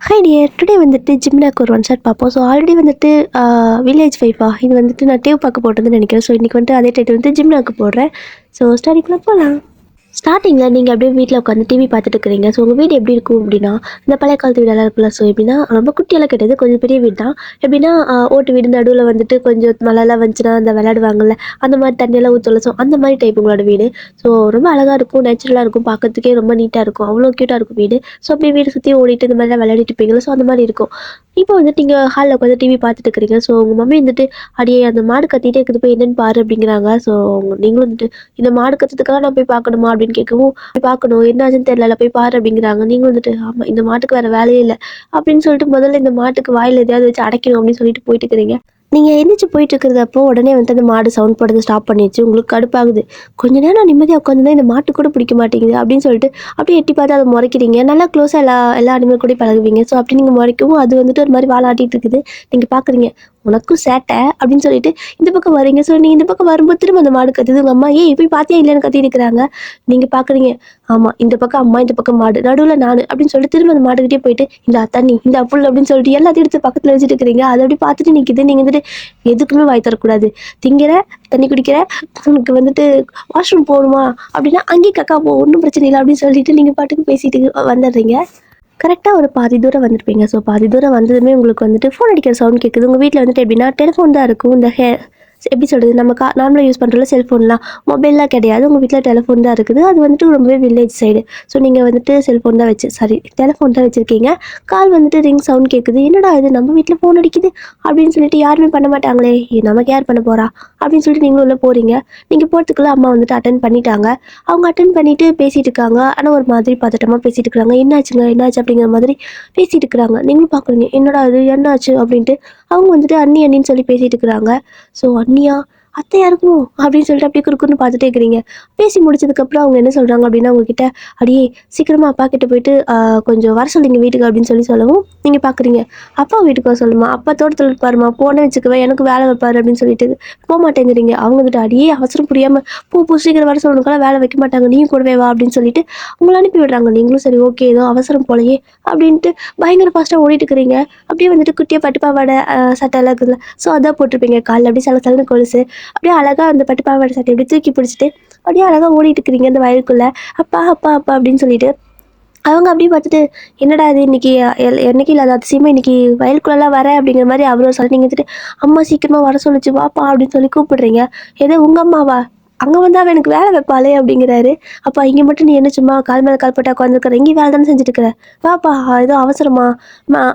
Hi dear, today வந்துட்டு ஜிம்னாக்கு ஒரு one shot பார்ப்போம். ஸோ ஆல்ரெடி வந்துட்டு வில்லேஜ் வைஃபா இது வந்துட்டு நான் டேவ் பார்க்க போட்டதுன்னு நினைக்கிறேன். ஸோ இன்றைக்கி வந்துட்டு அதே டைட்டில் வந்து ஜிம்னாக்கு போடுறேன். ஸோ ஸ்டார்டிங்கில் போகலாம். ஸ்டார்டிங்கில் நீங்கள் அப்படியே வீட்டில் உட்காந்து டிவி பார்த்துட்டு இருக்கிறீங்க. ஸோ உங்கள் வீடு எப்படி இருக்கும் அப்படின்னா, இந்த பழைய காலத்து வீடெல்லாம் இருக்குல்ல. ஸோ எப்படின்னா ரொம்ப குட்டியெல்லாம் கிடையாது, கொஞ்சம் பெரிய வீடு தான். எப்படின்னா ஓட்டு வீடு நடுவில் வந்துட்டு கொஞ்சம் மழைலாம் வந்துச்சுன்னா அந்த விளையாடுவாங்கல்ல, அந்த மாதிரி தண்ணியெல்லாம் ஊற்றல. ஸோ அந்த மாதிரி டைப் உங்களோட வீடு. ஸோ ரொம்ப அழகாக இருக்கும், நேச்சுரலாக இருக்கும், பார்க்கறதுக்கே ரொம்ப நீட்டாக இருக்கும், அவ்வளோ க்யூட்டாக இருக்கும் வீடு. ஸோ அப்படியே வீடு சுற்றி ஓடிட்டு இந்த மாதிரிலாம் விளையாடிட்டு இருப்பீங்களா. ஸோ அந்த மாதிரி இருக்கும். இப்போ வந்துட்டு நீங்கள் ஹாலில் உட்காந்து டிவி பார்த்துட்டு இருக்கிறீங்க. ஸோ உங்கள் மம்மி வந்துட்டு அடியே அந்த மாடு கத்திட்டே இருக்குது, போய் என்னன்னு பாரு அப்படிங்கிறாங்க. ஸோ நீங்களும் வந்துட்டு இந்த மாடு கத்துறதுக்காக நான் போய் பார்க்கணுமா அப்படின்னு கேட்கவும், போய் பார்க்கணும், என்ன ஆச்சுன்னு தெரியல, போய் பாரு அப்படிங்கிறாங்க. நீங்களும் வந்துட்டு ஆமாம், இந்த மாட்டுக்கு வேறு வேலையே இல்லை அப்படின்னு சொல்லிட்டு முதல்ல இந்த மாட்டுக்கு வாயில் எதையாவது வச்சு அடைக்கணும் அப்படின்னு சொல்லிட்டு போயிட்டு இருக்கிறீங்க. நீங்கள் எந்திரிச்சு போயிட்டு இருக்கிறதப்போ உடனே வந்துட்டு அந்த மாடு சவுண்ட் போடுறது ஸ்டாப் பண்ணிடுச்சு. உங்களுக்கு கடுப்பாகுது. கொஞ்ச நேரம் நிம்மதியாக உட்காந்துருந்தா இந்த மாட்டு கூட பிடிக்க மாட்டேங்குது அப்படின்னு சொல்லிட்டு அப்படியே எட்டி பார்த்து அதை முறைக்கிறீங்க. நல்லா க்ளோஸாக எல்லா அனிமல் கூட பழகுவீங்க. ஸோ அப்படி நீங்கள் முறைக்கவும் அது வந்துட்டு ஒரு மாதிரி வாலாட்டிகிட்டு இருக்குது. நீங்கள் பார்க்குறீங்க, உனக்கும் சேட்டை அப்படின்னு சொல்லிட்டு இந்த பக்கம் வரீங்க. ஸோ நீங்கள் இந்த பக்கம் வரும்போது திரும்ப அந்த மாடு கத்துது. உங்கள் அம்மா ஏய் போய் பார்த்தியா இல்லைன்னு கத்திட்டு இருக்கிறாங்க. நீங்கள் பார்க்குறீங்க, ஆமாம் இந்த பக்கம் அம்மா, இந்த பக்கம் மாடு, நடுவில் நான் அப்படின்னு சொல்லிட்டு திரும்ப அந்த மாடுகிட்டே போயிட்டு இந்த தண்ணி இந்த புல் அப்படின்னு சொல்லிட்டு எல்லாத்தையும் எடுத்து பக்கத்தில் வச்சுட்டு இருக்கிறீங்க. அதை அப்படி பார்த்துட்டு நிற்கிது. நீங்கள் வந்துட்டு எதுக்குமே வாய் தரக்கூடாது. திங்கிற, தண்ணி குடிக்கிற, உனக்கு வந்துட்டு வாஷ்ரூம் போகணுமா அப்படின்னா அங்கேயே கக்கா போ, ஒன்றும் பிரச்சனை இல்லை அப்படின்னு சொல்லிட்டு நீங்கள் பாட்டுக்கு பேசிட்டு வந்துடுறீங்க. கரெக்டாக ஒரு பாதி தூரம் வந்திருப்பீங்க. ஸோ பாதி தூரம் வந்ததுமே உங்களுக்கு வந்துட்டு ஃபோன் அடிக்கிற சவுண்ட் கேட்குது. உங்கள் வீட்டில் வந்துட்டு எப்படின்னா டெலிஃபோன் தான் இருக்கும். இந்த எப்படி சொல்கிறது, நம்ம நார்மலாக யூஸ் பண்ணுறோம்ல செல்ஃபோன்லாம், மொபைல்லாம் கிடையாது. உங்கள் வீட்டில் டெலிஃபோன் தான் இருக்குது. அது வந்துட்டு ரொம்பவே வில்லேஜ் சைடு. ஸோ நீங்கள் வந்துட்டு செல்ஃபோன் தான் டெலிஃபோன் தான் வச்சுருக்கீங்க. கால் வந்துட்டு ரிங் சவுண்ட் கேட்குது. என்னடா இது நம்ம வீட்டில் ஃபோன் அடிக்குது அப்படின்னு சொல்லிட்டு யாருமே பண்ண மாட்டாங்களே, நமக்கு யார் பண்ண போகிறா அப்படின்னு சொல்லிட்டு நீங்களும் உள்ளே போகிறீங்க. நீங்கள் போகிறதுக்குள்ளே அம்மா வந்துட்டு அட்டன் பண்ணிட்டாங்க. அவங்க அட்டன் பண்ணிவிட்டு பேசிகிட்டு இருக்காங்க. ஆனால் ஒரு மாதிரி பதட்டமாக பேசிகிட்டு இருக்கிறாங்க. என்னாச்சு அப்படிங்கிற மாதிரி பேசிகிட்டு இருக்கிறாங்க. நீங்களும் பார்க்குறீங்க, என்னடா இது என்னாச்சு அப்படின்ட்டு. அவங்க வந்துட்டு அண்ணின்னு சொல்லி பேசிகிட்டு இருக்கிறாங்க. ஸோ அண்ணியா அத்தையா இருக்குமோ அப்படின்னு சொல்லிட்டு அப்படியே குறுக்குன்னு பார்த்துட்டே இருக்கிறீங்க. பேசி முடிச்சதுக்கப்புறம் அவங்க என்ன சொல்கிறாங்க அப்படின்னா, உங்ககிட்ட அடியே சீக்கிரமாக அப்பா கிட்ட போயிட்டு கொஞ்சம் வர சொல்லிங்க வீட்டுக்கு அப்படின்னு சொல்லவும் நீங்கள் பார்க்குறீங்க, அப்பா வீட்டுக்கு வர சொல்லுமா, அப்பா தோட்டத்தில் இருப்பாருமா, போன வச்சுக்குவேன், எனக்கு வேலை வைப்பாரு அப்படின்னு சொல்லிட்டு போக மாட்டேங்கிறீங்க. அவங்க வந்துட்டு அடியே அவசரம் புரியாமல் போ சீக்கிரம் வர சொல்லணுக்கெல்லாம் வேலை வைக்க மாட்டாங்க, நீயும் கூடவே வா அப்படின்னு சொல்லிட்டு உங்களை அனுப்பி விடுறாங்க. நீங்களும் சரி ஓகே ஏதோ அவசரம் போலையே அப்படின்ட்டு பயங்கர ஃபாஸ்ட்டாக ஓடிட்டு இருக்கிறீங்க. அப்படியே வந்துட்டு குட்டியாக பட்டுப்பாவாடை சட்டையெல்லாம் இருக்குதுல்ல, ஸோ அதான் போட்டிருப்பீங்க. காலில் அப்படியே சலசலன்னு கொலுசு, அப்படியே அழகாக அந்த பட்டு பாவாடை சட்டை எப்படி தூக்கி பிடிச்சிட்டு அப்படியே அழகாக ஓடிட்டு இருக்கிறீங்க அந்த வயலுக்குள்ளே. அப்பா அப்பா அப்பா அப்படின்னு சொல்லிட்டு அவங்க அப்படியே பார்த்துட்டு, என்னடா இது இன்னைக்கு என்னைக்கு இல்லாத அதிசயமாக இன்னைக்கு வயலுக்குள்ளெல்லாம் வர அப்படிங்கிற மாதிரி அவரும் சொல்லி நீங்கள் வந்துட்டு அம்மா சீக்கிரமாக வர சொல்லிச்சு வாப்பா அப்படின்னு சொல்லி கூப்பிடுறீங்க. ஏதோ உங்கள் அம்மாவா, அங்கே வந்து அவன் எனக்கு வேலை வைப்பாளே அப்படிங்கிறாரு. அப்பா இங்கே மட்டும் நீ என்ன சும்மா கால் மேலே கால் போட்டா உட்காந்துருக்குற, இங்கே வேலை தானே செஞ்சுட்டு இருக்கிற, வாப்பா ஏதோ அவசரமா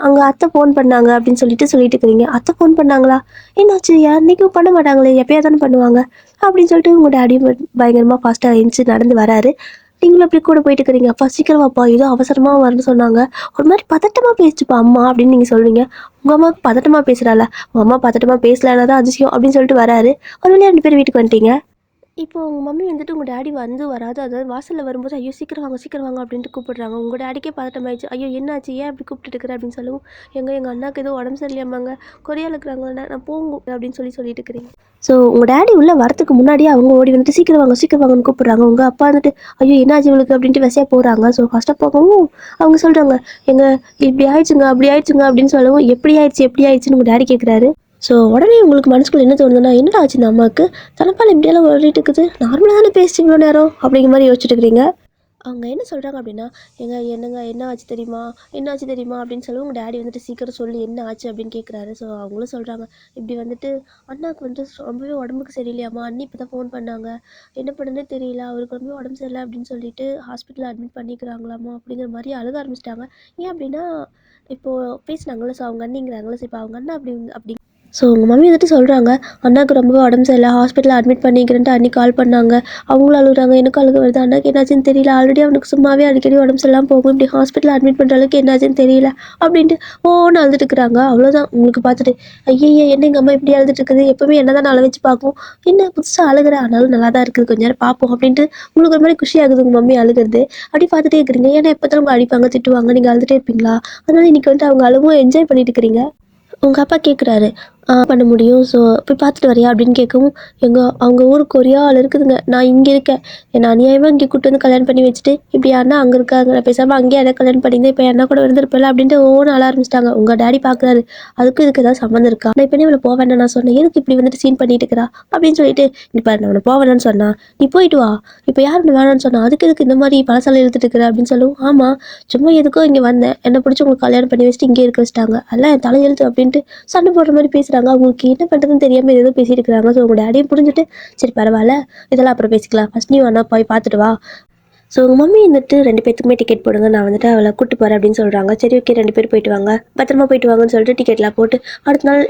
அங்கே அத்தை ஃபோன் பண்ணாங்க அப்படின்னு சொல்லிட்டு இருக்கிறீங்க. அத்தை ஃபோன் பண்ணாங்களா, என்னாச்சு, யாருன்னைக்கும் பண்ண மாட்டாங்களே, எப்பயா தானே பண்ணுவாங்க அப்படின்னு சொல்லிட்டு உங்கள் டேடியும் பயங்கரமாக ஃபாஸ்ட்டாக எழுந்துச்சு நடந்து வராரு. நீங்களும் அப்படி கூட போயிட்டு இருக்கிறீங்க. அப்பா சீக்கிரம் வாப்பா ஏதோ அவசரமாக வரணும்னு சொன்னாங்க, ஒரு மாதிரி பதட்டமாக பேசிச்சுப்பா அம்மா அப்படின்னு நீங்கள் சொல்கிறீங்க. உங்கள் அம்மாவுக்கு பதட்டமாக பேசுகிறாள், உங்கள் அம்மா பதட்டமாக பேசலான்னா தான் அதிசயம் அப்படின்னு சொல்லிட்டு வராரு. ஒரு வழியாக 2 பேர் வீட்டுக்கு வந்துட்டீங்க. இப்போ உங்கள் மம்மி வந்துட்டு உங்கள் டேடி வராது, அதாவது வாசலில் வரும்போது ஐயோ சீக்கிரம் வாங்க அப்படின்ட்டு கூப்பிடுறாங்க. உங்கள் டேடிக்கே பதட்டமாயிடுச்சு. ஐயோ என்னாச்சு, ஏன் அப்படி கூப்பிட்டு இருக்கிற அப்படின்னு சொல்லவும், எங்கள் அண்ணாக்கு ஏதோ உடம்பு சரியில்லாமாங்க, கொரியாவில் இருக்கிறாங்க, நான் போங்க அப்படின்னு சொல்லிட்டு இருக்கிறீங்க. ஸோ உங்கள் டேடி உள்ளே வரத்துக்கு முன்னாடியே அவங்க ஓடி வந்துட்டு சீக்கிரம் வாங்கன்னு கூப்பிடுறாங்க. உங்கள் அப்பா வந்துட்டு ஐயோ என்னாச்சு இவளுக்கு அப்படின்ட்டு விசையாக போகிறாங்க. ஸோ ஃபஸ்ட்டாக போகவும் அவங்க சொல்கிறாங்க, இப்படி ஆயிடுச்சுங்க அப்படி ஆயிடுச்சுங்க அப்படின்னு சொல்லவும், எப்படி ஆயிடுச்சுன்னு உங்கள் டேடி கேட்குறாரு. ஸோ உடனே உங்களுக்கு மனசுக்குள்ள என்ன தோணுதுன்னா, என்னடா ஆச்சு இந்த அம்மாவுக்கு, தனப்பால் இப்படியெல்லாம் ஓடிட்டு இருக்குது, நார்மலாக தானே பேசிச்சு இவ்வளோ நேரம் அப்படிங்கிற மாதிரி யோசிச்சுட்டு இருக்கிறீங்க. அவங்க என்ன சொல்கிறாங்க அப்படின்னா, என்ன ஆச்சு தெரியுமா அப்படின்னு சொல்லி உங்கள் டேடி வந்துட்டு சீக்கிரம் சொல்லி என்ன ஆச்சு அப்படின்னு கேட்குறாரு. ஸோ அவங்களும் சொல்கிறாங்க, இப்படி வந்துட்டு அண்ணாவுக்கு வந்து ரொம்பவே உடம்புக்கு சரியில்லையாம்மா, அண்ணி இப்போ தான் ஃபோன் பண்ணாங்க, என்ன பண்ணுன்னே தெரியல, அவருக்கு ரொம்பவே உடம்பு சரியில்லை அப்படின்னு சொல்லிட்டு ஹாஸ்பிட்டலில் அட்மிட் பண்ணிக்கிறாங்களாமா அப்படிங்கிற மாதிரி அழுக ஆரம்பிச்சிட்டாங்க. ஏன் அப்படின்னா இப்போது பேசினாங்களே, ஸோ அவங்க அண்ணிங்கிறாங்களே, ஸோ இப்போ அவங்க அண்ணா அப்படி ஸோ உங்கள் மம்மி வந்துட்டு சொல்கிறாங்க, அண்ணாவுக்கு ரொம்பவே உடம்பு சரியில்லை, ஹாஸ்பிட்டலில் அட்மிட் பண்ணிக்கிறேன்ட்டு அன்னி கால் பண்ணாங்க, அவங்களும் அழுகுறாங்க, எனக்கும் அழுக வருது, அண்ணாக்கு என்னாச்சுன்னு தெரியல, ஆல்ரெடி அவனுக்கு சும்மாவே அடிக்கடி உடம்பு சரியில்லாமல் போகும், இப்படி ஹாஸ்பிட்டலில் அட்மிட் பண்ணுற அளவுக்கு என்னாச்சுன்னு தெரியல அப்படின்ட்டு ஓன்னு அழுதுட்டு இருக்கிறாங்க. அவ்வளோதான் உங்களுக்கு பார்த்துட்டு, ஐயய்ய என்ன எங்கள் அம்மா இப்படி அழுதுட்டு இருக்குது, எப்போவுமே என்ன தான் அழ வச்சு பார்க்கும், என்ன புதுசாக அழுகிற, ஆனாலும் நல்லா தான் இருக்குது, கொஞ்ச நேரம் பார்ப்போம் அப்படின்ட்டு உங்களுக்கு ஒரு மாதிரி குஷியாகுது உங்கள் மம்மி அழுகிறது. அப்படி பார்த்துட்டே இருக்கிறீங்க. ஏன்னா எப்போ தான் உங்க அடிப்பாங்க திட்டுவாங்க, நீங்கள் அழுதுகிட்டே இருப்பீங்களா, அதனால இன்னைக்கு வந்துட்டு அவங்க அழுவும் என்ஜாய் பண்ணிட்டு இருக்கிறீங்க. உங்கள் அப்பா கேட்குறாரு, பண்ண முடியும். ஸோ போய் பார்த்துட்டு வரியா அப்படின்னு கேட்கவும், அவங்க ஊருக்கு ஒரே ஆள் இருக்குதுங்க. நான் இங்கே இருக்கேன். என்ன அநியாயமாக இங்கே கூட்டு வந்து கல்யாணம் பண்ணி வச்சுட்டு இப்படி அண்ணா அங்கே இருக்காங்க. நான் பேசாமல் அங்கேயே அண்ணா கல்யாணம் பண்ணியிருந்தேன். இப்போ அண்ணா கூட இருந்திருப்பேன்ல அப்படின்ட்டு ஒவ்வொன்றும் அழ ஆரம்பிச்சிட்டாங்க. உங்கள் டேடி பார்க்குறாரு. அதுக்கும் இதுக்கு ஏதாவது சம்மந்தம் இருக்கா? நான் இப்போ இவ்வளோ போவேன் நான் சொன்னேன். எதுக்கு இப்படி வந்துட்டு சீன் பண்ணிட்டு இருக்கிறா அப்படின்னு சொல்லிட்டு, இப்போ நான் உன்னை போவேன்னு சொன்னா நீ போயிட்டு வா. இப்போ யார் வேணான்னு சொன்னா அதுக்கு எதுக்கு இந்த மாதிரி பழசாலை இழுத்துட்டு இருக்கிற அப்படின்னு சொல்லுவோம். ஆமாம், சும்மா எதுக்கோ இங்கே வந்தேன். என்னை பிடிச்சி உங்களுக்கு கல்யாணம் பண்ணி வச்சுட்டு இங்கே இருக்க வச்சிட்டாங்க. அதெல்லாம் என் தலையெழுத்து அப்படின்ட்டு சண்டை போடுற மாதிரி பேசுகிறாங்க. அவங்களுக்கு என்ன பண்ணுறதுன்னு தெரியாமல் ஏதோ பேசிட்டு இருக்கிறாங்க. ஸோ உங்கள் டேடியும் புரிஞ்சுட்டு, சரி பரவாயில்ல, இதெல்லாம் அப்புறம் பேசிக்கலாம், ஃபஸ்ட் நீ வேணா போய் பார்த்துட்டு வா. ஸோ உங்கள் மம்மி வந்துட்டு 2 பேத்துக்குமே டிக்கெட் போடுங்க, நான் வந்துட்டு அவளை கூட்டு போகிறேன் அப்படின்னு சொல்கிறாங்க. சரி ஓகே 2 பேர் போயிட்டு வாங்க, பத்திரமா போயிட்டு வாங்கன்னு சொல்லிட்டு டிக்கெட்லாம் போட்டு அடுத்த நாள்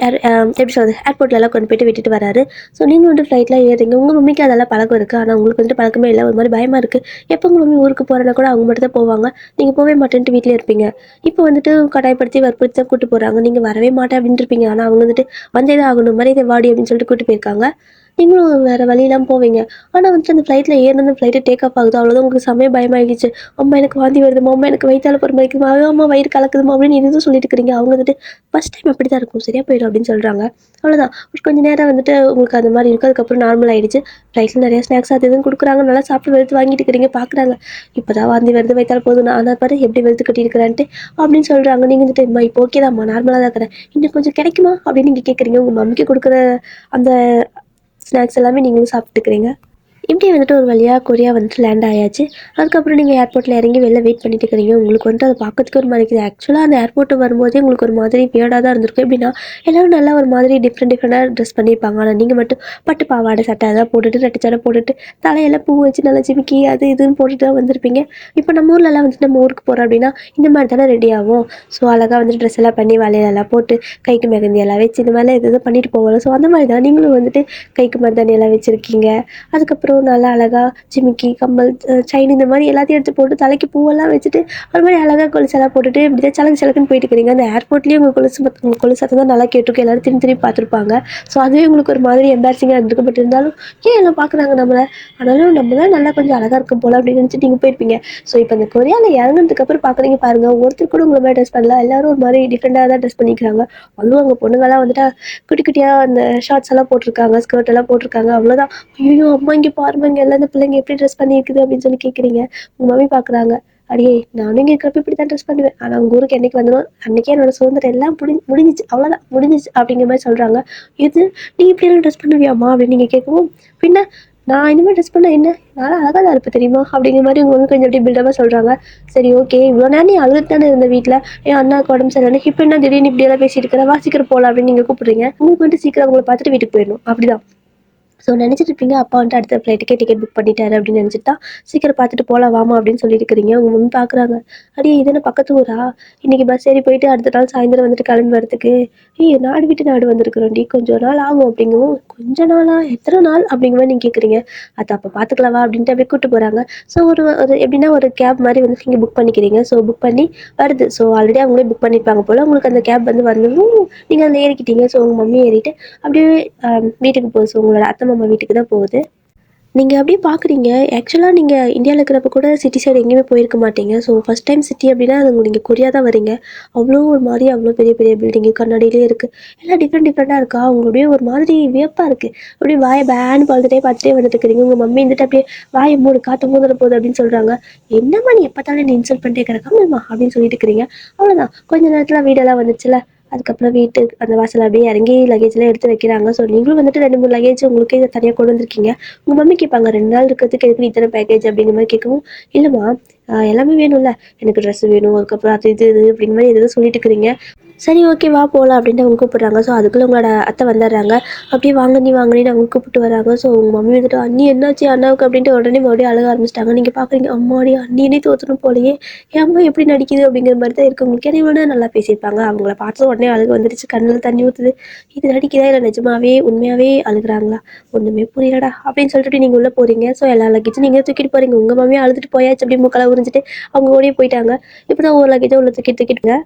எப்படி சொல்கிறது ஏர்போர்ட்லலாம் கொண்டு போயிட்டு விட்டுட்டு வராரு. ஸோ நீங்கள் வந்துட்டு ஃப்ளைட்டில் ஏறுறீங்க. உங்கள் மம்மிக்கு அதெல்லாம் பழக்கம் இருக்குது. ஆனால் உங்களுக்கு வந்துட்டு பழக்கமே இல்லை. ஒரு மாதிரி பயமாக இருக்குது. எப்போ உங்கள் மம்மி ஊருக்கு போகிறேன்னா கூட அவங்க மட்டும் தான் போவாங்க. நீங்கள் போகவே மாட்டேன்ட்டு வீட்டிலே இருப்பீங்க. இப்போ வந்துட்டு கட்டாயப்படுத்தி வற்புறுத்தி தான் கூட்டு போகிறாங்க. நீங்கள் வரவே மாட்டேன் அப்படின்ட்டு இருப்பீங்க. ஆனால் அவங்க வந்துட்டு வந்தே தான் ஆகணும், மரியாதை வாடி அப்படின்னு சொல்லிட்டு கூட்டு போயிருக்காங்க. நீங்களும் வேறு வழியெல்லாம் போவீங்க. ஆனால் வந்துட்டு அந்த ஃப்ளைட்டில் ஏறினது ஃப்ளைட்டு டேக் ஆஃப் ஆகுது. அவ்வளோதான் உங்களுக்கு செமைய பயமாகிடுச்சு. அம்மா எனக்கு வாந்தி வருதுமா, அம்மா எனக்கு வயிற்றால போகிற மாதிரி இருக்குமா, அம்மா வயிறு கலக்குதுமா அப்படின்னு எதுவும் சொல்லிட்டு இருக்கிறீங்க. அவங்க வந்துட்டு ஃபஸ்ட் டைம் அப்படி தான் இருக்கும், சரியாக போயிடும் அப்படின்னு சொல்கிறாங்க. அவ்வளோதான், ஒரு கொஞ்சம் நேரம் வந்துட்டு உங்களுக்கு அந்த மாதிரி இருக்கும். அதுக்கப்புறம் நார்மல் ஆகிடுச்சு. ஃப்ளைட்டில் நிறையா ஸ்நாக்ஸ் அது இதுன்னு கொடுக்குறாங்க. நல்லா சாப்பிட்டு வெளுத்து வாங்கிட்டு இருக்கிறீங்க. பார்க்குறாங்க, இப்போ தான் வாந்தி வருது, வயிற்றால போகுது, நான் ஆனால் பாரு எப்படி வெளுத்து கட்டியிருக்கிறான்ட்டு அப்படின்னு சொல்கிறாங்க. நீங்கள் வந்துட்டு அம்மா இப்போ ஓகே தான்ம்மா, நார்மலாக தான் இருக்கிறேன், இன்னும் கொஞ்சம் கிடைக்குமா அப்படின்னு நீங்கள் கேட்குறீங்க. உங்கள் மம்மிக்கு கொடுக்குற அந்த ஸ்நாக்ஸ் எல்லாமே நீங்களும் சாப்பிட்டுக்கிறீங்க. இப்படி வந்துட்டு ஒரு வழியாக கொரியா வந்துட்டு லேண்ட் ஆயாச்சு. அதுக்கப்புறம் நீங்கள் ஏர்போர்ட்டில் இறங்கி வெளில வெயிட் பண்ணிட்டு இருக்கிறீங்க. உங்களுக்கு வந்துட்டு அதை பார்க்கறதுக்கு ஒரு மாதிரி இருக்குது. ஆக்சுவலாக அந்த ஏர்போர்ட்டு வரும்போதே உங்களுக்கு ஒரு மாதிரி வியர்டாக தான் இருந்திருக்கும். எப்படின்னா எல்லோரும் நல்லா ஒரு மாதிரி டிஃப்ரெண்ட்டாக ட்ரெஸ் பண்ணியிருப்பாங்க. ஆனால் நீங்கள் மட்டும் பட்டு பாவாடை சட்டை அதெல்லாம் போட்டுட்டு ரெட்டை சடை போட்டுட்டு தலையெல்லாம் பூ வச்சு நல்லா ஜிமிக்கி அது இதுன்னு போட்டுட்டு தான் வந்திருப்பீங்க. இப்போ நம்ம ஊர்லலாம் வந்துட்டு நம்ம ஊருக்கு போகிறோம் அப்படின்னா இந்த மாதிரி தானே ரெடி ஆகும். ஸோ அழகாக வந்துட்டு ட்ரெஸ் எல்லாம் பண்ணி வளையலெல்லாம் போட்டு கைக்கு மெகந்தி எல்லாம் வச்சு இந்த மாதிரிலாம் எது பண்ணிட்டு போவோம். ஸோ அந்த மாதிரி தான் நீங்களும் வந்துட்டு கைக்கு மருதாணி எல்லாம் வச்சுருக்கீங்க. அதுக்கப்புறம் நல்லா அழகாக ஜிமிக்கி கம்மல் செயின் இந்த மாதிரி எல்லாத்தையும் எடுத்து போட்டு தலைக்கு பூவெல்லாம் வச்சுட்டு ஒரு மாதிரி அழகாக கொலுசெல்லாம் போட்டுட்டு இப்படி தான் சலக்கு சலக்குன்னு போயிட்டு இருக்கிறீங்க. அந்த ஏர்போர்ட்லேயும் உங்கள் கொலுசு சத்தம் தான் நல்லா கேட்டிருக்கும். எல்லோரும் திரும்பி திரும்பி பார்த்துருப்பாங்க. ஸோ அதுவே உங்களுக்கு ஒரு மாதிரி எம்பாரசிங்காக இருந்திருக்கும். பட் இருந்தாலும் ஏன் எல்லாம் பார்க்குறாங்க நம்மளை, ஆனாலும் நம்ம தான் நல்லா கொஞ்சம் அழகாக இருக்கும் போல் அப்படின்னு நினச்சிட்டு நீங்கள் போயிருப்பீங்க. ஸோ இப்போ இந்த கொரியாவில் இறங்கினதுக்கப்புறம் பார்க்குறீங்க பாருங்கள், ஒருத்தர் கூட உங்களை மாதிரி ட்ரெஸ் பண்ணலாம், எல்லோரும் ஒரு மாதிரி டிஃப்ரெண்ட்டாக தான் ட்ரெஸ் பண்ணிக்கிறாங்க. அதுவும் அங்கே பொண்ணுங்கள்லாம் வந்துட்டு குட்டி குட்டியாக அந்த ஷார்ட்ஸ் எல்லாம் போட்டிருக்காங்க, ஸ்கர்ட் எல்லாம் போட்டிருக்காங்க. அவ்வளோதான், ஐயோ அம்மா இங்கே பாருங்க இங்கே எல்லாம் இந்த பிள்ளைங்க எப்படி ட்ரெஸ் பண்ணியிருக்குது அப்படின்னு சொல்லி கேட்குறீங்க. உங்கள் மம்மி பார்க்குறாங்க, அடியே நானும் இங்கே இருக்கிறப்ப இப்படி தான் ட்ரெஸ் பண்ணுவேன், ஆனால் உங்கள் ஊருக்கு என்னைக்கு வந்துடும் அன்றைக்கே என்னோட சுதந்திரம் எல்லாம் முடிஞ்சிச்சு, அவ்வளோதான் முடிஞ்சிச்சு அப்படிங்கிற மாதிரி சொல்கிறாங்க. இது நீ இப்படியெல்லாம் ட்ரெஸ் பண்ணுவியாம்மா அப்படின்னு நீங்கள் கேட்கவும், பின்ன நான் இந்த மாதிரி ட்ரெஸ் பண்ண என்ன, நான் அழகாக தான் இருப்பேன் தெரியுமா அப்படிங்கிற மாதிரி உங்க மம்மி கொஞ்சம் எப்படி பில்டப்பாக சொல்கிறாங்க. சரி ஓகே, இவ்வளோ நேரம் நீ அழுதுட்டு தானே இருந்த வீட்டில், என் அண்ணாவுக்கு உடம்பு சரியில்லை, இப்போ என்ன திடீர்னு இப்படியெல்லாம் பேசிட்டு இருக்கிற, வா சீக்கிரம் போகலாம் அப்படின்னு நீங்கள் கூப்பிடுறீங்க. உங்களுக்கு வந்துட்டு சீக்கிரம் உங்களை பார்த்துட்டு வீட்டுக்கு போயிடணும் அப்படிதான். ஸோ நினச்சிட்டு இருப்பீங்க அப்பா வந்துட்டு அடுத்த ஃப்ளைட்டுக்கே டிக்கெட் புக் பண்ணிட்டாரு அப்படின்னு நினச்சிட்டு தான் சீக்கிரம் பார்த்துட்டு போகலாம் வாமா அப்படின்னு சொல்லியிருக்கிறீங்க. உங்கள் மம்மி பார்க்குறாங்க, அடியே இது என்ன பக்கத்து ஊரா, இன்றைக்கி பஸ் ஏறி போயிட்டு அடுத்த நாள் சாயந்தரம் வந்துட்டு கிளம்பி வரதுக்கு, நாடு விட்டு நாடு வந்திருக்கிறோண்டி, கொஞ்சம் நாள் ஆகும் அப்படிங்கவும், கொஞ்ச நாளா எத்தனை நாள் அப்படிங்கிற மாதிரி நீங்கள் கேட்குறீங்க. அது அப்போ பார்த்துக்கலாவா அப்படின்ட்டு அப்படியே கூப்பிட்டு போகிறாங்க. ஸோ ஒரு ஒரு எப்படின்னா ஒரு கேப் மாதிரி வந்து நீங்கள் புக் பண்ணிக்கிறீங்க. ஸோ புக் பண்ணி வருது. ஸோ ஆல்ரெடி அவங்களே புக் பண்ணியிருப்பாங்க போல், உங்களுக்கு அந்த கேப் வந்து வரணும், நீங்கள் அதில் ஏறிக்கிட்டீங்க. ஸோ உங்கள் மம்மி ஏறிட்டு அப்படியே வீட்டுக்கு போகுது. ஸோ உங்களோட அத்தை மாமா வீட்டுக்கு தான் போகுது. நீங்கள் அப்படியே பார்க்குறீங்க. ஆக்சுவலாக நீங்கள் இந்தியாவில் இருக்கிறப்ப கூட சிட்டி சைடு எங்கேயுமே போயிருக்க மாட்டீங்க. ஸோ ஃபஸ்ட் டைம் சிட்டி அப்படின்னா அது நீங்கள் கொரியா தான் வரீங்க. அவ்வளோ ஒரு மாதிரி அவ்வளோ பெரிய பெரிய பில்டிங்கு கண்ணாடியிலே இருக்குது. எல்லாம் டிஃப்ரெண்ட்டாக இருக்கா. அவங்களுடைய ஒரு மாதிரி வியப்பாக இருக்குது. அப்படியே வாயை பேன்னு பார்த்துட்டே வந்துட்டு இருக்கிறீங்க. உங்கள் மம்மி வந்துட்டு அப்படியே வாயை மூடு காற்று மூதுற போகுது அப்படின்னு சொல்கிறாங்க. என்னம்மா நீ எப்போ தானே நீ இன்சல்ட் பண்ணிட்டே கிடக்காமமா அப்படின்னு சொல்லிட்டு இருக்கிறீங்க. அவ்வளோதான், கொஞ்ச நேரத்தில் வீடெல்லாம் வந்துச்சுல. அதுக்கப்புறம் வீட்டுக்கு அந்த வாசல் அப்படியே இறங்கி லக்கேஜ்லாம் எடுத்து வைக்கிறாங்க. ஸோ நீங்களும் வந்துட்டு 2 3 லக்கேஜ் உங்களுக்கே இதை தனியாக கொண்டு வந்திருக்கீங்க. உங்கள் மம்மி கேட்பாங்க 2 நாள் இருக்கிறதுக்கு எதுக்கு இத்தனை பேக்கேஜ் அப்படிங்கிற மாதிரி கேட்கவும், இல்லைம்மா எல்லாமே வேணும்ல, எனக்கு ட்ரெஸ் வேணும், அதுக்கப்புறம் அது இது அப்படிங்கிற மாதிரி எதாவது சொல்லிட்டு இருக்கிறீங்க. சரி ஓகே வா போகலாம் அப்படின்ட்டு அவங்க கூப்பிட்றாங்க. ஸோ அதுக்குள்ளே உங்களோட அத்தை வந்துடுறாங்க. அப்படியே வாங்கன்னு அவங்க கூப்பிட்டு வராங்க. ஸோ உங்கள் மம்மி வந்துட்டு அண்ணி என்னாச்சு அண்ணாவுக்கு அப்படின்ட்டு உடனே மறுபடியும் அழக ஆரம்பிச்சிட்டாங்க. நீங்கள் பார்க்குறீங்க, அம்மாடி அண்ணினே தோற்றணும் போலையே, என் அம்மா எப்படி நடிக்குது அப்படிங்கிற மாதிரி தான் இருக்குது உங்களுக்கு. என்னை விட நல்லா பேசியிருப்பாங்க. அவங்கள பார்த்து உடனே அழுக வந்துருச்சு, கண்ணில் தண்ணி ஊற்றுது. இது நடிக்குதா இல்லை நிஜமாவே உண்மையாகவே அழுகுறாங்களா, ஒன்றுமே புரியலடா அப்படின்னு சொல்லிட்டு நீங்கள் உள்ளே போகிறீங்க. ஸோ எல்லா லக்கேஜும் நீங்கள் தூக்கிட்டு போகிறீங்க. உங்கள் மம்மியை அழுதுட்டு போயாச்சு அப்படி மூக்கெல்லாம் உறிஞ்சிட்டு அவங்க ஓடியே போயிட்டாங்க. இப்போ தான் ஒரு லக்கேஜை உள்ள தூக்கிட்டுங்க.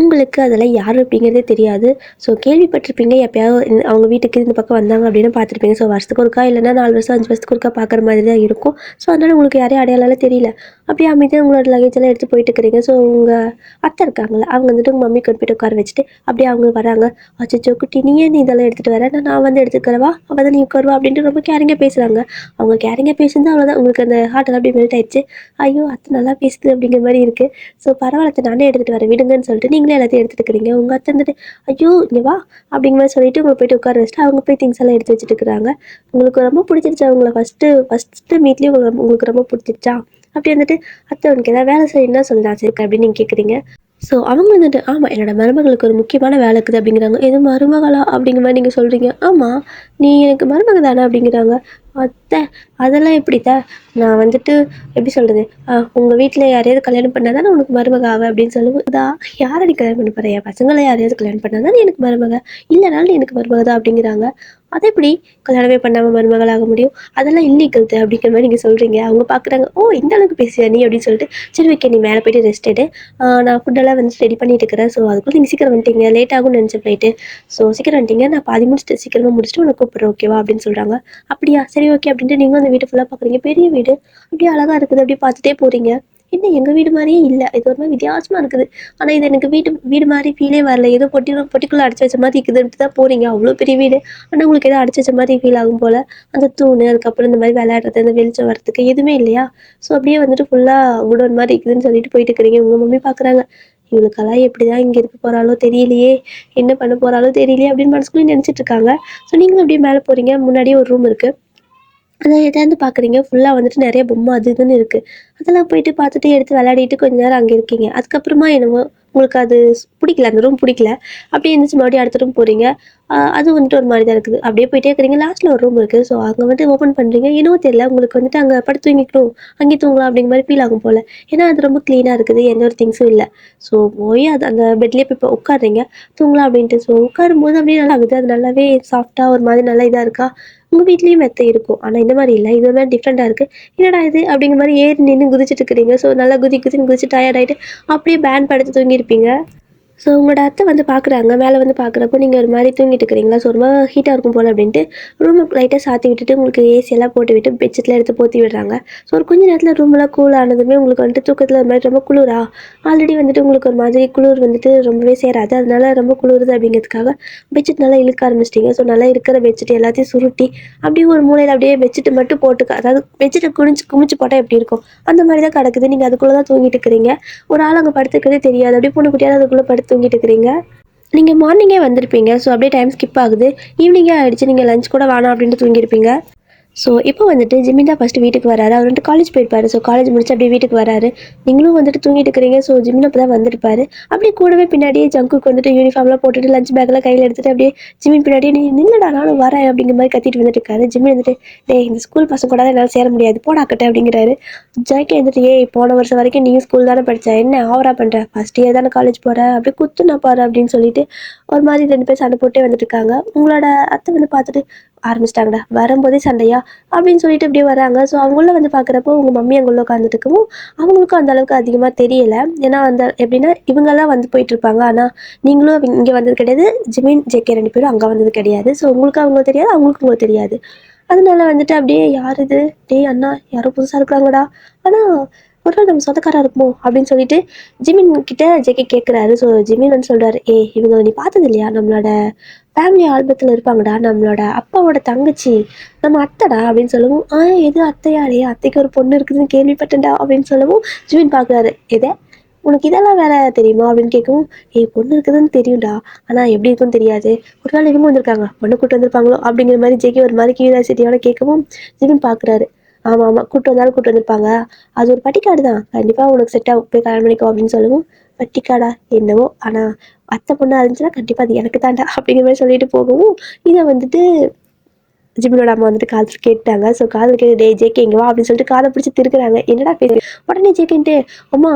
உங்களுக்கு அதெல்லாம் யார் அப்படிங்கிறதே தெரியாது. ஸோ கேள்விப்பட்டிருப்பீங்க எப்பயாவது அவங்க வீட்டுக்கு இந்த பக்கம் வந்தாங்க அப்படின்னு பார்த்துருப்பீங்க. ஸோ வருஷத்துக்கு ஒருக்கா இல்லைன்னா 4 வருஷம் 5 வருஷத்துக்கு ஒருக்கா பார்க்குற மாதிரி தான் இருக்கும். ஸோ அதனால் உங்களுக்கு யாரையும் அடையாளம் தெரியல. அப்படியே அமைதியாக உங்களோட லக்கேஜ் எல்லாம் எடுத்து போயிட்டு இருக்கிறீங்க. ஸோ உங்கள் அத்தை இருக்காங்கல்ல, அவங்க வந்துட்டு உங்கள் மம்மி கொண்டு போய்ட்டு உட்கார வச்சுட்டு அப்படியே அவங்க வராங்க. அச்சச்சோ குட்டி நீ ஏன் நீ இதெல்லாம் எடுத்துகிட்டு வர, நான் வந்து எடுத்துக்கிறவா, அவள் தான் நீ உட்காருவா அப்படின்ட்டு ரொம்ப கேரிங்காக பேசுகிறாங்க. அவங்க கேரிங்காக பேசுனது அவ்வளோதான், உங்களுக்கு அந்த ஹார்ட்டெல்லாம் அப்படியே மெல்ட் ஆயிடுச்சு. ஐயோ அத்தை நல்லா பேசுது அப்படிங்கிற மாதிரி இருக்குது. ஸோ பரவாயில்ல நானே எடுத்துகிட்டு வரேன் விடுங்கன்னு சொல்லிட்டு நீங்களே எல்லாத்தையும் எடுத்துக்கிறீங்க. உங்கள் அத்தை வந்துட்டு ஐயோ இங்கே வா அப்படிங்கிற மாதிரி சொல்லிட்டு உங்களை போயிட்டு உட்கார வச்சுட்டு அவங்க போய் திங்ஸ் எல்லாம் எடுத்து வச்சுட்டு இருக்கிறாங்க. உங்களுக்கு ரொம்ப பிடிச்சிருச்சா அவங்கள ஃபஸ்ட்டு மீட்லேயே உங்களுக்கு ரொம்ப பிடிச்சிருச்சா? அப்படி வந்துட்டு அத்தை உனக்கு ஏதாவது வேலை செய்யணும்னா சொல்லி நான் வச்சிருக்கேன் அப்படின்னு நீங்கள் கேட்குறீங்க. ஸோ அவங்க வந்துட்டு ஆமாம் என்னோட மருமகளுக்கு ஒரு முக்கியமான வேலை இருக்குது அப்படிங்கிறாங்க. எதுவும் மருமகளா அப்படிங்கிற மாதிரி நீங்கள் சொல்கிறீங்க. ஆமாம் நீ எனக்கு மருமக தானே அப்படிங்கிறாங்க. அத்தை அதெல்லாம் எப்படித்த, நான் வந்துட்டு எப்படி சொல்கிறது, உங்கள் வீட்டில் யாரையாவது கல்யாணம் பண்ணால் தானே உனக்கு மருமக ஆவ அப்படின்னு சொல்லுவோம். இதா யாரை நீ கல்யாணம் பண்ண போறியா, பசங்களை யாரையாவது கல்யாணம் பண்ணால் தானே எனக்கு மருமக, இல்லைனாலும் எனக்கு மருமக தான் அப்படிங்கிறாங்க. அதை எப்படி கல்யாணமே பண்ணாமல் மருமகளாக முடியும், அதெல்லாம் இல்லீகல் அப்படிங்கிற மாதிரி நீங்கள் சொல்கிறீங்க. அவங்க பார்க்குறாங்க, ஓ இந்த அளவுக்கு பேசுறியா நீ அப்படின்னு சொல்லிட்டு சரி ஓகே நீ மேலே போய்ட்டு ரெஸ்ட் எடு, நான் ஃபுட்டெல்லாம் வந்து ரெடி பண்ணிட்டு இருக்கிறேன். ஸோ அதுக்குள்ளே நீங்கள் சீக்கிரம் வந்துட்டீங்க, லேட் ஆகும்னு நினச்சேன் ஃப்ளைட்டு. ஸோ சீக்கிரம் வந்துட்டீங்க, நான் பாதி முடிச்சுட்டு சீக்கிரமாக முடிச்சுட்டு உனக்கு கூப்பிட்றேன் ஓகேவா அப்படின்னு சொல்கிறாங்க. அப்படியா சரி ஓகே அப்படின்ட்டு நீங்களும் அந்த வீட்டை ஃபுல்லாக பார்க்குறீங்க. பெரிய வீடு அப்படியே அழகாக இருக்குது, அப்படியே பார்த்துட்டே போகிறீங்க. என்ன எங்கள் வீடு மாதிரியே இல்லை, இது ஒரு மாதிரி வித்தியாசமாக இருக்குது. ஆனால் இது எனக்கு வீடு மாதிரி ஃபீலே வரல, ஏதோ பொட்டிக்குள்ளே அடைச்சி வச்ச மாதிரி இருக்குதுன்ட்டு தான் போகிறீங்க. அவ்வளோ பெரிய வீடு, ஆனால் உங்களுக்கு ஏதோ அடைச்சி வச்ச மாதிரி ஃபீல் ஆகும் போல். அந்த தூண், அதுக்கப்புறம் இந்த மாதிரி விளையாடுறது, அந்த வெளிச்சம் வரத்துக்கு எதுவுமே இல்லையா. ஸோ அப்படியே வந்துட்டு ஃபுல்லாக குடோன் மாதிரி இருக்குதுன்னு சொல்லிட்டு போயிட்டு இருக்கிறீங்க. உங்கள் மம்மி பார்க்குறாங்க, இவளுக்கெல்லாம் எப்படி தான் இங்கே இருக்க போகிறாளோ தெரியலையே, என்ன பண்ண போகிறாளோ தெரியலையே அப்படின்னு மனசுக்குள்ளே நினச்சிட்டு இருக்காங்க. ஸோ நீங்களும் அப்படியே மேலே போகிறீங்க. முன்னாடியே ஒரு ரூம் இருக்குது, அதை எதாவது பார்க்குறீங்க. ஃபுல்லாக வந்துட்டு நிறைய பொம்மை அது இதுன்னு இருக்குது. அதெல்லாம் போயிட்டு பார்த்துட்டு எடுத்து விளையாடிட்டு கொஞ்ச நேரம் அங்கே இருக்கீங்க. அதுக்கப்புறமா என்னவோ உங்களுக்கு அது பிடிக்கல, அந்த ரூம் பிடிக்கல. அப்படியே இருந்துச்சு மறுபடியும் அடுத்த ரூம் போகிறீங்க. அது வந்துட்டு ஒரு மாதிரி தான் இருக்குது. அப்படியே போயிட்டே இருக்கிறீங்க. லாஸ்ட்டில் ஒரு ரூம் இருக்குது. ஸோ அங்கே வந்துட்டு ஓப்பன் பண்ணுறீங்க. என்னவோ தெரியல உங்களுக்கு வந்துட்டு அங்கே படுத்து தூங்கிக்கணும், அங்கே தூங்கலாம் அப்படிங்கிற மாதிரி ஃபீல் ஆகும் போல். ஏன்னா அது ரொம்ப க்ளீனாக இருக்குது, எந்த ஒரு திங்ஸும் இல்லை. ஸோ போய் அது அந்த பெட்லேயே போய் உட்காடுறீங்க, தூங்கலாம் அப்படின்ட்டு. ஸோ உட்காரும்போது அப்படியே நல்லா ஆகுது, அது நல்லாவே சாஃப்டாக ஒரு மாதிரி நல்லா இதாக இருக்கா. உங்கள் வீட்லேயும் மெத்தை இருக்கும், ஆனால் இந்த மாதிரி இல்லை, இது ஒரு மாதிரி டிஃப்ரெண்ட்டாக இருக்குது. என்னடா இது அப்படிங்கிற மாதிரி ஏறி நின்று குதிச்சுட்டு இருக்கிறீங்க. ஸோ நல்லா குதின்னு குதிச்சு டயர்ட் ஆகிட்டு அப்படியே பேன் படுத்து தூங்கியிருப்பீங்க. ஸோ உங்களோட அத்தை வந்து பார்க்குறாங்க. மேலே வந்து பார்க்குறப்போ நீங்கள் ஒரு மாதிரி தூங்கிட்டு இருக்கிறீங்களா. ஸோ ரொம்ப ஹீட்டாக இருக்கும் போல் அப்படின்ட்டு ரூமை லைட்டாக சாத்தி விட்டுட்டு உங்களுக்கு ஏசியெல்லாம் போட்டு விட்டு பெட்ஷீட்லாம் எடுத்து போற்றி விடுறாங்க. ஸோ ஒரு கொஞ்சம் நேரத்தில் ரூமெல்லாம் கூல் ஆனதுமே உங்களுக்கு வந்துட்டு தூக்கத்தில் ஒரு மாதிரி ரொம்ப குளிரா, ஆல்ரெடி வந்துட்டு உங்களுக்கு ஒரு மாதிரி குளிர் வந்துட்டு ரொம்பவே சேராது, அதனால ரொம்ப குளிருது அப்படிங்கிறதுக்காக பெட்ஷீட் நல்லா இழுக்க ஆரம்பிச்சிட்டிங்க. ஸோ நல்லா இருக்கிற பெட்ஷீட் எல்லாத்தையும் சுருட்டி அப்படியே ஒரு மூலையில் அப்படியே பெட்ஷீட்டு மட்டும் போட்டுக்க, அதாவது பெட்ஷீட்டை குமிச்சு போட்டால் எப்படி இருக்கும் அந்த மாதிரி தான் கிடக்குது. நீங்கள் அதுக்குள்ளே தான் தூங்கிட்டு இருக்கிறீங்க. ஒரு ஆள் அங்கே படுத்துக்கிறதே தெரியாது, அப்படியே பொண்ணு குட்டியாவது அதுக்குள்ளே படுத்து தூங்கிட்டு இருக்கிறீங்க. நீங்கள் மார்னிங்கே வந்திருப்பீங்க. ஸோ அப்படியே டைம் ஸ்கிப் ஆகுது, ஈவினிங்கே ஆகிடுச்சு, நீங்கள் லஞ்ச் கூட வேணாம் அப்படின்ட்டு தூங்கியிருப்பீங்க. ஸோ இப்போ வந்துட்டு ஜிமின் தான் ஃபஸ்ட்டு வீட்டுக்கு வராரு. அவர் வந்துட்டு காலேஜ் போயிருப்பாரு. ஸோ காலேஜ் முடிச்சு அப்படியே வீட்டுக்கு வராரு. நீங்களும் வந்துட்டு தூங்கிட்டு இருக்கிறீங்க. ஸோ ஜிமின் அப்போ தான் வந்திருப்பாரு. அப்படியே கூடவே பின்னாடியே ஜங்குக்கு வந்துட்டு யூனிஃபார்ம்லாம் போட்டுட்டு லஞ்ச் பேக்கெல்லாம் கையில் எடுத்துகிட்டு அப்படியே ஜிமின் பின்னாடியே நீ நில்லடா நானும் வரேன் அப்படிங்கிற மாதிரி கத்திட்டு வந்துட்டு இருக்காரு. ஜிமின் வந்துட்டு டேய் இந்த ஸ்கூல் பசங்க கூட என்னால் சேர முடியாது போடா கட்ட அப்படிங்கிறாரு. ஜாக்கி வந்துட்டு ஏய் போன வருஷம் வரைக்கும் நீயும் ஸ்கூல் தானே படித்தா, என்ன ஆவரா பண்ணுற, ஃபஸ்ட் இயர் தானே காலேஜ் போகிற, அப்படியே குத்துனா பாரு அப்படின்னு சொல்லிட்டு ஒரு மாதிரி 2 பேர் சண்டை போட்டே வந்துட்டு இருக்காங்க. உங்களோட அத்தை வந்து பார்த்துட்டு ஆரம்பிச்சிட்டாங்கடா, வரும்போதே சண்டையா அப்படின்னு சொல்லிட்டு இப்படியே வராங்க. ஸோ அவங்கள வந்து பார்க்குறப்போ உங்கள் மம்மி அங்கே உள்ள உட்காந்துட்டுருக்கவும் அவங்களுக்கும் அந்த அளவுக்கு அதிகமாக தெரியலை. ஏன்னா அந்த எப்படின்னா இவங்கெல்லாம் வந்து போயிட்டுருப்பாங்க, ஆனால் நீங்களும் இங்கே வந்தது கிடையாது, ஜிமின் ஜேகே 2 பேரும் அங்கே வந்தது கிடையாது. ஸோ உங்களுக்கு அவங்க தெரியாது, அவங்களுக்கு உங்களுக்கு தெரியாது. அதனால வந்துட்டு அப்படியே யார் இது, டேய் அண்ணா யாரோ புதுசாக இருக்கிறாங்கடா, ஆனால் ஒரு நாள் நம்ம சொந்தக்காரா இருக்குமோ அப்படின்னு சொல்லிட்டு ஜிமின் கிட்ட ஜேகே கேட்குறாரு. ஸோ ஜிமின் வந்து சொல்கிறாரு, இவங்க நீ பார்த்தது இல்லையா, நம்மளோட ஃபேமிலி ஆல்பத்தில் இருப்பாங்கடா, நம்மளோட அப்பாவோட தங்கச்சி, நம்ம அத்தைடா அப்படின்னு சொல்லவும் எது அத்தையாரே, அத்தைக்கு ஒரு பொண்ணு இருக்குதுன்னு கேள்விப்பட்டேன்டா அப்படின்னு சொல்லவும் ஜிமின் பார்க்குறாரு, எதை உனக்கு இதெல்லாம் வேற தெரியுமா அப்படின்னு கேட்கவும் பொண்ணு இருக்குதுன்னு தெரியும்டா, ஆனால் எப்படி இருக்குன்னு தெரியாது, ஒரு நாள் இவங்க வந்திருக்காங்க பொண்ணு கூட்டு வந்திருப்பாங்களோ அப்படிங்கிற மாதிரி ஜேகே ஒரு மாதிரி கியூரியாசிட்டியோட கேட்கவும் ஜிமின் பார்க்குறாரு, ஆமாம் கூட்டு வந்தாலும் கூட்டு வந்திருப்பாங்க, அது ஒரு பட்டிக்காடு தான், கண்டிப்பாக உனக்கு செட்டாக போய் கல்யாணம் பண்ணிக்கோ அப்படின்னு சொல்லவும் பட்டிக்காடா என்னவோ, ஆனால் அத்தை பொண்ணாக இருந்துச்சுன்னா கண்டிப்பாக அது எனக்கு தாண்டா அப்படிங்கிற மாதிரி சொல்லிட்டு போகவும் இதை வந்துட்டு ஜிமினோட அம்மா வந்துட்டு காதில் கேட்டாங்க. ஸோ காதில் கேட்டு டே ஜேகே இங்கே வா அப்படின்னு சொல்லிட்டு காதை பிடிச்சி திருக்குறாங்க. என்னடா பேசு, உடனே ஜேகேன்ட்டு அம்மா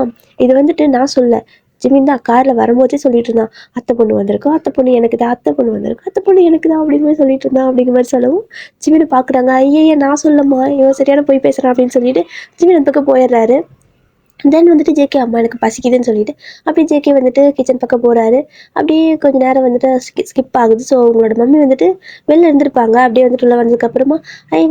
இது வந்துட்டு நான் சொல்ல, ஜிமின் தான் காரில் வரும்போதே சொல்லிட்டு இருந்தான், அத்தை பொண்ணு வந்திருக்கோம், அத்தை பொண்ணு எனக்கு தான், அத்தை பொண்ணு வந்திருக்கும், அத்தை பொண்ணு எனக்கு தான் அப்படிங்கிற மாதிரி சொல்லிட்டு இருந்தான் அப்படிங்கிற மாதிரி சொல்லவும் ஜிமினை பார்க்குறாங்க. ஐயே நான் சொல்லம்மா, இவன் சரியான போய் பேசுகிறான் அப்படின்னு சொல்லிட்டு ஜிமின் அந்த பக்கம் போயிடுறாரு. தென் வந்துட்டு ஜேகே அம்மா எனக்கு பசிக்குதுன்னு சொல்லிட்டு அப்படியே ஜேகே வந்துட்டு கிச்சன் பக்கம் போகிறாரு. அப்படியே கொஞ்ச நேரம் வந்துட்டு ஸ்கிப் ஆகுது. ஸோ உங்களோட மம்மி வந்துட்டு வெளில இருந்திருப்பாங்க. அப்படியே வந்துட்டு உள்ள வந்ததுக்கப்புறமா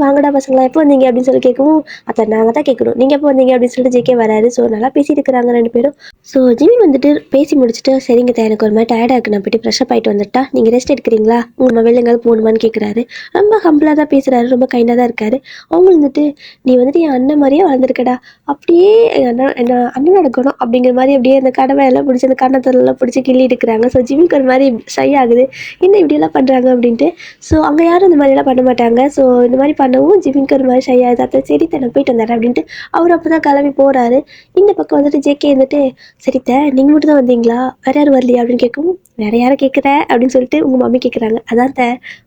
வாங்கடா பசங்களா எப்போ வந்தீங்க அப்படின்னு சொல்லி கேட்கவும், அத்தை நாங்கள் தான் கேட்கணும் நீங்கள் எப்போ வந்தீங்க அப்படின்னு சொல்லிட்டு ஜேகே வராரு. ஸோ நல்லா பேசிட்டு இருக்கிறாங்க ரெண்டு பேரும். ஸோ ஜிமின் வந்துட்டு பேசி முடிச்சுட்டு சரிங்க தா எனக்கு ஒரு மாதிரி டயர்டாக இருக்குது நான் போய்ட்டு ஃப்ரெஷ்அப் ஆகிட்டு வந்துட்டா நீங்கள் ரெஸ்ட் எடுக்கிறீங்களா உங்கள் வெளில எங்கேயாவது போகணுமான்னு கேட்குறாரு. ரொம்ப ஹம்பிளாக தான் பேசுகிறாரு, ரொம்ப கைண்டாக தான் இருக்காரு. அவங்க வந்துட்டு நீ வந்துட்டு என் அண்ணன் மாதிரியே வளர்ந்துருக்கடா, அப்படியே எங்கள் அண்ணனோட குணம் அப்படிங்கிற மாதிரி அப்படியே அந்த கடவை எல்லாம் பிடிச்சி அந்த கண்ணத்தெல்லாம் பிடிச்சி கிள்ளி எடுக்கிறாங்க. ஸோ ஜிமிக்கு ஒரு மாதிரி ஷை ஆகுது, என்ன இப்படியெல்லாம் பண்ணுறாங்க அப்படின்ட்டு. ஸோ அங்கே யாரும் இந்த மாதிரிலாம் பண்ண மாட்டாங்க. ஸோ இந்த மாதிரி பண்ணவும் ஜிமிக்கு ஒரு மாதிரி ஷை ஆகுது. அப்போ சரி நான் போயிட்டு வந்துடுறேன் அப்படின்ட்டு அவர் அப்போ தான் கிளம்பி போகிறாரு. இந்த பக்கம் வந்துட்டு ஜேகே வந்துட்டு சரித்த நீங்கள் மட்டும் தான் வந்தீங்களா வேறு யாரும் வரலையா அப்படின்னு கேட்கவும், வேறு யாரை கேட்குற அப்படின்னு சொல்லிட்டு உங்கள் மம்மி கேட்குறாங்க. அதான்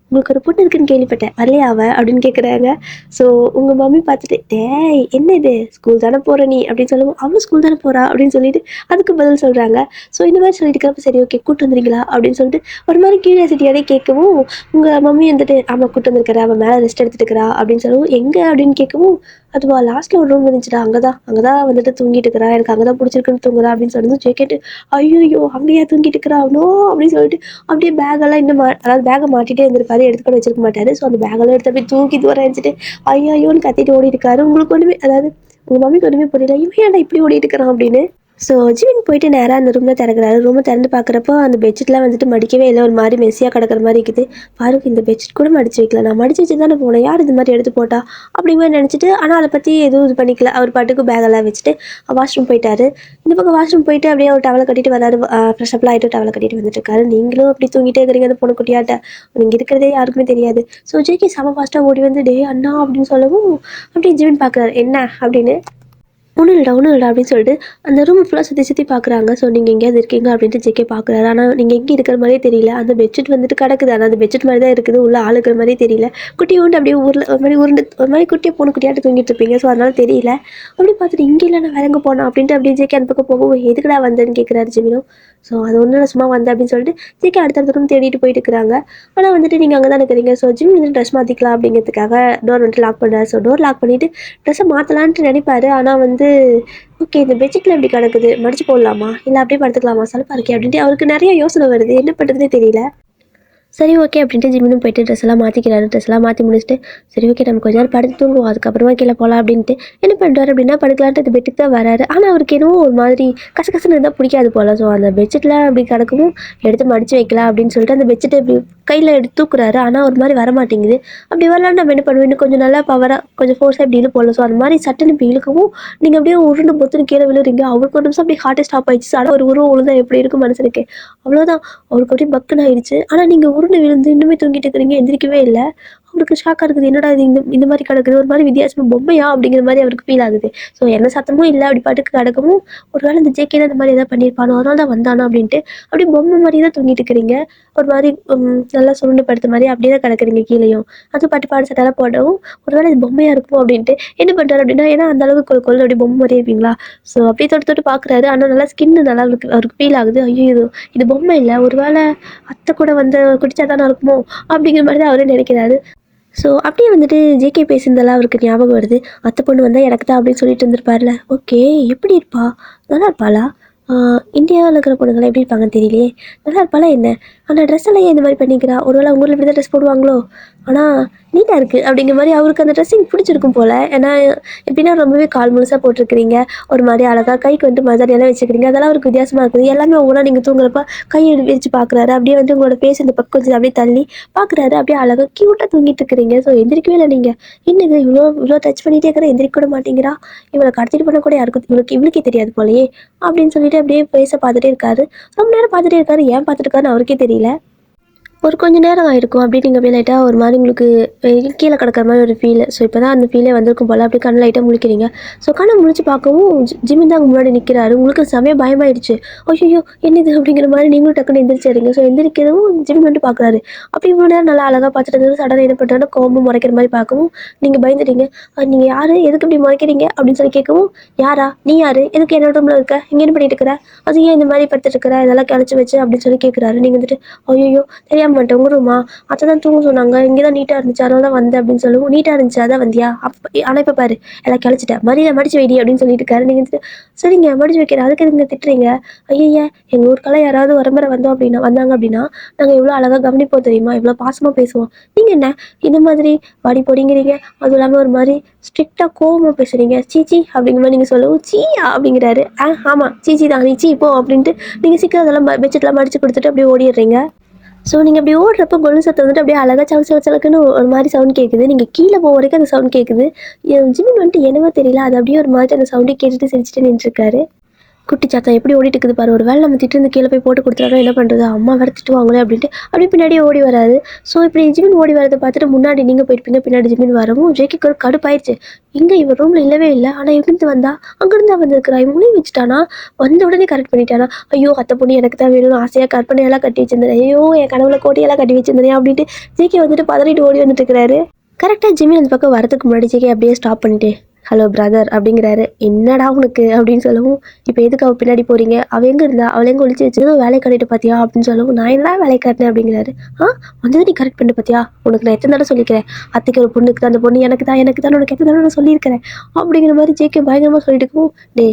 உங்களுக்கு ஒரு பொண்ணு இருக்குன்னு கேள்விப்பட்டேன் வரலையா அவ அப்படின்னு கேட்குறாங்க. ஸோ உங்கள் மம்மி பார்த்துட்டு டேய் என்ன இது ஸ்கூல் தானே போகிற நீ அப்படின்னு சொல்லவும், அவளும் ஸ்கூல் தானே போகிறா அப்படின்னு சொல்லிட்டு அதுக்கு பதில் சொல்கிறாங்க. ஸோ இந்த மாதிரி சொல்லிட்டு இருக்கப்ப சரி ஓகே கூட்டு வந்துருங்களா அப்படின்னு சொல்லிட்டு ஒரு மாதிரி கியூரியாசிட்டியோடய கேட்கவும், உங்கள் மம்மி வந்துட்டு ஆமாம் கூட்டு வந்துருக்கிறா அவன் மேலே ரெஸ்ட் எடுத்துட்டு இருக்கிறா அப்படின்னு சொல்லவும், எங்கே அப்படின்னு கேட்கவும், அதுவா லாஸ்ட்டில் ஒரு ரூம் இருந்துச்சுடா அங்கே தான் வந்துட்டு தூங்கிட்டு இருக்கிறா, எனக்கு அங்கே தான் பிடிச்சிருக்குன்னு தூங்குறா அப்படின்னு சொல்லி ஜேக்கெட்டு ஐயோ அங்கேயா தூங்கிட்டு இருக்கிறா நோ அப்படின்னு சொல்லிட்டு அப்படியே பேக்கெல்லாம் இன்னும் அதாவது பேக்கை மாட்டிகிட்டே இருந்திருப்பாரு, எடுத்துக்கூட வச்சிருக்க மாட்டாரு. ஸோ அந்த பேக்கெல்லாம் எடுத்து அப்படியே தூக்கி தூரம் வச்சுட்டு ஐயோன்னு கத்திட்டு ஓடி இருக்காரு. உங்களுக்கு ஒன்றுமே அதாவது உங்கள் மம்மிக்கு ஒன்றுமே புரியல, இவன் ஏன்டா இப்படி ஓடிட்டு இருக்கிறான் அப்படின்னு. ஸோ ஜிமின் போயிட்டு நேராக அந்த ரூமில் திறக்கிறாரு. ரூமை திறந்து பார்க்குறப்போ அந்த பெட்ஷீட்லாம் வந்துட்டு மடிக்கவே இல்லை, ஒரு மாதிரி மெஸ்ஸியாக கிடக்கிற மாதிரி இருக்குது. பாருங்க இந்த பெட்ஷீட் கூட மடிச்சு வைக்கல, நான் மடிச்சு வச்சு தானே போனேன், யார் இந்த மாதிரி எடுத்து போட்டா அப்படிங்கிற நினச்சிட்டு ஆனால் அதை பற்றி எதுவும் இது பண்ணிக்கல. அவர் பாட்டுக்கு பேக்கெல்லாம் வச்சுட்டு வாஷ்ரூம் போயிட்டாரு. இந்த பக்கம் வாஷ்ரூம் போயிட்டு அப்படியே ஒரு டவலை கட்டிட்டு வராரு. ஃப்ரெஷ்அப்லாம் ஆகிட்டு டவலை கட்டிட்டு வந்துட்டு இருக்காரு. நீங்களும் அப்படி தூங்கிட்டே இருக்கிறீங்க அந்த பொண்ணு குட்டியாட்ட, நீங்கள் இருக்கிறதே யாருக்குமே தெரியாது. ஸோ ஜேகே செம ஃபாஸ்ட்டாக ஓடி வந்து டே அண்ணா அப்படின்னு சொல்லவும் அப்படியே ஜிமின் பார்க்குறாரு என்ன அப்படின்னு. ஒன்றும் இல்லைடா அப்படின்னு சொல்லிட்டு அந்த ரூம் ஃபுல்லாக சுற்றி பார்க்குறாங்க. ஸோ நீங்கள் எங்கேயாவது இருக்கீங்க அப்படின்ட்டு ஜேகே பார்க்குறாரு. ஆனால் நீங்கள் எங்கே இருக்கிற மாதிரியே தெரியல. அந்த பெட்ஷீட் வந்துட்டு கிடக்குது, ஆனால் அந்த பெட்ஷீட் மாதிரி தான் இருக்குது, உள்ள ஆள் இருக்கிற மாதிரியே தெரியல. குட்டி உண்டு அப்படியே ஒரு மாதிரி குட்டியை போன குட்டியாட்டு தூங்கிட்டு இருப்பீங்க. ஸோ அதனால தெரியல. அப்படி பார்த்துட்டு இங்கே இல்லை நான் வேறங்க போனேன் அப்படின்ட்டு அப்படியே ஜேகே அந்த பக்கம் போகும். எதுக்குடா வந்தேன்னு கேட்குறாரு ஜிமினும். ஸோ அது ஒன்றும் இல்லை சும்மா வந்தேன் அப்படின்னு சொல்லிட்டு ஜேகே அடுத்தடுத்த ரூம் தேடிட்டு போயிட்டு இருக்கிறாங்க. ஆனால் வந்துட்டு நீங்கள் அங்கே தான் இருக்கிறீங்க. ஸோ ஜிம் வந்து ட்ரெஸ் மாற்றிக்கலாம் அப்படிங்கிறதுக்காக டோர் வந்துட்டு லாக் பண்ணுறாரு. ஸோ டோர் லாக் பண்ணிவிட்டு ட்ரெஸ்ஸை மாற்றலான்ட்டு நினைப்பாரு. ஆனால் வந்து ஓகே இந்த பெட்ஷீட்டில் எப்படி கிடக்குது மடிச்சு போடலாமா இல்லை அப்படியே படுத்துக்கலாமா சலுப்பா இருக்கே அப்படின்ட்டு அவருக்கு நிறைய யோசனை வருது, என்ன பண்ணுறதுனே தெரியல. சரி ஓகே அப்படின்ட்டு ஜிம்மினும் போயிட்டு ட்ரெஸ் எல்லாம் மாற்றிக்கிறாரு. ட்ரெஸ் எல்லாம் மாற்றி முடிச்சுட்டு சரி ஓகே நம்ம கொஞ்ச நேரம் படுத்து தூங்குவோம், அதுக்கப்புறமா கீழே போகலாம் அப்படின்ட்டு என்ன பண்ணுறாரு அப்படின்னா படுக்கலான்ட்டு அந்த பெட்டுக்கு தான் வராரு. ஆனால் அவருக்கு என்னவோ ஒரு மாதிரி கசகசன்னு இருந்தால் பிடிக்காது போல். ஸோ அந்த பெட்ஷீட்லாம் அப்படி கிடக்கவும் எடுத்து மடித்து வைக்கலாம் அப்படின்னு சொல்லிட்டு அந்த பெட்ஷீட்டை இப்படி கையில் எடுத்து தூக்குறாரு. ஆனால் ஒரு மாதிரி வர மாட்டேங்குது. அப்படி வரலான்னு நம்ம என்ன பண்ணுவோம், இன்னும் கொஞ்சம் நல்லா பவராக கொஞ்சம் ஃபோர்ஸாக இப்படி இழுப்போம்ல. ஸோ அந்த மாதிரி சட்டுன்னு இப்படி இழுக்கவும் நீங்கள் அப்படியே உருண்டு பொத்துன்னு கீழே விழுறீங்க. அவருக்கு ஒரு நிமிஷம் அப்படியே ஹார்ட்டே ஸ்டாப் ஆயிடுச்சு. ஆனால் ஒரு உருவம் விழுந்தா எப்படி இருக்கும் மனசுக்கு, அவ்வளோதான் அவருக்கு அப்படியே பக்குன்னு ஆயிடுச்சு. ஆனால் நீங்கள் உருண்டு விழுந்து இன்னுமே தூங்கிட்டு இருக்கிறீங்க, எந்திரிக்கவே இல்லை. அவருக்கு ஷாக்காக இருக்குது, என்னடா இது இந்த மாதிரி கிடக்குது, ஒரு மாதிரி வித்தியாசமாக பொம்மையா அப்படிங்கிற மாதிரி அவருக்கு ஃபீல் ஆகுது. ஸோ எந்த சத்தமும் இல்லை, அப்படி பாட்டுக்கு கிடக்கவும் ஒரு வேளை இந்த ஜேகே தான் இந்த மாதிரி எதாவது பண்ணியிருப்பானோ அதனால தான் வந்தானோ அப்படின்ட்டு அப்படியே பொம்மை மாதிரி தான் தூங்கிட்டு இருக்கிறீங்க. ஒரு மாதிரி நல்லா சுருண்டு படுத்த மாதிரி அப்படியே தான் கிடக்குறீங்க கீழேயும். அது பாட்டு பாடு சட்டெல்லாம் போடவும் ஒரு வேளை இது பொம்மையாக இருக்குமோ அப்படின்ட்டு என்ன பண்ணுறாரு அப்படின்னா, ஏன்னா அந்த அளவுக்கு கொள்ள அப்படி பொம்மை மாதிரியே இருப்பீங்களா. ஸோ அப்படியே தொட்டு தொட்டு பார்க்குறாரு. ஆனால் நல்லா ஸ்கின்னு நல்லா இருக்கு, அவருக்கு ஃபீல் ஆகுது. ஐயோ இது பொம்மை இல்லை, ஒரு வேளை அத்தை கூட வந்து குடிச்சா தானே இருக்குமோ அப்படிங்கிற மாதிரி தான் அவரே நினைக்கிறாரு. ஸோ அப்படியே வந்துட்டு ஜேகே பேசுனதெல்லாம் அவருக்கு ஞாபகம் வருது. அத்தை பொண்ணு வந்தால் எனக்கு தான் அப்படின்னு சொல்லிட்டு இருந்திருப்பார்ல. ஓகே எப்படி இருப்பா, நல்லா இருப்பாளா, இந்தியாவில் இருக்கிற பொண்ணுங்களாம் எப்படி இருப்பாங்கன்னு தெரியலையே, நல்லா இருப்பாளா என்ன, ஆனால் ட்ரெஸ் எல்லாம் ஏன் இந்த மாதிரி பண்ணிக்கிறா, ஒருவேளை உங்கள் ஊரில் இப்படி தான் ட்ரெஸ் போடுவாங்களோ, ஆனால் நீட்டாக இருக்குது அப்படிங்கிற மாதிரி அவருக்கு அந்த ட்ரெஸ்ஸிங் பிடிச்சிருக்கும் போல். ஏன்னா எப்படின்னா ரொம்பவே கால் முழுசாக போட்டிருக்கிறீங்க, ஒரு மாதிரி அழகாக கைக்கு வந்துட்டு மசாரியெல்லாம் வச்சுக்கிறீங்க, அதெல்லாம் அவருக்கு வித்தியாசமாக இருக்குது. எல்லாமே ஒவ்வொன்றா நீங்கள் தூங்குறப்ப கையை விரிச்சு பார்க்குறாரு. அப்படியே வந்து உங்களோட பேஸ் இந்த பக்கம் கொஞ்சம் அப்படியே தள்ளி பார்க்குறாரு. அப்படியே அழகாக க்யூட்டாக தூங்கிட்டு இருக்கிறீங்க. ஸோ எந்திரிக்கவே இல்லை நீங்கள், என்னது இவ்வளோ டச் பண்ணிகிட்டே இருக்கிற, எந்திரிக்க கூட மாட்டேங்கிறா, இவளை கடத்திட்டு பண்ண கூட யாருக்கும் இவளுக்கே தெரியாது போலையே அப்படின்னு சொல்லிட்டு அப்படியே பேச பார்த்துட்டே இருக்காரு. ரொம்ப நேரம் பார்த்துட்டே இருக்காரு. ஏன் பார்த்துட்டு இருக்காருன்னு அவருக்கே தெரியல. ஒரு கொஞ்சம் நேரம் ஆயிருக்கும். அப்படி நீங்கள் அப்படியே லைட்டாக ஒரு மாதிரி உங்களுக்கு கீழே கிடக்கிற மாதிரி ஒரு ஃபீல். ஸோ இப்போ தான் அந்த ஃபீலே வந்திருக்கும் போல். அப்படியே கண்ணு லைட்டாக முழிக்கிறீங்க. ஸோ கண்ணை முழிச்சு பார்க்கவும் ஜிமின் தான் முன்னாடி நிற்கிறாரு. உங்களுக்கு செமையாக பயமாயிடுச்சு. ஐயோ என்னது அப்படிங்கிற மாதிரி நீங்களும் டக்குன்னு எந்திரிச்சிடுறீங்க. ஸோ எந்திரிக்கிறதும் ஜிமின் வந்துட்டு பார்க்குறாரு. அப்படி இவ்வளோ நேரம் நல்லா அழகாக பார்த்துட்டு இருந்தது சடனாக என்ன பண்ணுறாங்கன்னா கோபம் முறைக்கிற மாதிரி பார்க்கவும் நீங்கள் பயந்துட்டீங்க. நீங்கள் யார், எதுக்கு இப்படி முறைக்கிறீங்க அப்படின்னு சொல்லி கேட்கவும், யாரா நீ யார், எதுக்கு என்னோட ரூமில் இருக்க, இங்கே என்ன பண்ணிட்டு இருக்கிற, அது ஏன் இந்த மாதிரி படுத்துட்டு இருக்கிற, இதெல்லாம் கிளச்சி வச்சு அப்படின்னு சொல்லி கேட்குறாரு. நீங்கள் வந்துட்டு ஐயோ தெரியாமல் தெரியாமல் வந்துட்டேன் உங்கள் ரூமா அத்தை தான் தூங்க சொன்னாங்க, இங்கே தான் நீட்டாக இருந்துச்சு அதனால தான் வந்தேன் அப்படின்னு சொல்லுவோம். நீட்டாக இருந்துச்சு அதான் வந்தியா அப்போ, ஆனால் இப்போ பாரு எல்லாம் கிளச்சிட்டேன் மரியாதை மடிச்சு வைடி அப்படின்னு சொல்லிட்டு இருக்காரு. நீங்கள் சரிங்க மடிச்சு வைக்கிறேன் அதுக்கு எதுங்க திட்டுறீங்க? ஐயா எங்கள் ஊருக்கெல்லாம் யாராவது வரம்பரை வந்தாங்க அப்படின்னா நாங்கள் எவ்வளோ அழகாக கவனிப்போம் தெரியுமா, எவ்வளோ பாசமாக பேசுவோம். நீங்கள் என்ன இந்த மாதிரி வாடி பொடிங்கிறீங்க, அதுவும் இல்லாமல் ஒரு மாதிரி ஸ்ட்ரிக்டாக கோவமாக பேசுகிறீங்க, சீச்சி அப்படிங்கிற மாதிரி நீங்கள் சொல்லவும் சீயா அப்படிங்கிறாரு. ஆமாம் சீச்சி தான் நீ சீ போ அப்படின்ட்டு நீங்கள் சீக்கிரம் அதெல்லாம் பெட்ஷீட்லாம் மடிச்சு கொடுத்துட்டு அப்படியே ஓடிடுறீங்க. ஸோ நீங்கள் அப்படி ஓடுறப்ப கொலு சத்தம் வந்துட்டு அப்படியே அழகாக சலக்குன்னு ஒரு மாதிரி சவுண்ட் கேட்குது. நீங்கள் கீழே போக வரைக்கும் அந்த சவுண்ட் கேட்குது. ஜிமின் வந்துட்டு என்னவோ தெரியல, அது அப்படியே ஒரு மாதிரி அந்த சவுண்டே கேட்டுட்டு சிரிச்சுட்டு நின்றுருக்காரு. குட்டி சாத்தா எப்படி ஓடிட்டு இருக்குது பாரு, ஒரு வேலை நம்ம திட்டு இருந்து கீழே போய் போட்டு கொடுத்துறாங்க என்ன பண்ணுறது, அம்மா வேறு திட்டுவாங்களே அப்படின்ட்டு அப்படியே பின்னாடியே ஓடி வராது. ஸோ இப்படி ஜிமின் ஓடி வரதை பார்த்துட்டு முன்னாடி நீங்கள் போயிருப்பீங்க, பின்னாடி ஜிமின் வரவும் ஜேக்கிக்கு ஒரு கடுப்பாயிடுச்சு. இங்கே இவன் ரூமில் இல்லவே இல்லை, ஆனால் எங்கிருந்து வந்தா அங்கேருந்து வந்திருக்கிறா, இவங்களையும் வச்சுட்டானா, வந்த உடனே கரெக்ட் பண்ணிட்டானா, ஐயோ அத்தை பொண்ணு எனக்கு தான் வேணும்னு ஆசையாக கற்பனையெல்லாம் கட்டி வச்சிருந்தேன், ஐயோ என் கனவுல கோட்டையெல்லாம் கட்டி வச்சிருந்தேன் அப்படின்ட்டு ஜேகே வந்துட்டு பதறிட்டு ஓடி வந்துட்டு இருக்கிறாரு. கரெக்டாக ஜிமின் அந்த பக்கம் வரதுக்கு முன்னாடி ஜேகே அப்படியே ஸ்டாப் பண்ணிட்டு ஹலோ பிரதர் அப்படிங்கிறாரு. என்னடா உனக்கு அப்படின்னு சொல்லவும், இப்போ எதுக்கு அவள் பின்னாடி போகிறீங்க, அவள் எங்கே இருந்தா, அவளை எங்கே ஒழிச்சு வச்சு வேலை காட்டிட்டு பார்த்தியா அப்படின்னு சொல்லவும், நான் என்ன வேலை காட்டினேன் அப்படிங்கிறாரு. வந்தது நீ கரெக்ட் பண்ணிட்டு பார்த்தியா, உனக்கு நான் எத்தனை தடவை சொல்லிக்கிறேன், அத்தைக்கு ஒரு பொண்ணுக்கு தான், அந்த பொண்ணு எனக்கு தான் உனக்கு எத்தனை தடவை நான் சொல்லியிருக்கிறேன் அப்படிங்கிற மாதிரி ஜேகே பயங்கரமாக சொல்லிட்டு இருக்கும்.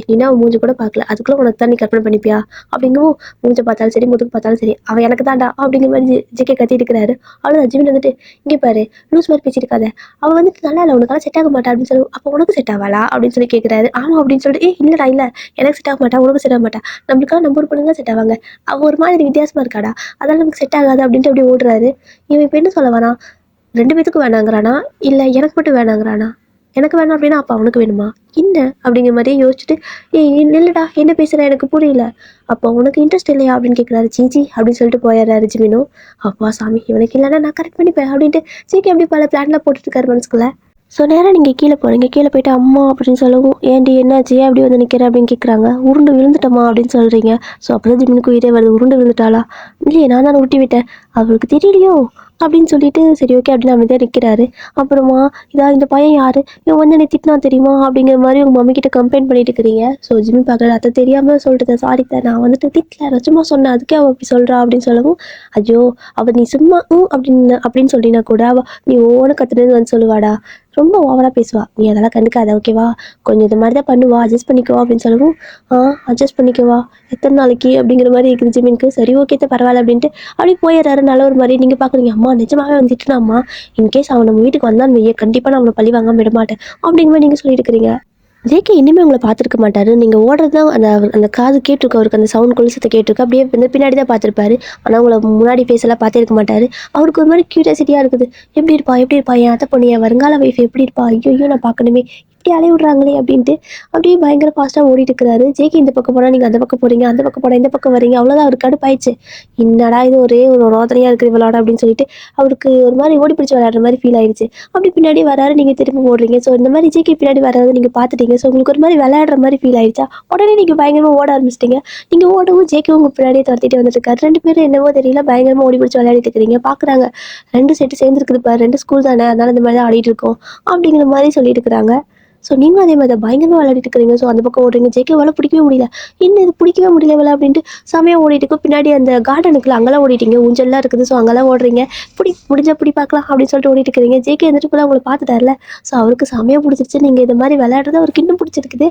நீனா அவன் மூஞ்சி கூட பார்க்கல, அதுக்குள்ளே உனக்கு தான் நீ கற்பனை பண்ணிப்பியா அப்படிங்கவும், மூஞ்சை பார்த்தாலும் சரி முதுகு பார்த்தாலும் சரி அவன் எனக்கு தான்டா அப்படிங்கிற மாதிரி ஜேகே கத்திட்டு இருக்கிறாரு. அவ்வளோதான் ஜிமின் வந்துட்டு இங்கே பாரு லூஸ் மாதிரி பேசியிருக்காத, அவள் வந்துட்டு நல்லா இல்லை உனக்கால செட் ஆக மாட்டா அப்படின்னு சொல்லுவோம். அப்போ உனக்கு செட் ஆவாளா அப்படின்னு சொல்லி கேட்குறாரு. ஆமாம் அப்படின்னு சொல்லிட்டு இல்லைடா இல்லை எனக்கு செட் ஆக மாட்டா, உனக்கு செட் ஆக மாட்டா, நம்மளுக்காக நம்ம ஒரு பொண்ணு தான் செட் ஆவாங்க, அவள் ஒரு மாதிரி வித்தியாசமாக இருக்காடா அதெல்லாம் நமக்கு செட் ஆகாது அப்படின்ட்டு அப்படி ஓடுறாரு. இவன் இப்போ என்ன சொல்ல வேணா, 2 பேத்துக்கும் வேணாங்கிறானா இல்லை எனக்கு மட்டும் வேணாங்கிறானா, எனக்கு வேணாம் அப்படின்னா அப்போ அவனுக்கு வேணுமா என்ன அப்படிங்கிற மாதிரியே யோசிச்சுட்டு இல்லைடா என்ன பேசுகிறேன் எனக்கு புரியல, அப்போ உனக்கு இன்ட்ரெஸ்ட் இல்லையா அப்படின்னு கேட்குறாரு. சீச்சி அப்படின்னு சொல்லிட்டு போயிடுறாரு ஜிமினும். அப்பா சாமி இவனுக்கு இல்லைன்னா நான் கரெக்ட் பண்ணிப்பேன் அப்படின்ட்டு சீக்கி அப்படி பல பிளான்லாம் போட்டுருக்காரு மனசுக்குள்ள. ஸோ நேராக நீங்கள் கீழே போகிறீங்க, கீழே போயிட்டு அம்மா அப்படின்னு சொல்லவும் ஏன்டி என்னாச்சு அப்படி வந்து நிற்கிற அப்படின்னு கேட்குறாங்க. உருண்டு விழுந்துட்டம்மா அப்படின்னு சொல்கிறீங்க. ஸோ அப்போ தான் ஜிமினுக்கு உயிரே வருது. உருண்டு விழுந்துட்டாளா, இல்லையே நான் தானே ஊட்டி விட்டேன், அவளுக்கு தெரியலையோ அப்படின்னு சொல்லிட்டு சரி ஓகே அப்படின்னு அமைதியாக நிற்கிறாரு. அப்புறமா இந்த பையன் யார், இவன் வந்து என்னை திட்டினா தெரியுமா அப்படிங்கிற மாதிரி உங்கள் மம்மி கிட்ட கம்ப்ளைண்ட் பண்ணிட்டு இருக்கிறீங்க. ஸோ ஜிமின் பார்க்கல அதை தெரியாமல் சொல்லிட்டு சாரி தான் நான் வந்துட்டு திட்டல சும்மா சொன்னேன் அதுக்கே அவள் அப்படி சொல்கிறா அப்படின்னு சொல்லவும், ஐயோ அவள் நீ சும்மா அப்படின்னு சொல்லினா கூட அவள் நீ ஓன கற்றுனு வந்து சொல்லுவாடா, ரொம்ப ஓவராக பேசுவா, நீ அதெல்லாம் கண்டுக்காத ஓகேவா, கொஞ்சம் இது மாதிரி தான் பண்ணுவா அட்ஜஸ்ட் பண்ணிக்குவா அப்படின்னு சொல்லவும், அட்ஜஸ்ட் பண்ணிக்குவா எத்தனை நாளைக்கு அப்படிங்கிற மாதிரி இருக்குது ஜிமினுக்கு. சரி ஓகே தான் பரவாயில்ல அப்படின்ட்டு அப்படி போயிடுறாரு. நல்ல ஒரு மாதிரி நீங்கள் பார்க்குறீங்க, அம்மா நிஜமாவே வந்துட்டுனாம்மா இன்கேஸ் அவன் நம்ம வீட்டுக்கு வந்தான்னு வையே கண்டிப்பாக நான் அவனை பழி வாங்காமல் விட மாட்டேன் அப்படிங்கிற மாதிரி நீங்கள் சொல்லிட்டு இருக்கிறீங்க. ஜேகே இனிமேல் உங்களை பார்த்துருக்க மாட்டார், நீங்கள் ஓடுறது தான் அந்த காது கேட்டிருக்கு, அவருக்கு அந்த சவுண்ட் கொலுசத்தை கேட்டிருக்கு, அப்படியே வந்து பின்னாடி தான் பார்த்துருப்பாரு, ஆனால் உங்களை முன்னாடி பேசலாம் பார்த்துருக்க மாட்டார். அவருக்கு ஒரு மாதிரி க்யூரியாசிட்டியாக இருக்குது, எப்படி இருப்பா என் அத்தை பொண்ணு என் வருங்கால வைஃப் எப்படி இருப்பா, ஐயோ நான் பார்க்கணுமே இப்படி அலைய விட்றாங்களே அப்படின்ட்டு அப்படியே பயங்கர ஃபாஸ்ட்டாக ஓடிட்டு இருக்கிறாரு. ஜேகே இந்த பக்கம் போனால் நீங்கள் அந்த பக்கம் போகிறீங்க, அந்த பக்கம் போனால் இந்த பக்கம் வரீங்க, அவ்வளோதான் அவருக்கு கடுப்பாயிடுச்சு. என்னடா இது ஒரே ஒரு ரோதனையாக இருக்குது விளாட அப்படின்னு சொல்லிட்டு அவருக்கு ஒரு மாதிரி ஓடி பிடிச்சி விளையாடுற மாதிரி ஃபீல் ஆயிடுச்சு. அப்படி பின்னாடி வராரு, நீங்கள் திரும்பி ஓடுறீங்க. ஸோ இந்த மாதிரி ஜேகே பின்னாடி வராது நீங்கள் பார்த்துட்டீங்க. ஸோ உங்களுக்கு ஒரு மாதிரி விளையாடுற மாதிரி ஃபீல் ஆயிடுச்சா, உடனே நீங்கள் பயங்கரமாக ஓட ஆரம்பிச்சிட்டிங்க. நீங்கள் ஓடவும் ஜேகே உங்கள் பின்னாடியே துரத்திட்டு வந்துட்டு இருக்காரு. 2 பேரும் என்னவோ தெரியல பயங்கரமாக ஓடி பிடிச்சி விளையாடிட்டு இருக்கிறீங்க. பார்க்குறாங்க 2 செட்டு சேர்ந்துருக்குது பாரு, 2 ஸ்கூல் தானே அதனால இந்த மாதிரி தான் ஆடிட்டு இருக்கோம் அப்படிங்கிற மாதிரி சொல்லிட்டு இருக்கிறாங்க. ஸோ நீங்களும் அதே மாதிரி தான் பயங்கரமாக விளையாடிட்டு இருக்கிறீங்க. ஸோ அந்த பக்கம் ஓடுறீங்க, ஜேகே வேலை பிடிக்கவே முடியல, என்ன இது பிடிக்கவே முடியல வேலை அப்படின்ட்டு செமையாக ஓடிட்டு இருக்கும். பின்னாடி அந்த கார்டனுக்குள்ள அங்கெல்லாம் ஓடிட்டீங்க, ஊஞ்சல்லாம் இருக்குது. ஸோ அங்கெல்லாம் ஓடுறீங்க, முடிஞ்சா பார்க்கலாம் அப்படின்னு சொல்லிட்டு ஓடிட்டு இருக்கிறீங்க. ஜேகே வந்துட்டு போல அவங்களை பார்த்துட்டார்ல, ஸோ அவருக்கு செமையாக பிடிச்சிருச்சு. நீங்கள் இந்த மாதிரி விளையாடுறது அவருக்கு இன்னும் பிடிச்சிருக்குது.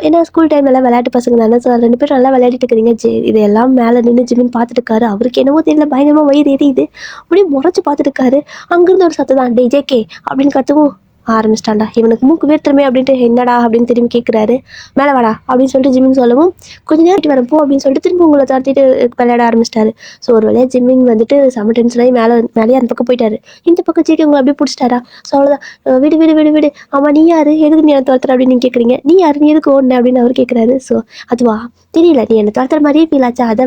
ஏன்னா ஸ்கூல் டைம்ல விளையாட்டு பசங்க தானே, ஸோ 2 பேரும் நல்லா விளையாடிட்டு இருக்கிறீங்க. இதெல்லாம் மேலே நின்று ஜிமின் பார்த்துட்டு இருக்காரு. அவருக்கு என்னவோ தெரியல பயங்கரமாக வயிறு எரியுது, அப்படியே முறைச்சு பார்த்துட்டு இருக்காரு. அங்கிருந்து ஒரு சத்தம் தான், டே ஜேகே அப்படின்னு கத்துவும் ஆரம்பிச்சிட்டாண்டா, இவனுக்கு மூக்கு வேர்த்திரமே அப்படின்ட்டு என்னடா அப்படின்னு திரும்பி கேட்குறாரு. மேலே வாடா அப்படின்னு சொல்லிட்டு ஜிமின் சொல்லவும், கொஞ்சம் நேரம் வரப்போ அப்படின்னு சொல்லிட்டு திரும்ப உங்களை தரத்திட்டு விளையாட ஆரம்பிச்சிட்டாரு. ஸோ ஒரு வேலையா ஜிமின் வந்துட்டு செம டென்ஷனாகி மேலே அந்த பக்கம் போயிட்டாரு. இந்த பக்கம் ஜேகே உங்களை அப்படியே பிடிச்சிட்டாரா. ஸோ அவ்வளோதான், விடு ஆமாம் நீ யார் எதுக்கு நீ என்னை துரத்துற அப்படின்னு நீங்கள் கேட்குறீங்க. நீ யார் நீ எதுக்கு ஓடனே அப்படின்னு அவர் கேட்குறாரு. ஸோ அதுவா தெரியல, நீ என்னை துரத்துற மாதிரியே ஃபீல் ஆச்சா, அதை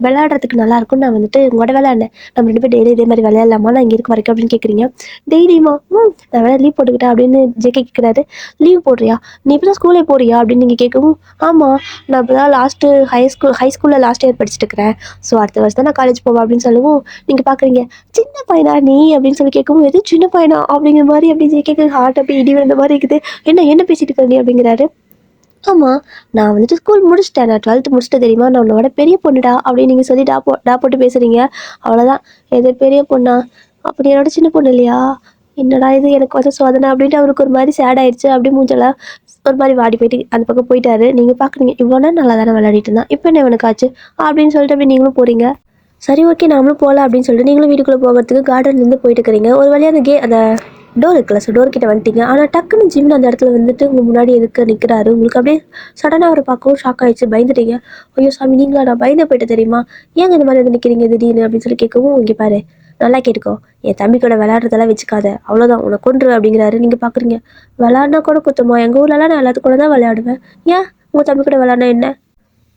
விளையாடுறதுக்கு நல்லா இருக்கும், நான் வந்துட்டு உங்களோட விளையாடினேன், நம்ம 2 பேர் டெய்லி இதே மாதிரி விளையாடலாமா நான் இங்கே இருக்க வரைக்கும் அப்படின்னு கேட்குறீங்க. டெய்லியுமா, நான் வேலை லீவ் போட்டுக்கிட்டேன் அப்படின்னு ஜேகே கேட்குறாரு. லீவ் போடுறியா, நீ இப்போ தான் ஸ்கூலே போறியா அப்படின்னு நீங்கள் கேட்கவும், ஆமாம் நான் இப்போ தான் லாஸ்ட்டு ஹை ஸ்கூலில் லாஸ்ட் இயர் படிச்சுட்டு இருக்கிறேன், ஸோ அடுத்த வருஷம் தான் நான் காலேஜ் போவேன் அப்படின்னு சொல்லவும், நீங்கள் பார்க்குறீங்க சின்ன பையனா நீ அப்படின்னு சொல்லி கேட்கவும், எது சின்ன பையனா அப்படிங்கிற மாதிரி அப்படி ஜேகேக்கு ஹார்ட் அப்படி இடி விழுந்த மாதிரி இருக்குது. என்ன பேசிட்டு இருக்க நீ அப்படிங்கிறாரு. ஆமாம், நான் வந்துட்டு ஸ்கூல் முடிச்சிட்டேன். நான் 12th முடிச்சிட்டேன் தெரியுமா? நான் உன்னோட பெரிய பொண்ணுடா அப்படின்னு நீங்கள் சொல்லி டா போட்டு பேசுகிறீங்க. அவ்வளோதான். எது பெரிய பொண்ணா? அப்படி என்னோட சின்ன பொண்ணு இல்லையா? என்னடா இது எனக்கு வந்து சோதனை அப்படின்ட்டு அவருக்கு ஒரு மாதிரி சேட் ஆயிடுச்சு. அப்படியே மூஞ்செல்லாம் ஒரு மாதிரி வாடி போயிட்டு அந்த பக்கம் போயிட்டாரு. நீங்கள் பார்க்குறீங்க இவ்வளோ நேரம் நல்லா தானே விளையாடிட்டு இருந்தான். இப்போ என்ன இவனுக்கு ஆச்சு? அப்படின்னு சொல்லிட்டு அப்படியே நீங்களும் போகிறீங்க. சரி ஓகே நாமளும் போகலாம் அப்படின்னு சொல்லிட்டு நீங்களும் வீட்டுக்குள்ளே போகிறதுக்கு கார்டன்லேருந்து போயிட்டு இருக்கிறீங்க. ஒரு வழியாக அந்த டோர் இருக்குல்ல, ஸோ டோர் கிட்ட வந்துட்டீங்க. ஆனால் டக்குன்னு ஜிம்மின் அந்த இடத்துல வந்துட்டு உங்கள் முன்னாடி எதுக்கு நிற்கிறாரு. உங்களுக்கு அப்படியே சடனாக அவரை பார்க்கவும் ஷாக் ஆயிடுச்சு, பயந்துட்டீங்க. ஐயோ சாமி நீங்களா, நான் பயந்து போயிட்டு தெரியுமா, ஏங்க இந்த மாதிரி வந்து நிற்கிறீங்க திடீர்னு அப்படின்னு சொல்லி கேட்கவும், இங்கே பாரு நல்லா கேட்டுக்கோ, என் தம்பி கூட விளையாடுறதெல்லாம் வச்சுக்காத, அவ்வளோதான் உன்னை கொன்று அப்படிங்கிறாரு. நீங்கள் பார்க்குறீங்க, விளையாடினா கூட குத்தமா, எங்கள் ஊர்லலாம் நான் எல்லாத்து கூட தான் விளையாடுவேன், ஏன் உங்கள் தம்பி கூட விளையாடினா என்ன,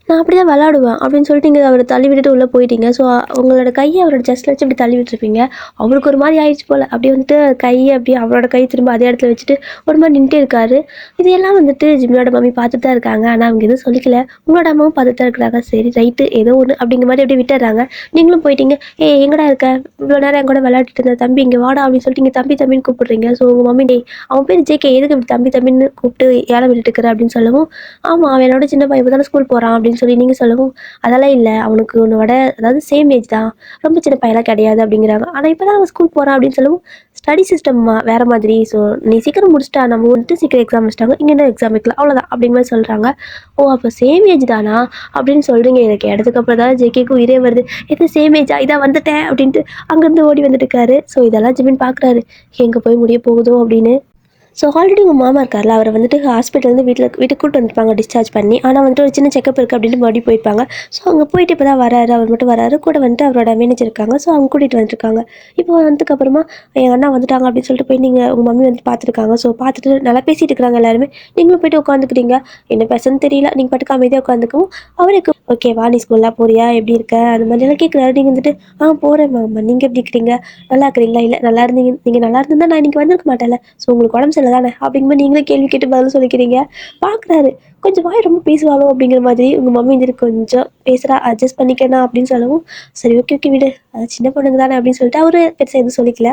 நான் அப்படி தான் விளாடுவேன் அப்படின்னு சொல்லிட்டு நீங்கள் அவரை தள்ளி விட்டுட்டு உள்ளே போயிட்டீங்க. ஸோ உங்களோட கையை அவரோட செஸ்ட்டில் வச்சு இப்படி தள்ளி விட்டுருப்பீங்க. அவருக்கு ஒரு மாதிரி ஆயிடுச்சு போல். அப்படியே வந்துட்டு கையை அப்படியே அவரோட கை திரும்ப அதே இடத்துல வச்சுட்டு ஒரு மாதிரி நின்றுட்டே இருக்காரு. இதையெல்லாம் வந்துட்டு ஜிம்மியோட மம்மி பார்த்துட்டு தான் இருக்காங்க. ஆனால் அவங்க எதுவும் சொல்லிக்கல. உங்களோட அம்மாவும் பார்த்துட்டு தான் இருக்கிறாங்க. சரி ரைட்டு ஏதோ ஒன்று அப்படிங்கிற மாதிரி அப்படியே விட்டுறாங்க. நீங்களும் போயிட்டீங்க. எங்கடா இருக்க, இவ்வளோ நேரம் என் கூட விளையாடிட்டு இருந்த தம்பி இங்கே வாடா அப்படின்னு சொல்லிட்டு நீங்கள் தம்பி தம்பின்னு கூப்பிடுறீங்க. ஸோ உங்கள் மம்மி டே அவன் பேர் ஜேகே எதுக்கு இப்படி தம்பி தம்பின்னு கூப்பிட்டு ஏழை விட்டுட்டு இருக்கிற அப்படின்னு சொல்லவும், ஆமாம் அவன் என்னோட சின்ன பையன் தானே ஸ்கூல் போகிறான் அப்படின்னு சொல்லி நீங்கள் சொல்லவும், அதெல்லாம் இல்லை அவனுக்கு உன்னோட அதாவது சேம் ஏஜ் தான், ரொம்ப சின்ன பையன்லாம் கிடையாது அப்படிங்கிறாங்க. ஆனால் இப்போ தான் அவன் ஸ்கூல் போகிறான் அப்படின்னு சொல்லவும், ஸ்டடி சிஸ்டம் வேறு மாதிரி, ஸோ நீ சீக்கிரம் முடிச்சிட்டா, நம்ம வந்துட்டு சீக்கிரம் எக்ஸாம் வச்சிட்டாங்க, இங்கே என்ன எக்ஸாம் வைக்கல அவ்வளோதான் அப்படிங்கிற மாதிரி சொல்கிறாங்க. ஓ அப்போ சேம் ஏஜ் தானா அப்படின்னு சொல்கிறீங்க. எனக்கு இடத்துக்கு அப்புறம் தான் ஜேகேக்கு உயிரே வருது. இது சேம் ஏஜா, இதான் வந்துட்டேன் அப்படின்ட்டு அங்கேருந்து ஓடி வந்துட்டு இருக்காரு. ஸோ இதெல்லாம் ஜிமின் பார்க்குறாரு, எங்கே போய் முடிய போகுதோ அப்படின்னு. ஸோ ஆல்ரெடி உங்கள் மாமா இருக்கார்ல, அவரை வந்துட்டு ஹாஸ்பிட்டல்லேருந்து வீட்டுக்கு கூட்டு வந்துருப்பாங்க டிஸ்சார்ஜ் பண்ணி. ஆனால் வந்துட்டு ஒரு சின்ன செக்கப் இருக்குது அப்படின்ட்டு மறுபடியும் போயிருப்பாங்க. ஸோ அங்கே போயிட்டு இப்போ தான் வராரு, அவர் மட்டும் வராரு, கூட வந்துட்டு அவரோட மேனேஜர் இருக்காங்க. ஸோ அவங்க கூட்டிகிட்டு வந்துருக்காங்க. இப்போ வந்ததுக்கப்புறமா எங்கள் அண்ணா வந்துட்டாங்க அப்படின்னு சொல்லிட்டு போய் நீங்கள் உங்கள் மம்மி வந்து பார்த்துருக்காங்க. ஸோ பார்த்துட்டு நல்லா பேசிகிட்டு இருக்கிறாங்க எல்லாருமே. நீங்களும் போயிட்டு உட்காந்துக்கிறீங்க. என்ன பேசுன்னு தெரியல, நீங்கள் பாட்டுக்கு அமைதியாக உட்காந்துக்கவும் அவருக்கு ஓகே வா நீ ஸ்கூல்லாம் போறியா, எப்படி இருக்க, அது மாதிரிலாம் கேட்குறாரு. நீங்கள் வந்துட்டு போகிறேன் மாமா, நீங்கள் எப்படி இருக்கிறீங்க, நல்லா இருக்கிறீங்களா, இல்லை நல்லா இருந்தீங்க, நீங்கள் நல்லா இருந்தால் நான் இன்றைக்கி வந்திருக்க மாட்டேன்ல, ஸோ உங்களுக்கு உடம்பு சரியில்லை தானே அப்படிங்கும்போது நீங்களே கேள்வி கேட்டு பதில் சொல்லிக்கிறீங்க. பார்க்குறாரு, கொஞ்சம் வாய் ரொம்ப பேசுவாளோ அப்படிங்கிற மாதிரி. உங்கள் மம்மி வந்துட்டு கொஞ்சம் பேசுகிறா, அட்ஜஸ்ட் பண்ணிக்கணும் அப்படின்னு சொல்லவும், சரி ஓகே ஓகே விடு, அது சின்ன பொண்ணுங்க தானே அப்படின்னு சொல்லிட்டு அவரு பெருசாக எதுவும் சொல்லிக்கல.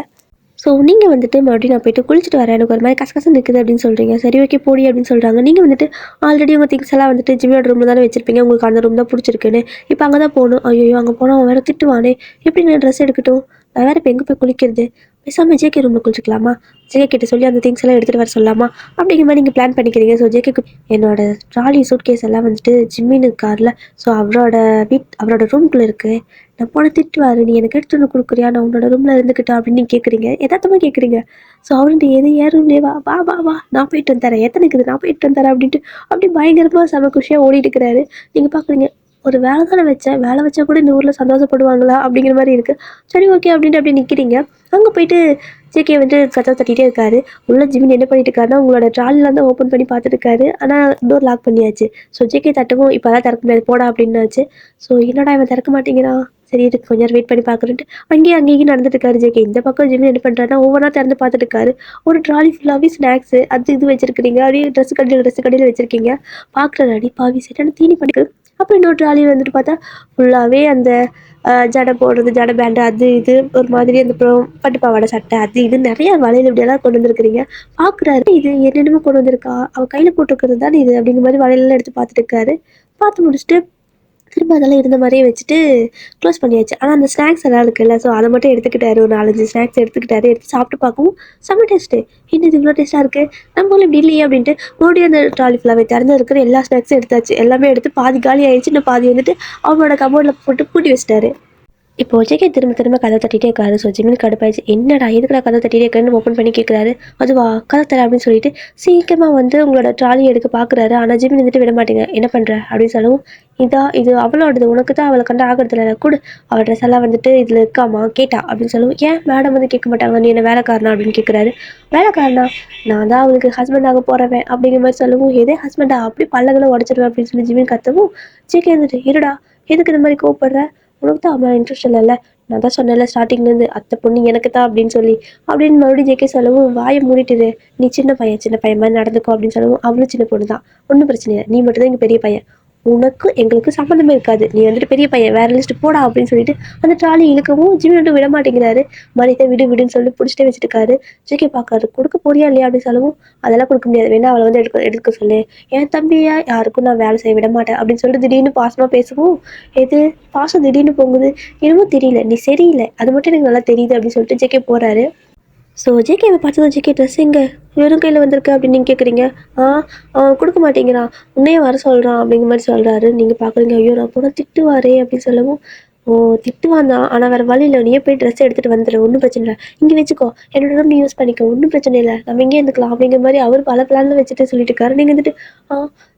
ஸோ நீங்கள் வந்துட்டு மறுபடியும் நான் போயிட்டு குளிச்சுட்டு வரேன், எனக்கு ஒரு மாதிரி கசகசம் நிற்குது அப்படின்னு சொல்கிறீங்க. சரி ஓகே போடி அப்படின்னு சொல்கிறாங்க. நீங்கள் வந்துட்டு ஆல்ரெடி உங்கள் திங்ஸ் எல்லாம் வந்துட்டு ஜிம்மியோட ரூமில் தானே வச்சிருப்பீங்க, உங்களுக்கு அந்த ரூம் தான் பிடிச்சிருக்குன்னு. இப்போ அங்கே தான் போகணும். ஐயோ அங்கே போனால் அவன் வேறு திட்டுவானே, எப்படி நான் ட்ரெஸ் எடுக்கட்டும், நான் வேறு இப்போ எங்கே போய் குளிக்கிறது, பேசாமல் ஜேகே ரூமில் குளிச்சிக்கலாமா, ஜேகே கிட்ட சொல்லி அந்த திங்ஸ் எல்லாம் எடுத்துகிட்டு வர சொல்லலாமா அப்படிங்கிற மாதிரி நீங்கள் பிளான் பண்ணிக்கிறீங்க. ஸோ ஜேகேக்கு என்னோட ட்ராலி சூட் கேஸ் எல்லாம் வந்துட்டு ஜிம்மின்னு காரில், ஸோ அவரோட ரூம்குள்ளே இருக்குது, நான் போன திட்டுவாரு, நீ எனக்கு எடுத்து ஒன்று கொடுக்குறியா, நான் உன்னோட ரூமில் இருந்துக்கிட்டா அப்படின்னு நீங்கள் கேட்குறீங்க, எதார்த்தமாக கேட்குறீங்க. ஸோ அவருடைய எது ஏன் ரூம்லேயே வா வா வா வா நான் போயிட்டு வந்துறேன், எத்தனைக்குது நான் போயிட்டு வந்துறேன் அப்படின்ட்டு அப்படி பயங்கரமாக செம குஷியாக ஓடிட்டு இருக்கிறாரு. நீங்கள் பார்க்குறீங்க, ஒரு வேலை தானே வச்சேன், வேலை வச்சா கூட இந்த ஊரில் சந்தோஷப்படுவாங்களா அப்படிங்கிற மாதிரி இருக்குது. சரி ஓகே அப்படின்ட்டு அப்படி நிற்கிறீங்க. அங்கே போயிட்டு ஜேகே வந்து கதவை தட்டிகிட்டே இருக்காரு. உள்ள ஜிமின் என்ன பண்ணிட்டு இருக்காருன்னா உங்களோட ட்ராலிலாம் தான் ஓப்பன் பண்ணி பார்த்துட்டு இருக்காரு. ஆனால் டோர் லாக் பண்ணியாச்சு. ஸோ ஜேகே தட்டவும் இப்போ தான் திறக்க முடியாது போடா அப்படின்னாச்சு. ஸோ என்னடா இவன் திறக்க மாட்டேங்கிறான், சரி இதுக்கு கொஞ்சம் நேரம் வெயிட் பண்ணி பார்க்குறேன்ட்டு அங்கேயும் நடந்துட்டு இருக்காரு ஜேகே. இந்த பக்கம் ஜிமின் என்ன பண்ணுறாருன்னா ஒவ்வொன்றா திறந்து பார்த்துட்டு இருக்காரு. ஒரு ட்ராலி ஃபுல்லாகவே ஸ்நாக்ஸு அது இது வச்சிருக்கிறீங்க, அப்படியே ட்ரெஸ் கடையில் வச்சிருக்கீங்க. பார்க்குற அடி பாவி செட்டான தீனி பண்ணிக்கு. அப்புறம் இன்னொரு ட்ராலி வந்துட்டு பார்த்தா ஃபுல்லாகவே அந்த ஜடை போடுறது, ஜடை பேண்டு அது இது ஒரு மாதிரி அந்த அப்புறம் பட்டு பாவாடை சட்டை அது இது நிறையா வளையல் இப்படியெல்லாம் கொண்டு வந்துருக்கிறீங்க. பார்க்குறாரு, இது என்னென்னமோ கொண்டு வந்திருக்கா, அவள் கையில் போட்டுருக்கிறது தானே இது அப்படிங்கிற மாதிரி வளையல்லாம் எடுத்து பார்த்துட்டு இருக்காரு. பார்த்து முடிச்சுட்டு திரும்ப அதெல்லாம் இருந்த மாதிரியே வச்சுட்டு க்ளோஸ் பண்ணியாச்சு. ஆனால் அந்த ஸ்நாக்ஸ் எல்லாம் இருக்குல்ல, ஸோ அதை மட்டும் எடுத்துக்கிட்டாரு. ஒரு 4-5 ஸ்நாக்ஸ் எடுத்துக்கிட்டாரு. எடுத்து சாப்பிட்டு பார்க்கவும் செம்ம டேஸ்ட்டு. என்னது இவ்வளோ டேஸ்ட்டாக இருக்குது, நம்ம ஊரில் இப்படி இல்லையே அப்படின்ட்டு மறுபடியும் அந்த ட்ராலி ஃபுல்லாகவே திறந்து இருக்கிற எல்லா ஸ்நாக்ஸும் எடுத்தாச்சு. எல்லாமே எடுத்து பாதி காலி ஆயிடுச்சு. இன்னும் பாதி வந்துட்டு அவனோட கபோர்டில் போட்டு பூட்டி வச்சிட்டாரு. இப்போ ஜேகே திரும்ப கதவை தட்டிகிட்டே இருக்காரு. ஸோ ஜிமின் கடுப்பாயிடுச்சு. என்னடா எதுக்குடா கதவை தட்டிகிட்டே இருக்கேன்னு ஓப்பன் பண்ணி கேட்குறாரு. அதுவா கதை தர அப்படின்னு சொல்லிட்டு சீக்கிரமாக வந்து உங்களோட ட்ராலி எடுக்க பார்க்குறாரு. ஆனால் ஜிமின் வந்துட்டு விட மாட்டேங்க, என்ன பண்ணுற அப்படின்னு சொல்லவும், இது அவளோடது, உனக்கு தான் அவளை கண்டு ஆகிறதுல கூட, அவள் ட்ரெஸ் எல்லாம் வந்துட்டு இதில் இருக்காமா கேட்டா அப்படின்னு சொல்லவும், ஏன் மேடம் வந்து கேட்க மாட்டாங்க, நீ என்ன வேலைக்காரனா அப்படின்னு கேட்குறாரு. வேலைக்காரனா, நான் தான் அவளுக்கு ஹஸ்பண்டாக போகிறவன் அப்படிங்கிற மாதிரி சொல்லவும், எதே ஹஸ்பண்டா அப்படி பல்லகளை உடச்சிடுவேன் அப்படின்னு சொல்லி ஜிமின் கத்தவும், ஜேகே வந்துட்டு இருடா எதுக்கு இந்த மாதிரி கோவப்படுற, உனக்கு தான் அவன் இன்ட்ரெஸ்ட் இல்லைல்ல, நான் தான் சொன்னேன்ல ஸ்டார்டிங்லேருந்து அத்தை பொண்ணு எனக்கு தான் அப்படின்னு சொல்லி அப்படின்னு மறுபடியும் ஜேகே சொல்லவும், வாயை மூடிட்டுரு, நீ சின்ன பையன் மாதிரி நடந்துக்கோ அப்படின்னு சொல்லவும், அவளும் சின்ன பொண்ணு தான், ஒன்றும் பிரச்சனை இல்லை, நீ மட்டும் தான் இங்கே பெரிய பையன், உனக்கு எங்களுக்கு சம்மந்தமே இருக்காது, நீ வந்துட்டு பெரிய பையன், வேற லிஸ்ட் போடா அப்படின்னு சொல்லிட்டு அந்த ட்ராலி இழுக்கவும் ஜிம்மி வந்துட்டு விட மாட்டேங்கிறாரு. மரியாதை விடு விடுன்னு சொல்லி பிடிச்சிட்டே வச்சுட்டுருக்காரு. ஜேகே பார்க்காரு, கொடுக்க போறியா இல்லையா அப்படின்னு சொல்லவும், அதெல்லாம் கொடுக்க முடியாது, வேணா அவளை வந்து எடுக்க சொல்லு, என் தம்பியா யாருக்கும் நான் வேலை செய்ய விட மாட்டேன் அப்படின்னு சொல்லிட்டு திடீர்னு பாசமாக பேசவும், எது பாசம் திடீர்னு போகுது, என்னமோ தெரியல, நீ சரியில்லை, அது மட்டும் எனக்கு நல்லா தெரியுது அப்படின்னு சொல்லிட்டு ஜேகே போறாரு. ஸோ ஜேகேவை பார்த்ததும், ஜேகே ட்ரெஸ் எங்கே வெறும் கையில் வந்திருக்கு அப்படின்னு நீங்கள் கேட்குறீங்க. அவன் கொடுக்க மாட்டேங்கிறான், உன்னையே வர சொல்கிறான் அப்படிங்கிற மாதிரி சொல்கிறாரு. நீங்கள் பார்க்குறீங்க, ஐயோ நான் போனால் திட்டுவாரே அப்படின்னு சொல்லவும், ஓ திட்டுவான் தான், ஆனால் வேறு வழி இல்லை, நீயே போய் ட்ரெஸ் எடுத்துகிட்டு வந்துடு, ஒன்றும் பிரச்சனை இல்லை, இங்கே வச்சுக்கோ, என்னோட ரூம் நீ யூஸ் பண்ணிக்கோ, ஒன்றும் பிரச்சனை இல்லை, நம்ம இங்கே இருந்துக்கலாம் அப்படிங்கிற மாதிரி அவர் பல பிளானில் வச்சுட்டு சொல்லிட்டு இருக்காரு. நீங்கள் வந்துட்டு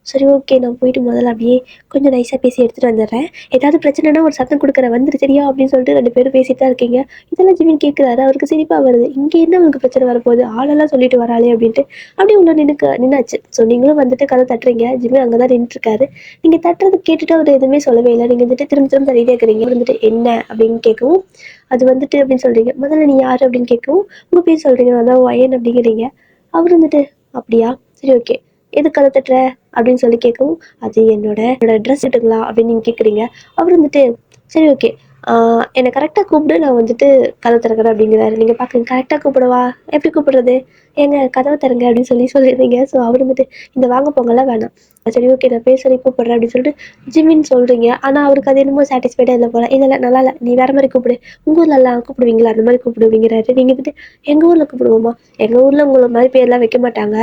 சரி ஓகே, நான் போயிட்டு முதல்ல அப்படியே கொஞ்சம் நைஸாக பேசி எடுத்துகிட்டு வந்துடுறேன், ஏதாவது பிரச்சனைனா ஒரு சத்தம் கொடுக்குறேன் வந்துரு சரியா அப்படின்னு சொல்லிட்டு 2 பேரும் பேசிட்டு தான் இருக்கீங்க. இதெல்லாம் ஜிமின் கேட்குறாரு. அவருக்கு சிரிப்பாக வருது, இங்கே என்ன அவங்களுக்கு பிரச்சனை வரப்போகுது, ஆளெல்லாம் சொல்லிட்டு வராளே அப்படின்ட்டு அப்படியே உள்ள நின்னாச்சு. ஸோ நீங்களும் வந்துட்டு கதை தட்டுறீங்க, ஜிமின் அங்கே தான் நின்றுருக்காரு. நீங்கள் தட்டுறது கேட்டுட்டு அவர் எதுவுமே சொல்லவே இல்லை. நீங்கள் வந்துட்டு திரும்ப திரும்ப தள்ளிட்டே இருக்கிறீங்க. வந்துட்டு என்ன அப்படின்னு கேட்கவும், அது வந்துட்டு அப்படின்னு சொல்கிறீங்க. முதல்ல நீ யார் அப்படின்னு கேட்கவும், உங்கள் பேர் சொல்கிறீங்க, நான் தான் வயன் அப்படிங்கிறீங்க. அவர் வந்துட்டு அப்படியா, சரி ஓகே, எது கதை தட்டுற அப்படின்னு சொல்லி கேட்கவும், அது என்னோட ட்ரெஸ் எடுங்களா அப்படின்னு நீங்கள் கேட்குறீங்க. அவர் வந்துட்டு சரி ஓகே, என்னை கரெக்டாக கூப்பிடு, நான் வந்துட்டு கதை திறக்கிறேன் அப்படிங்கிறாரு. நீங்கள் பார்க்குறீங்க, கரெக்டாக கூப்பிடவா, எப்படி கூப்பிடுறது, ஏங்க கதவை தரங்க அப்படின்னு சொல்லிடுறீங்க. ஸோ அவர் வந்துட்டு இந்த வாங்க போங்கலாம் வேணாம், சரி ஓகே நான் பேர் சொல்லி கூப்பிட்றேன் அப்படின்னு சொல்லிட்டு ஜிமின்னு சொல்கிறீங்க. ஆனால் அவருக்கு அது என்னமோ சாட்டிஸ்ஃபைடாக இல்லை போல. இல்லை நல்லா இல்லை, நீ வேறு மாதிரி கூப்பிடு, உங்கள் ஊர்லலாம் கூப்பிடுவீங்களா அந்த மாதிரி கூப்பிடு அப்படிங்கிறாரு. நீங்கள் வந்துட்டு எங்கள் ஊரில் கூப்பிடுவோமா, எங்கள் ஊரில் உங்களை மாதிரி பேர்லாம் வைக்க மாட்டாங்க,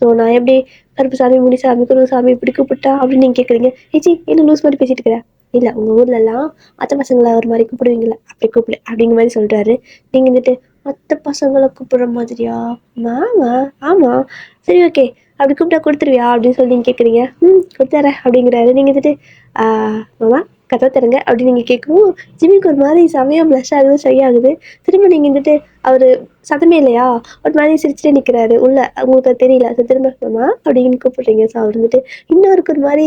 ஸோ நான் எப்படி கருப்புசாமி, முனிசாமி, குருசாமி இப்படி கூப்பிட்டா அப்படின்னு நீங்கள் கேட்குறீங்க. ஏச்சி என்ன லூஸ் மாதிரி பேசிட்டு இருக்கிறேன், இல்லை உங்கள் ஊர்லலாம் அத்தை பசங்களை ஒரு மாதிரி கூப்பிடுவீங்களா, அப்படி கூப்பிடு அப்படிங்கிற மாதிரி சொல்கிறாரு. நீங்கள் வந்துட்டு அத்தை பசங்களை கூப்பிடுற மாதிரியா மாமா, ஆமாம் சரி ஓகே, அப்படி கூப்பிட்டா கொடுத்துருவியா அப்படின்னு சொல்லி நீங்கள் கேட்குறீங்க. கொடுத்துறேன் அப்படிங்கிறாரு. நீங்கள் வந்துட்டு மாமா கதை தருங்க அப்படின்னு நீங்கள் கேட்கவும், ஜிமிக்கு ஒரு மாதிரி செமையாக ப்ளஷ் ஆகுது, ஷை ஆகுது. திரும்ப நீங்கள் வந்துட்டு அவர் சத்தமே இல்லையா, ஒரு மாதிரி சிரிச்சுட்டே நிற்கிறாரு உள்ள, உங்களுக்கு அது தெரியல. அது திரும்ப மாமா அப்படின்னு கூப்பிடுறீங்க. ஸோ அவர் வந்துட்டு இன்னொருக்கு ஒரு மாதிரி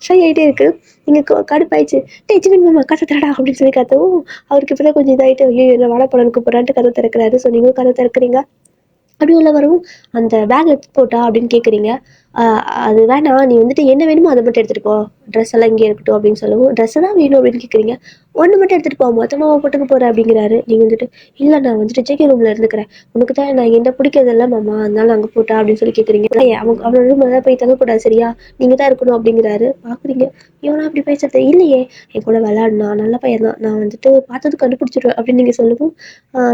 ஷை ஆகிட்டே இருக்குது. நீங்கள் கடுப்பாயிடுச்சு, டே ஜிமின் மாமா கதை தரடா அப்படின்னு சொல்லி கத்தவும், அவருக்கு இப்போ தான் கொஞ்சம் இதாகிட்டு, ஐயோ என்ன வாழைப்பழம் கூப்பிட்றான்ட்டு கதை திறக்கிறாரு. ஸோ நீங்களும் கதை திறக்கிறீங்க. அப்படி உள்ள வரவும், அந்த பேக் எடுத்து போட்டா அப்படின்னு கேட்குறீங்க. அது வேணாம், நீ வந்துட்டு என்ன வேணுமோ அதை மட்டும் எடுத்துகிட்டு போ, ட்ரெஸ் எல்லாம் இங்கே இருக்கட்டும் அப்படின்னு சொல்லவும், ட்ரெஸ்ஸை தான் வேணும் அப்படின்னு கேட்குறீங்க. ஒன்று மட்டும் எடுத்துகிட்டு போ, மொத்தமாக போட்டுக்க போகிறேன் அப்படிங்கிறாரு. நீங்கள் வந்துட்டு இல்லை நான் வந்துட்டு ஜேகே ரூமில் இருந்துக்கிறேன், உனக்கு தான் நான் என்ன பிடிக்கிறதில்ல மாமா, அதனால அங்கே போட்டா அப்படின்னு சொல்லி கேட்குறீங்க. அவனோட ரூமில் தான் போய் தங்கக்கூடாது சரியா, நீங்கள் தான் இருக்கணும் அப்படிங்கிறாரு. பார்க்குறீங்க, இவனா அப்படி பேசுறது இல்லையே, என் கூட விளாட்னா நல்ல பையன் தான், நான் வந்துட்டு பார்த்தது கண்டுபிடிச்சிடுவேன் அப்படின்னு நீங்கள் சொல்லவும்,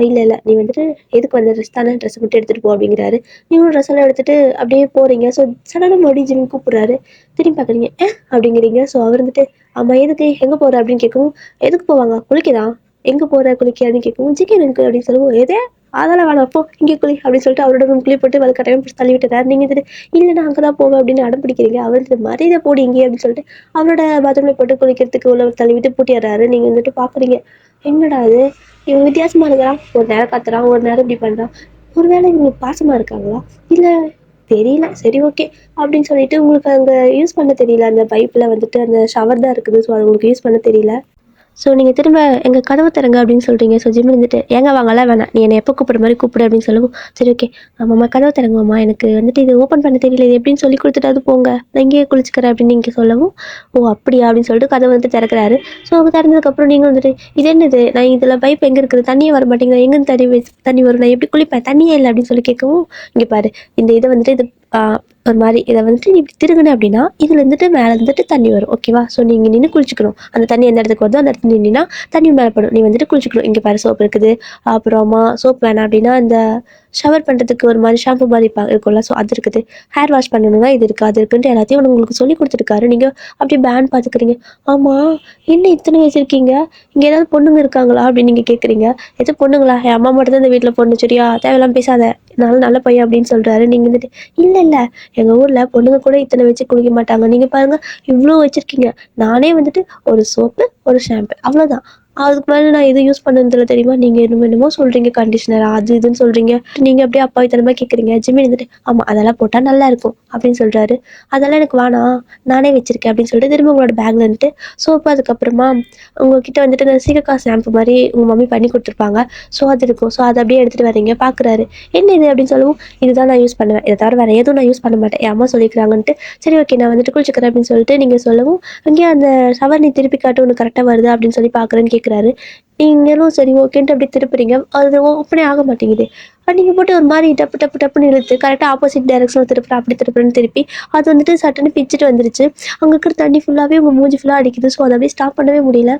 இல்லை நீ வந்துட்டு எதுக்கு வந்த, ட்ரெஸ் தானே, ட்ரெஸ் மட்டும் எடுத்துகிட்டு போ அப்படிங்கிறாரு. நீங்களும் ட்ரெஸ் எல்லாம் எடுத்துகிட்டு அப்படியே போகிறீங்க. ஸோ சடனாக மறுபடியும் ஜிம் கூப்பிட்றாரு. திரும்பி பார்க்குறீங்க, அப்படிங்கிறீங்க. ஸோ அவர் வந்துட்டு ஆமாம் எதுக்கு, எங்கே போகிற அப்படின்னு கேட்கவும், எதுக்கு போவாங்க, குளிக்கதான், எங்கே போகிற குளிக்க அப்படின்னு கேட்கவும், ஜிகே ரூமுக்கு அப்படின்னு சொல்லுவோம், எதே அதெல்லாம் வேணாம் அப்போ இங்கே குளி அப்படின்னு சொல்லிட்டு அவரோட ரூம்குள்ளே போட்டு வலுக்கட்டாயம் பிடிச்சி தள்ளி விட்டுறாரு. நீங்கள் வந்துட்டு இல்லை நான் அங்கே தான் போவேன் அப்படின்னு அடம் பிடிக்கிறீங்க. அவர் மரியாதை போடி இங்கே அப்படின்னு சொல்லிட்டு அவரோட பாத்ரூமில் போட்டு குளிக்கிறதுக்கு உள்ள தள்ளி விட்டு பூட்டிடுறாரு. நீங்கள் வந்துட்டு பார்க்குறீங்க, என்னடா அது இவன் வித்தியாசமாக இருக்கிறான், ஒரு நேரம் கத்துறான், ஒரு நேரம் இப்படி பண்ணுறான், ஒருவேளை இவங்களுக்கு பாசமாக இருக்காங்களா இல்லை தெரியல, சரி ஓகே அப்படின்னு சொல்லிட்டு உங்களுக்கு அங்கே யூஸ் பண்ண தெரியல, அந்த பைப்பில் வந்துட்டு அந்த ஷவர் தான் இருக்குது. ஸோ அது உங்களுக்கு யூஸ் பண்ண தெரியல. ஸோ நீங்கள் திரும்ப எங்கள் கதவு தரங்க அப்படின்னு சொல்கிறீங்க. ஸோ ஜிம் வந்துட்டு ஏங்க வாங்கலாம் வேணாம், நீ என்னை எப்போ கூப்பிட்ற மாதிரி கூப்பிடு அப்படின்னு சொல்லவும், சரி ஓகே ஆமாம்மா கதவு தரங்க மாமா, எனக்கு வந்துட்டு இது ஓப்பன் பண்ண தெரியல, இது எப்படின்னு சொல்லி கொடுத்துட்டு போங்க, நான் இங்கேயே குளிச்சுக்கிறேன் அப்படின்னு நீங்கள் சொல்லவும், ஓ அப்படியா அப்படின்னு சொல்லிட்டு கதவை வந்துட்டு திறக்கிறாரு. ஸோ அவங்க திறந்ததுக்கப்புறம் நீங்கள் வந்துட்டு இது என்னது, நான் இதில் பைப் எங்கே இருக்குது, தண்ணியே வர மாட்டேங்குது, எங்கேருந்து தண்ணி வரும், நான் எப்படி குளிப்பேன், தண்ணியே இல்லை அப்படின்னு சொல்லி கேட்கவும், இங்கே பாரு இந்த இதை வந்துட்டு இது ஒரு மாதிரி இதை வந்துட்டு நீ இப்படி திருகுன அப்படின்னா இதில் இருந்துட்டு மேலே இருந்துட்டு தண்ணி வரும் ஓகேவா. ஸோ நீங்கள் நின்று குளிச்சுக்கணும், அந்த தண்ணி எந்த இடத்துக்கு வருதோ அந்த இடத்துல நின்னா தண்ணி மேலே படும், நீ வந்துட்டு குளிச்சுக்கணும். இங்கே பாரு சோப்பு இருக்குது, அப்புறமா சோப் வேணாம் அப்படின்னா இந்த ஷவர் பண்ணுறதுக்கு ஒரு மாதிரி ஷாம்பு மாதிரி இருக்கும்ல, ஸோ அது இருக்குது, ஹேர் வாஷ் பண்ணணும்னா இது இருக்குது, அது இருக்குன்ட்டு எல்லாத்தையும் உங்களுக்கு சொல்லி கொடுத்துருக்காரு. நீங்கள் அப்படியே பேன் பார்த்துக்கிறீங்க. ஆமாம் என்ன இத்தனை வச்சுருக்கீங்க, இங்கே ஏதாவது பொண்ணுங்க இருக்காங்களா அப்படின்னு நீங்கள் கேட்குறீங்க. எது பொண்ணுங்களா, என் அம்மா மட்டும் தான் இந்த வீட்டில் பொண்ணு சரியா, தேவையெல்லாம் பேசாத, நல்ல பையன் அப்படின்னு சொல்கிறாரு. நீங்கள் வந்துட்டு இல்லை எங்கள் ஊரில் பொண்ணுங்க கூட இத்தனை வச்சு குளிக்க மாட்டாங்க, நீங்கள் பாருங்கள் இவ்வளோ வச்சுருக்கீங்க, நானே வந்துட்டு ஒரு சோப்பு ஒரு ஷாம்பு அவ்வளோதான், அதுக்கு மேல நான் எதுவும் யூஸ் பண்ணதில்ல தெரியுமா? நீங்க என்னமோ சொல்றீங்க கண்டிஷனரா அது இதுன்னு சொல்றீங்க. நீங்க அப்படியே அப்பாவித்தனமா கேட்குறீங்க. ஜிமின் வந்துட்டு, "ஆமா அதெல்லாம் போட்டா நல்லாயிருக்கும்" அப்படின்னு சொல்றாரு. "அதெல்லாம் எனக்கு வேணாம். நானே வச்சிருக்கேன்" அப்படின்னு சொல்லிட்டு திரும்ப உங்களோட பேக்ல வந்துட்டு சோப்பு, அதுக்கப்புறமா உங்ககிட்ட வந்துட்டு இந்த சீகக்கா ஷாம்பு மாரி உங்க மம்மி பண்ணி குடுத்துருப்பாங்க. ஸோ அது இருக்கும். ஸோ அத அப்படியே எடுத்துட்டு வரீங்க. பார்க்குறாரு. "என்ன இது?" அப்படின்னு சொல்லவும், "இதுதான் நான் யூஸ் பண்ணுவேன். இத தவிர வேற எதுவும் நான் யூஸ் பண்ண மாட்டேன். என் அம்மா சொல்லியிருக்காங்கன்ட்டு." "சரி ஓகே நான் வந்துட்டு குளிச்சுக்கிறேன்" அப்படின்னு சொல்லிட்டு நீங்க சொல்லவும், "அங்கேயே அந்த ஷவர் நீ திருப்பி காட்டு உனக்கு கரெக்ட்டா வருதா?" அப்படின்னு சொல்லி பார்க்குறேன்னு கேட்குறாரு. நீங்களும் சரி ஓகேன்ட்டு அப்படி திருப்புறீங்க. அது ஓப்பனே ஆக மாட்டேங்குது. நீங்க போட்டு ஒரு மாரி டப்பு டப்பு டப்புன்னு இழுத்து கரெக்ட்டா ஆப்போசிட் டைரக்ஷன்ல திருப்புறேன், அப்படி திருப்புறேன்னு திருப்பி, அது வந்துட்டு சட்டுன்னு பிச்சுட்டு வந்துருச்சு. அங்க இருக்கிற தண்ணி ஃபுல்லாவே உங்க மூஞ்சி ஃபுல்லா அடிக்குது. ஸோ அத அப்படியே ஸ்டாப் பண்ணவே முடியல.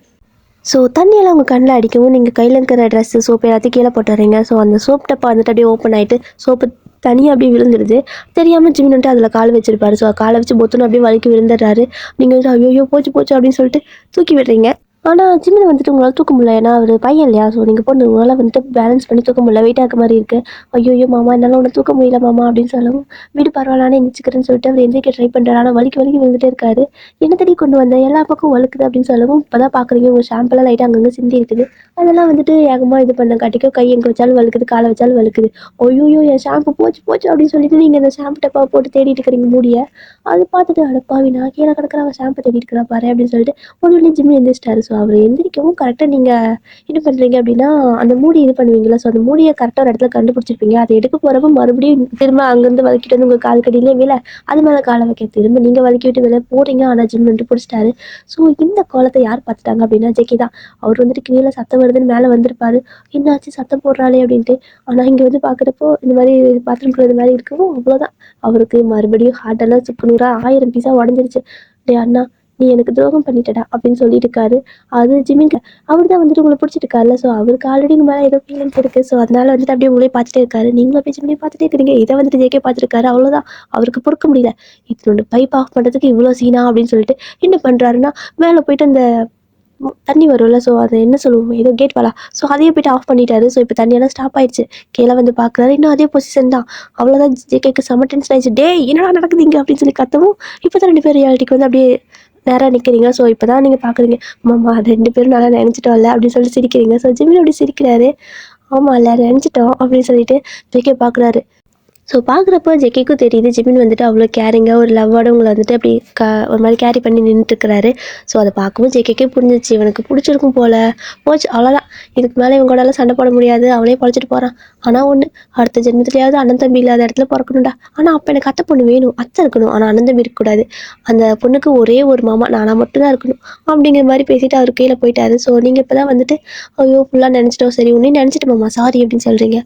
ஸோ தண்ணியெல்லாம் உங்க கண்ல அடிக்கவும், நீங்க கையில இருக்கிற ட்ரெஸ்ஸு, சோப்பு எல்லாத்தையும் கீழ போட்டுர்றீங்க. ஸோ அந்த சோப் டப்பா வந்துட்டு அப்படியே ஓப்பன் ஆயிட்டு, சோப்பு தனியா அப்படியே விழுந்துடுது. தெரியாம ஜிமின் வந்துட்டு அதில கால் வச்சிருப்பாரு. ஸோ கால வச்சு பொத்துன்னு அப்படியே வழுக்கி விழுந்துடுறாரு. நீங்க வந்து "ஐய்யய்யோ! போச்சு போச்சு" அப்படின்னு சொல்லிட்டு தூக்கி விடுறீங்க. ஆனா ஜிமின வந்துட்டு உங்களால தூக்க முடியல. ஏன்னா அவரு பையன் இல்லையா? ஸோ நீங்க பொண்ணு. உங்களால வந்துட்டு பேலன்ஸ் பண்ணி தூக்க முடியல. வெயிட்டா இருக்க மாரி இருக்கு. "ஐய்யய்யோ! மாமா என்னால உன்ன தூக்க முடியல மாமா" அப்படின்னு சொல்லவும், "விடு பரவால்ல நானே எந்திரிச்சுக்கிறேன்னு" சொல்லிட்டு அவர் எந்திரிக்க ட்ரை பண்றாரு. ஆனா வலிக்கி வலிக்கி விழுந்துட்டே இருக்காரு. "என்னத்தடி கொண்டு வந்த? எல்லா பக்கம் வழுக்குது" அப்படின்னு சொல்லவும், இப்பதான் பார்க்குறீங்க உங்க ஷாம்பெல்லாம் லைட்டா அங்கங்க சிந்தி இருக்குது. அதெல்லாம் வந்துட்டு வேகமா இது பண்ணங்காட்டிக்கும் கை எங்க வச்சாலும் வழுக்குது, கால வச்சாலும் வழுக்குது. "ஐய்யய்யோ! என் ஷாம்பு போச்சு போச்சு" அப்படின்னு சொல்லிட்டு நீங்க அந்த ஷாம்பு டப்பாவ போட்டு தேடிட்டு இருக்கிறீங்க மூடிய. அது பார்த்துட்டு, "அட பாவி! நான் கீழ கிடக்குறேன், அவ ஷாம்பு தேடிட்டு இருக்கிறா பாரேன்" அப்படின்னு சொல்லிட்டு உடனே ஜிம்மி எந்திரிச்சிட்டாரு. ஸோ அவரு எந்திரிக்கவும் கரெக்ட்டா நீங்க என்ன பண்றீங்க அப்படின்னா, அந்த மூடி இது பண்ணுவீங்கல்ல, ஸோ அந்த மூடிய கரெக்ட்டா ஒரு இடத்துல கண்டுபிடிச்சிருப்பீங்க. அத எடுக்க போறப்ப மறுபடியும் திரும்ப அங்கருந்து வழுக்கிட்டு வந்து உங்க கால் கடியிலே விழ, அது மேல கால வைக்க திரும்ப நீங்க வழுக்கி விட்டு விழ போறீங்க. ஆனா ஜிம் வந்துட்டு புடிச்சிட்டாரு. ஸோ இந்த கோலத்த யார் பார்த்துட்டாங்க அப்படின்னா ஜெக்கி தான். அவரு வந்துட்டு கீழ சத்தம் வருதுன்னு மேல வந்திருப்பாரு. "என்னாச்சு சத்தம் போடுறாளே" அப்படின்ட்டு. ஆனா இங்க வந்து பார்க்குறப்போ இந்த மாரி பாத்ரூம்குள்ள இது மாரி இருக்கவும் அவ்வளோதான். அவருக்கு மறுபடியும் ஹார்ட் எல்லாம் சுக்கு நூறா 1000 பீஸா உடைஞ்சிருச்சு. "டேய் அண்ணா! நீ எனக்கு துரோகம் பண்ணிட்டடா" அப்படின்னு சொல்லியிருக்காரு. அது ஜிமின்க்கு அவரு தான் வந்துட்டு உங்கள புடிச்சிருக்காருல்ல. ஸோ அவருக்கு ஆல்ரெடி உங்க மேல ஏதோ ஃபீலிங்ஸ் இருக்கு. ஸோ அதனால வந்துட்டு அப்படியே உங்களையே பார்த்துட்டே இருக்காரு. நீங்களும் அப்படியே ஜிம்மிய பார்த்துட்டே இருக்கிறீங்க. இத வந்துட்டு ஜேகே பார்த்துருக்காரு. அவ்வளோதான். அவருக்கு பொறுக்க முடியல. "இத்துணூண்டு பைப் ஆஃப் பண்றதுக்கு இவ்வளோ சீனா?" அப்படின்னு சொல்லிட்டு என்ன பண்றாருன்னா, மேல போயிட்டு அந்த தண்ணி வரும்ல. ஸோ அது என்ன சொல்லுவோம்? ஏதோ கேட் வாலா. ஸோ அதையும் போயிட்டு ஆஃப் பண்ணிட்டாரு. ஸோ இப்போ தண்ணியெல்லாம் ஸ்டாப் ஆயிடுச்சு. கீழ வந்து பார்க்குறாரு. இன்னும் அதே பொசிஷன் தான். அவ்வளோதான் ஜேகேக்கு செம்ம டென்ஷன் ஆயிடுச்சு. "டேய் என்னடா நடக்குது இங்க?" அப்படின்னு சொல்லி கத்தவும், இப்போ தான் 2 பேரும் ரியாலிட்டிக்கு வந்து அப்படியே நேரா நிக்கிறீங்க. ஸோ இப்போ தான் நீங்க பார்க்குறீங்க. "ஆமாம்மா 2 பேரும் நல்லா நெனச்சுட்டோம்ல" அப்படின்னு சொல்லி சிரிக்கிறீங்க. ஸோ ஜிமின் அப்படி சிரிக்கிறாரு. "ஆமால்ல நெனச்சுட்டோம்" அப்படின்னு சொல்லிட்டு ஜேகே பார்க்குறாரு. ஸோ பார்க்குறப்போ ஜெக்கிக்கும் தெரியுது ஜிமின் வந்துட்டு அவ்வளோ கேரிங்காக ஒரு லவ்வோட உங்களை வந்துட்டு அப்படி ஒரு மாதிரி கேரி பண்ணி நின்றுட்டுருக்கிறாரு. ஸோ அதை பார்க்கவும் ஜெக்கிக்கே புரிஞ்சிச்சு இவனுக்கு பிடிச்சிருக்கும் போல். போச்சு அவ்வளோதான். இதுக்கு மேலே இவங்க கூடலாம் சண்டை போட முடியாது. அவனே பொழைச்சிட்டு போகிறான். ஆனால் ஒன்று, அடுத்த ஜென்மத்துலையாவது அண்ணன் தம்பி இல்லாத இடத்துல பிறக்கணும்டா. ஆனால் அப்போ எனக்கு அத்தை பொண்ணு வேணும், அத்தை இருக்கணும், ஆனால் அண்ணன் தம்பி இருக்கக்கூடாது. அந்த பொண்ணுக்கு ஒரே ஒரு மாமா நானாக மட்டும்தான் இருக்கணும் அப்படிங்கிற மாதிரி பேசிட்டு அவர் கீழே போயிட்டாரு. ஸோ நீங்கள் இப்போ தான் வந்துட்டு ஐயோ ஃபுல்லாக நினச்சிட்டோம், சரி உன்னே நினச்சிட்டு மாமா சாரி அப்படின்னு சொல்கிறீங்க.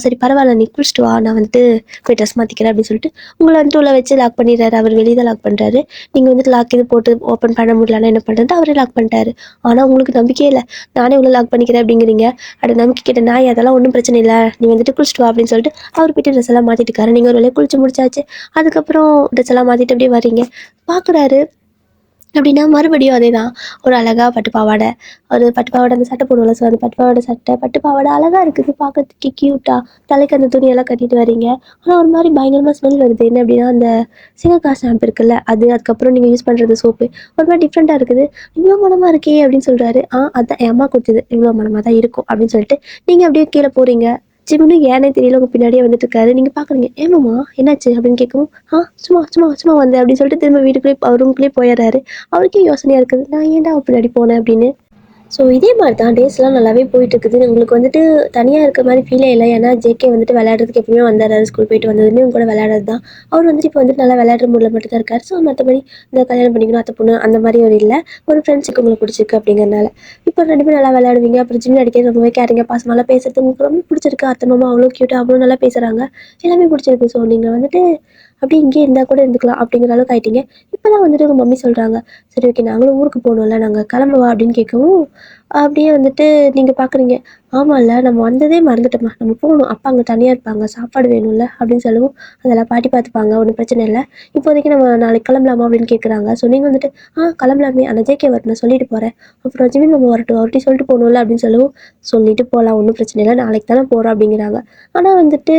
சரி பரவாயில்ல நீ குளிச்சுட்டு வா, நான் வந்துட்டு போய் ட்ரெஸ் மாற்றிக்கிறேன் அப்படின்னு சொல்லிட்டு உங்களை வந்துட்டு உள்ள வச்சு லாக் பண்ணிடுறாரு. அவர் வெளியே தான் லாக் பண்ணுறாரு. நீங்கள் வந்துட்டு லாக் இது போட்டு ஓப்பன் பண்ண முடியலன்னா என்ன பண்ணுறது, அவரே லாக் பண்ணிட்டாரு. ஆனால் உங்களுக்கு நம்பிக்கையே இல்லை. நானே உள்ள லாக் பண்ணிக்கிறேன் அப்படிங்கிறீங்க. அட நம்பிக்கை கேட்ட நாய், அதெல்லாம் ஒன்றும் பிரச்சனை இல்லை, நீ வந்துட்டு குளிச்சுட்டு வா அப்படின்னு சொல்லிட்டு அவர் போய்ட்டு ட்ரெஸ் எல்லாம் மாற்றிட்டு இருக்காரு. நீங்கள் ஒரு வேலையை குளிச்சு முடிச்சாச்சு. அதுக்கப்புறம் ட்ரெஸ் எல்லாம் மாற்றிட்டு அப்படியே வர்றீங்க. பார்க்குறாரு அப்படின்னா மறுபடியும் அதே தான். ஒரு அழகா பட்டு பாவாடை, ஒரு பட்டு பாவாடை அந்த சட்டை போடுவோம்ல. ஸோ அந்த பட்டு பாவாடை சட்டை, பட்டு பாவாடை அழகா இருக்குது பார்க்கறதுக்கு க்யூட்டா. தலைக்கு அந்த துணியெல்லாம் கட்டிட்டு வரீங்க. ஆனால் ஒரு மாதிரி பயங்கரமாக ஸ்மெல் வருது. என்ன அப்படின்னா அந்த சிகக்கா ஷாம்பு இருக்குல்ல அது, அதுக்கப்புறம் நீங்கள் யூஸ் பண்ணுறது சோப்பு ஒரு மாதிரி டிஃப்ரெண்ட்டாக இருக்குது. "இவ்வளோ மனமாக இருக்கே" அப்படின்னு சொல்கிறாரு. அதான் என் அம்மா கொடுத்தது, இவ்வளோ மனமாக தான் இருக்கும் அப்படின்னு சொல்லிட்டு நீங்கள் அப்படியே கீழே போகிறீங்க. ஜிம்னு ஏனே தெரியல உங்கள் பின்னாடியே வந்துட்டு இருக்காரு. நீங்கள் பார்க்குறீங்க. "ஏமாம்மா என்னாச்சு?" அப்படின்னு கேட்கவும், சும்மா சும்மா சும்மா வந்தேன்" அப்படின்னு சொல்லிட்டு திரும்ப வீட்டுக்குள்ளேயே ரூம்குள்ளேயே போயிடுறாரு. அவருக்கே யோசனையாக இருக்குது. நான் ஏன்டா அவ பின்னாடி போனேன் அப்படின்னு. ஸோ இதே மாதிரி தான் டேஸ்லாம் நல்லாவே போயிட்டுருக்குது. உங்களுக்கு வந்துட்டு தனியாக இருக்க மாதிரி ஃபீலே இல்லை. ஏன்னா ஜேகே வந்துட்டு விளையாடுறதுக்கு எப்பவுமே வந்துடுறாரு. ஸ்கூல் போயிட்டு வந்ததுமே உங்க கூட விளையாடுறது தான். அவர் வந்துட்டு இப்போ வந்துட்டு நல்லா விளையாடுற மூடில் மட்டும் தான் இருக்காரு. ஸோ மற்றபடி இந்த கல்யாணம் பண்ணிக்கணும் அத்தை பொண்ணு அந்த மாதிரி ஒரு இல்லை. ஒரு ஃப்ரெண்ட்ஸுக்கு உங்களுக்கு பிடிச்சிருக்கு அப்படிங்கிறனால. இப்போ 2 பேரும் நல்லா விளையாடுவீங்க. அப்புறம் ஜிம் அடிக்கிறது ரொம்பவே கேரிங்க பாசமாலாம் பேசுறது உங்களுக்கு ரொம்ப பிடிச்சிருக்கு. அத்தை மாமா அவ்வளோ க்யூட்டாக அவ்வளோ நல்லா பேசுகிறாங்க. எல்லாமே பிடிச்சிருக்கு. ஸோ நீங்கள் வந்துட்டு அப்படியே இங்கேயே இருந்தால் கூட இருந்துக்கலாம் அப்படிங்கிற அளவுக்கு ஆயிட்டீங்க. இப்போ தான் வந்துட்டு உங்கள் மம்மி சொல்கிறாங்க, "சரி ஓகே நாங்களும் ஊருக்கு போகணும்ல, நாங்கள் கிளம்பவா?" அப்படின்னு கேட்கவும் அப்படியே வந்துட்டு நீங்க பார்க்குறீங்க. "ஆமால்ல நம்ம வந்ததே மறந்துட்டோம்மா. நம்ம போகணும். அப்பா அங்க தனியா இருப்பாங்க. சாப்பாடு வேணும்ல" அப்படின்னு சொல்லவும், "அதெல்லாம் பாட்டி பார்த்துப்பாங்க. ஒண்ணும் பிரச்சனை இல்ல. இப்போதைக்கு நம்ம நாளைக்கு கிளம்பலாமா?" அப்படின்னு கேட்குறாங்க. ஸோ நீங்க வந்துட்டு, கிளம்பலாமே. ஆனா ஜேகே வரட்டும். நான் சொல்லிட்டு போறேன். அப்புறம் ஜிமின் மாமா வரட்டும். அவர்ட்டயும் சொல்லிட்டு போகணும்ல" அப்படின்னு சொல்லவும், "சொல்லிட்டு போலாம். ஒண்ணும் பிரச்சனை இல்ல. நாளைக்கு தானே போறோம்" அப்படிங்கிறாங்க. ஆனா வந்துட்டு